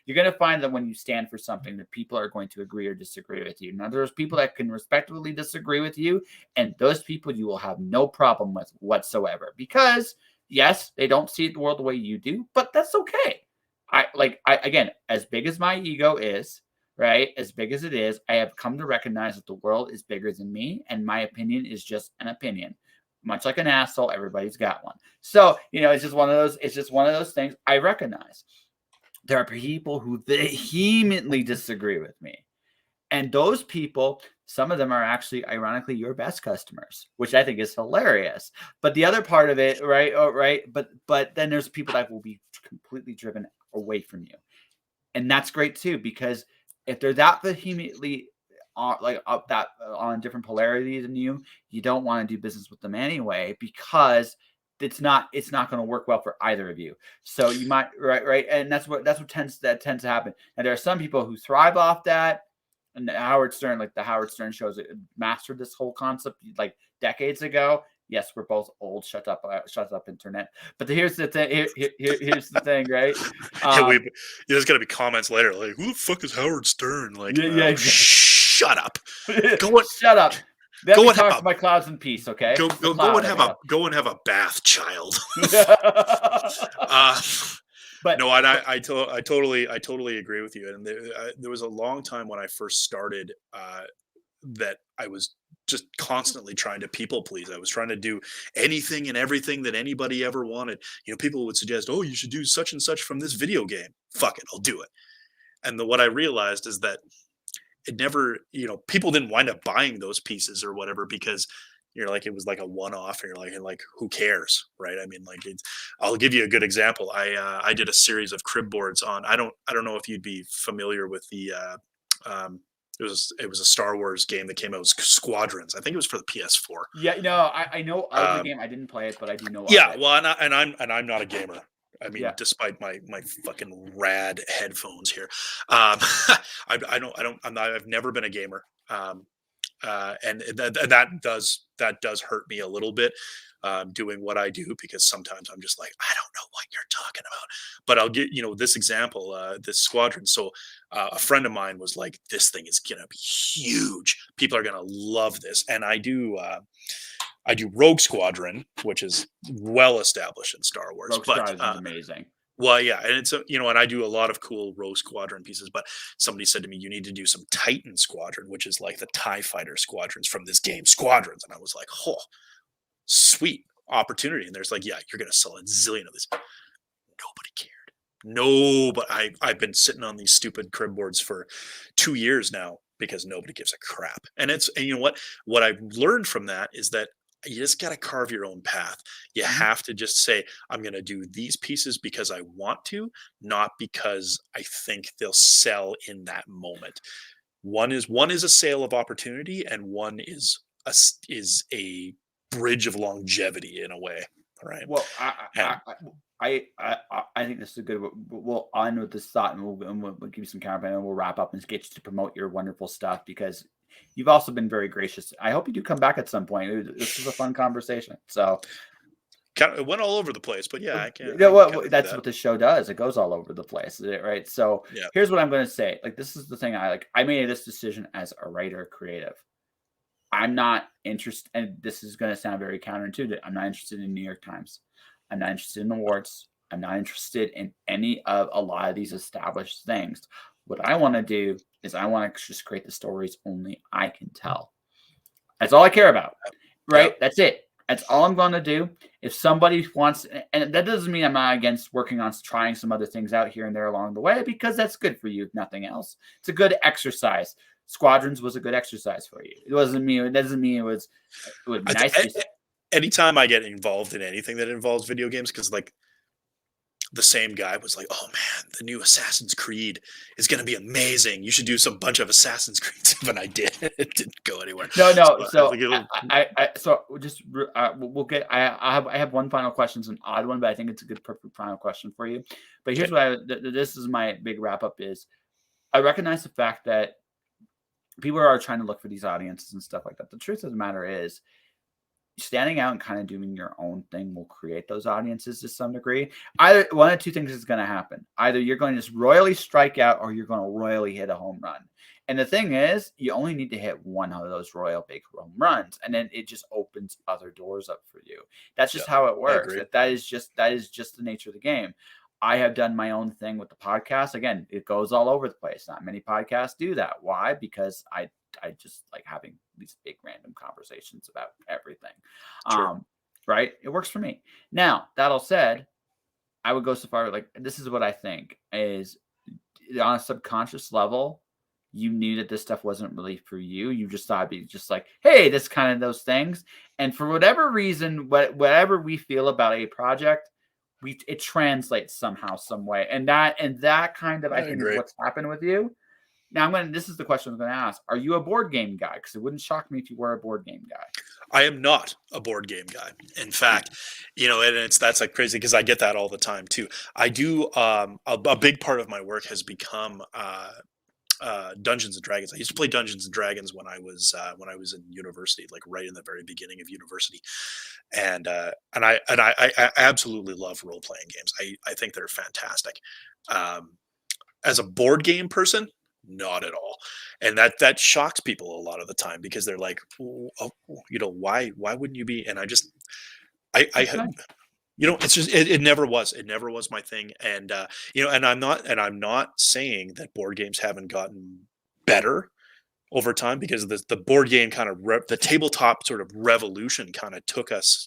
Speaker 1: You're going to find that when you stand for something, that people are going to agree or disagree with you. Now, there's people that can respectfully disagree with you, and those people you will have no problem with whatsoever because, yes, they don't see the world the way you do, but that's okay. Again, as big as my ego is, right? As big as it is, I have come to recognize that the world is bigger than me, and my opinion is just an opinion. Much like an asshole, everybody's got one. So, it's just one of those. It's just one of those things I recognize. There are people who vehemently disagree with me. And those people, some of them are actually, ironically, your best customers, which I think is hilarious. But the other part of it, right? Oh, right. But then there's people that will be completely driven away from you. And that's great too, because if they're that vehemently like up that on different polarities than you don't want to do business with them anyway because it's not going to work well for either of you. So you might right, and that's what tends to happen. And there are some people who thrive off that. And the Howard Stern shows it mastered this whole concept like decades ago. Yes, we're both old. Shut up, internet. But here's the thing. Here's the thing, right?
Speaker 2: Yeah,
Speaker 1: Um,
Speaker 2: there's gonna be comments later like, "Who the fuck is Howard Stern?" Like,
Speaker 1: yeah, yeah, exactly.
Speaker 2: shut up. Go and
Speaker 1: Shut up. Let
Speaker 2: go
Speaker 1: me
Speaker 2: and have
Speaker 1: talk
Speaker 2: a
Speaker 1: to my clouds in peace, okay? It's the
Speaker 2: go
Speaker 1: cloud.
Speaker 2: and
Speaker 1: I
Speaker 2: have
Speaker 1: gotta.
Speaker 2: a bath, child.
Speaker 1: but
Speaker 2: uh, no, and
Speaker 1: but
Speaker 2: I totally agree with you. And there was a long time when I first started that I was just constantly trying to people please. I was trying to do anything and everything that anybody ever wanted. People would suggest, "Oh, you should do such and such from this video game." Fuck it, I'll do it. And what I realized is that it never, people didn't wind up buying those pieces or whatever because you're like, it was like a one-off, and you're like, who cares, right? I mean, like, I'll give you a good example. I did a series of crib boards on. I don't know if you'd be familiar with the. It was a Star Wars game that came out. It was Squadrons. I think it was for the PS4.
Speaker 1: Yeah, no, I know of the
Speaker 2: Um,
Speaker 1: game. I didn't play it, but I do know of
Speaker 2: yeah,
Speaker 1: it.
Speaker 2: well, and I'm not a gamer. I mean,
Speaker 1: Yeah.
Speaker 2: despite my fucking rad headphones here, I've never been a gamer. And that does hurt me a little bit, doing what I do, because sometimes I'm just like, I don't know what you're talking about. But I'll get this example, this squadron. So a friend of mine was like, this thing is gonna be huge. People are gonna love this, and I do Rogue Squadron, which is well established in Star Wars,
Speaker 1: Rogue
Speaker 2: but
Speaker 1: Strategy is amazing.
Speaker 2: well, yeah, and and I do a lot of cool Rogue Squadron pieces. But somebody said to me, "You need to do some Titan Squadron, which is like the Tie Fighter squadrons from this game, Squadrons." And I was like, "Oh, sweet opportunity!" And there's like, "Yeah, you're gonna sell a zillion of these." Nobody cared. No, but I've been sitting on these stupid crib boards for 2 years now because nobody gives a crap. And you know what? What I've learned from that is that you just got to carve your own path. You
Speaker 1: Mhm.
Speaker 2: have to just say, I'm going to do these pieces because I want to, not because I think they'll sell in that moment. One is a sale of opportunity, and one is a bridge of longevity in a way, right?
Speaker 1: Well,
Speaker 2: And
Speaker 1: I think this is a good. We'll end with this thought, and we'll give you some counter, and we'll wrap up and get you to promote your wonderful stuff, because you've also been very gracious. I hope you do come back at some point. This was a fun conversation. So,
Speaker 2: kind of it went all over the place, but yeah, I can
Speaker 1: you
Speaker 2: I
Speaker 1: know
Speaker 2: can kind
Speaker 1: what?
Speaker 2: of do
Speaker 1: That's
Speaker 2: that.
Speaker 1: what the show does. It goes all over the place, right? So,
Speaker 2: Yeah.
Speaker 1: here's what I'm going to say. Like, this is the thing I like. I made this decision as a writer, creative. I'm not interested, and this is going to sound very counterintuitive. I'm not interested in New York Times. I'm not interested in awards. I'm not interested in any of a lot of these established things. What I want to do is I want to just create the stories only I can tell. That's all I care about,
Speaker 2: Yeah.
Speaker 1: right? That's it. That's all I'm going to do. If somebody wants, and that doesn't mean I'm not against working on trying some other things out here and there along the way, because that's good for you, if nothing else. It's a good exercise. Squadrons was a good exercise for you. It doesn't mean it would be
Speaker 2: I th-
Speaker 1: nice to be.
Speaker 2: Anytime I get involved in anything that involves video games, because like the same guy was like, "Oh man, the new Assassin's Creed is going to be amazing. You should do some bunch of Assassin's Creeds." But I did. It didn't go anywhere.
Speaker 1: No.
Speaker 2: So I
Speaker 1: So
Speaker 2: think it'll.
Speaker 1: so just we'll get. I have one final question. It's an odd one, but I think it's a good perfect final question for you. But
Speaker 2: Okay.
Speaker 1: here's what this is my big wrap up is. I recognize the fact that people are trying to look for these audiences and stuff like that. The truth of the matter is, standing out and kind of doing your own thing will create those audiences to some degree. Either one of two things is going to happen. Either you're going to just royally strike out, or you're going to royally hit a home run. And the thing is, you only need to hit one of those royal big home runs, and then it just opens other doors up for you. That's
Speaker 2: Yeah,
Speaker 1: just how it
Speaker 2: I
Speaker 1: works.
Speaker 2: agree.
Speaker 1: That is just the nature of the game. I have done my own thing with the podcast. Again, it goes all over the place. Not many podcasts do that. Why? Because I just like having these big random conversations about everything.
Speaker 2: Sure.
Speaker 1: Right? It works for me. Now, that all said, I would go so far, like, this is what I think is, on a subconscious level, you knew that this stuff wasn't really for you. You just thought it'd be just like, hey, this kind of those things. And for whatever reason, whatever we feel about a project, it translates somehow, some way. And that kind of,
Speaker 2: I
Speaker 1: I think, is
Speaker 2: agree.
Speaker 1: what's happened with you. Now this is the question I'm going to ask. Are you a board game guy? Because it wouldn't shock me if you were a board game guy.
Speaker 2: I am not a board game guy. In fact, and that's like crazy because I get that all the time too. I do. A big part of my work has become Dungeons and Dragons. I used to play Dungeons and Dragons when I was in university, like right in the very beginning of university, and I absolutely love role playing games. I think they're fantastic. Um, as a board game person, not at all, and that shocks people a lot of the time because they're like, oh, why wouldn't you be? And I
Speaker 1: That's fine.
Speaker 2: it's just it never was my thing. And and I'm not saying that board games haven't gotten better over time, because the board game kind of the tabletop sort of revolution kind of took us,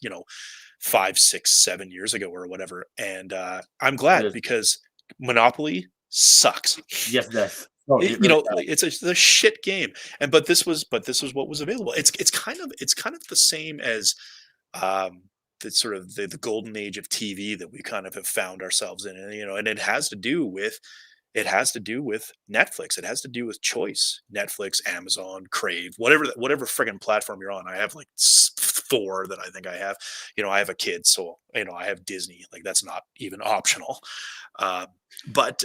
Speaker 2: 5, 6, 7 years ago or whatever. And I'm
Speaker 1: It
Speaker 2: glad,
Speaker 1: is.
Speaker 2: because Monopoly sucks.
Speaker 1: Yes, it does. Oh, it really does.
Speaker 2: It's a shit game. And but this was what was available. It's kind of the same as um the sort of the golden age of TV that we kind of have found ourselves in. And and it has to do with Netflix. It has to do with choice. Netflix, Amazon, Crave, whatever friggin' platform you're on. I have like four that I think I have. I have a kid, so I have Disney. Like, that's not even optional. Uh, but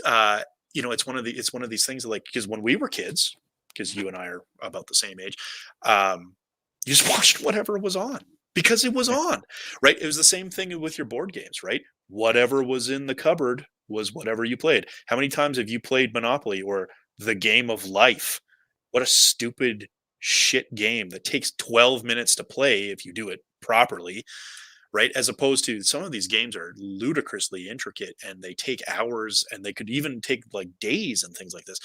Speaker 2: it's one of these things that, like, because when we were kids, because you and I are about the same age, you just watched whatever was on because it was
Speaker 1: Yeah.
Speaker 2: on, right? It was the same thing with your board games, right? Whatever was in the cupboard was whatever you played. How many times have you played Monopoly or the game of life? What a stupid shit game that takes 12 minutes to play if you do it properly, right? As opposed to some of these games are ludicrously intricate and they take hours, and they could even take like days and things like this.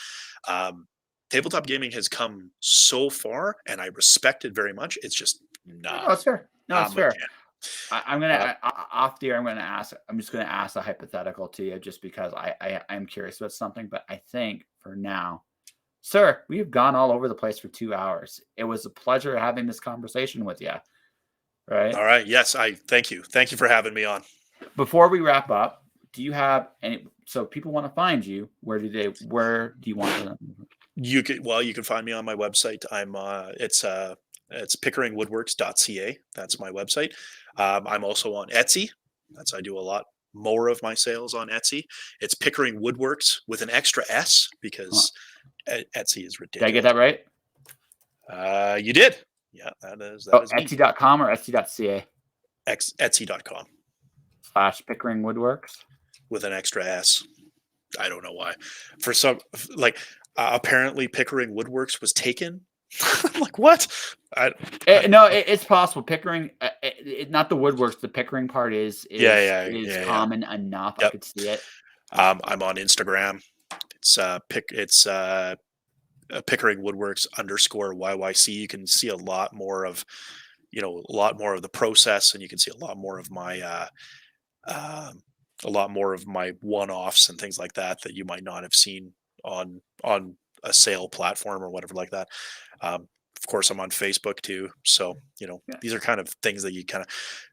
Speaker 2: Um, Tabletop gaming has come so far, and I respect it very much. It's just
Speaker 1: No, it's fair. No, it's
Speaker 2: not my
Speaker 1: fair.
Speaker 2: jam.
Speaker 1: I'm gonna
Speaker 2: Uh,
Speaker 1: off the air. I'm just gonna ask a hypothetical to you, just because I'm curious about something. But I think for now, sir, we've gone all over the place for 2 hours. It was a pleasure having this conversation with you. Right.
Speaker 2: all right. Yes, I thank you. Thank you for having me on.
Speaker 1: Before we wrap up, do you have any? So people want to find you. Where do you want them?
Speaker 2: You can find me on my website. It's pickeringwoodworks.ca. That's my website. I'm also on Etsy. I do a lot more of my sales on Etsy. It's Pickering Woodworks with an extra S, because Etsy is
Speaker 1: Did I get
Speaker 2: ridiculous.
Speaker 1: that right?
Speaker 2: You did. Yeah, that is me.
Speaker 1: Etsy.com or Etsy.ca
Speaker 2: Etsy.com
Speaker 1: / Pickering Woodworks.
Speaker 2: with an extra S. I don't know why. For some, like, apparently Pickering Woodworks was taken. I'm like, what?
Speaker 1: No, it's possible. Pickering, not the Woodworks. The Pickering part is
Speaker 2: Yeah,
Speaker 1: is
Speaker 2: yeah, yeah.
Speaker 1: common enough. I
Speaker 2: Yep.
Speaker 1: could see it.
Speaker 2: I'm on Instagram. It's Pickering Woodworks _YYC. You can see a lot more of the process, and you can see um, a lot more of my one-offs and things like that you might not have seen on a sale platform or whatever like that. Of course, I'm on Facebook too. So,
Speaker 1: Yeah.
Speaker 2: these are kind of things that you kind of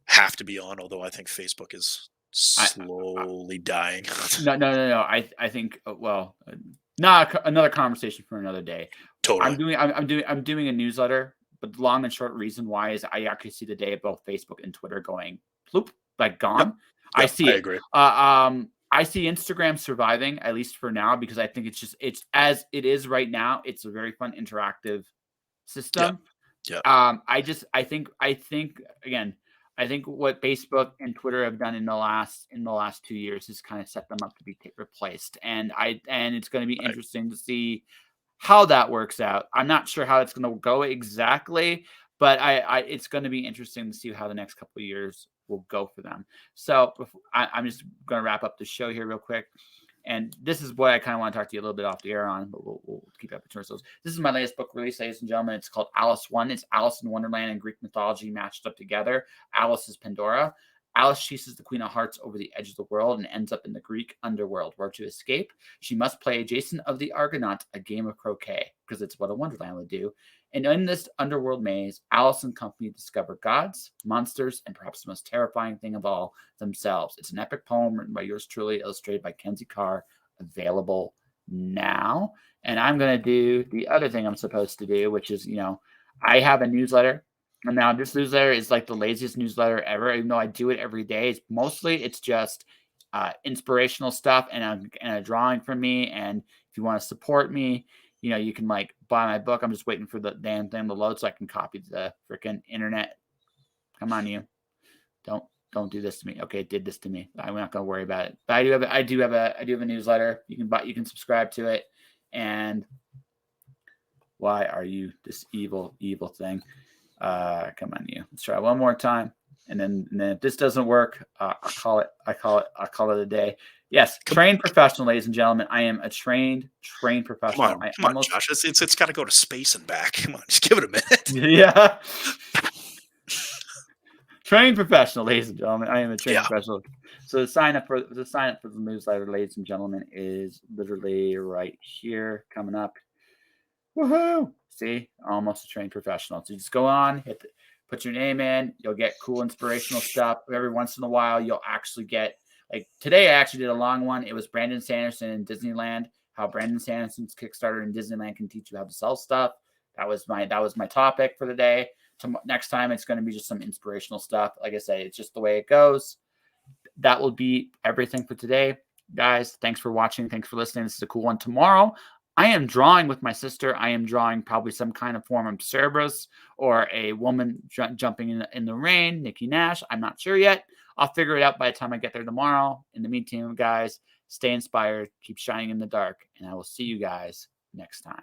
Speaker 2: have to be on, although I think Facebook is
Speaker 1: I,
Speaker 2: slowly dying.
Speaker 1: no. I think not another conversation for another day.
Speaker 2: Totally.
Speaker 1: I'm doing a newsletter, but the long and short reason why is I actually see the day of both Facebook and Twitter going ploop, like gone.
Speaker 2: Yep.
Speaker 1: I
Speaker 2: Yep.
Speaker 1: see
Speaker 2: I
Speaker 1: it.
Speaker 2: agree.
Speaker 1: I see Instagram surviving, at least for now, because I think it's as it is right now. It's a very fun interactive
Speaker 2: Yep.
Speaker 1: system.
Speaker 2: Yep.
Speaker 1: I think again, I think what Facebook and Twitter have done in the last 2 years is kind of set them up to be replaced, and it's going to be
Speaker 2: Right.
Speaker 1: interesting to see how that works out. I'm not sure how it's going to go exactly, but it's going to be interesting to see how the next couple of years will go for them. So I'm just going to wrap up the show here real quick. And this is what I kind of want to talk to you a little bit off the air on, but we'll keep it up to ourselves. This is my latest book release, ladies and gentlemen. It's called Alice One. It's Alice in Wonderland and Greek mythology matched up together. Alice is Pandora. Alice chases the Queen of Hearts over the edge of the world and ends up in the Greek underworld, where to escape, she must play Jason of the Argonaut a game of croquet, because it's what a Wonderland would do. And in this underworld maze, Alice and company discover gods, monsters, and perhaps the most terrifying thing of all, themselves. It's an epic poem written by yours truly, illustrated by Kenzie Carr, available now. And I'm going to do the other thing I'm supposed to do, which is, I have a newsletter. And now this newsletter is like the laziest newsletter ever, even though I do it every day. It's just inspirational stuff and a drawing from me. And if you want to support me, you can like buy my book. I'm just waiting for the damn thing to load so I can copy the freaking internet. Come on, you. Don't do this to me. Okay, it did this to me. I'm not gonna worry about it. But I do have a newsletter. You can subscribe to it. And why are you this evil thing? Come on, you. Let's try one more time. And then if this doesn't work, I'll call it a day. Yes,
Speaker 2: Come
Speaker 1: trained professional, ladies and gentlemen. I am a trained professional. I
Speaker 2: come on,
Speaker 1: almost
Speaker 2: Josh. It's got to go to space and back. Come on, just give it a minute.
Speaker 1: yeah. Trained professional, ladies and gentlemen. I am a trained
Speaker 2: Yeah.
Speaker 1: professional. So the sign up for the newsletter, ladies and gentlemen, is literally right here coming up. Woohoo! See, almost a trained professional. So you just go on, put your name in. You'll get cool inspirational stuff. Every once in a while, you'll actually get like today. I actually did a long one. It was Brandon Sanderson in Disneyland. How Brandon Sanderson's Kickstarter in Disneyland can teach you how to sell stuff. That was my topic for the day. Next time, it's going to be just some inspirational stuff. Like I say, it's just the way it goes. That will be everything for today, guys. Thanks for watching. Thanks for listening. This is a cool one. Tomorrow, I am drawing with my sister. I am drawing probably some kind of form of Cerberus or a woman jumping in the rain, Nikki Nash. I'm not sure yet. I'll figure it out by the time I get there tomorrow. In the meantime, guys, stay inspired, keep shining in the dark, and I will see you guys next time.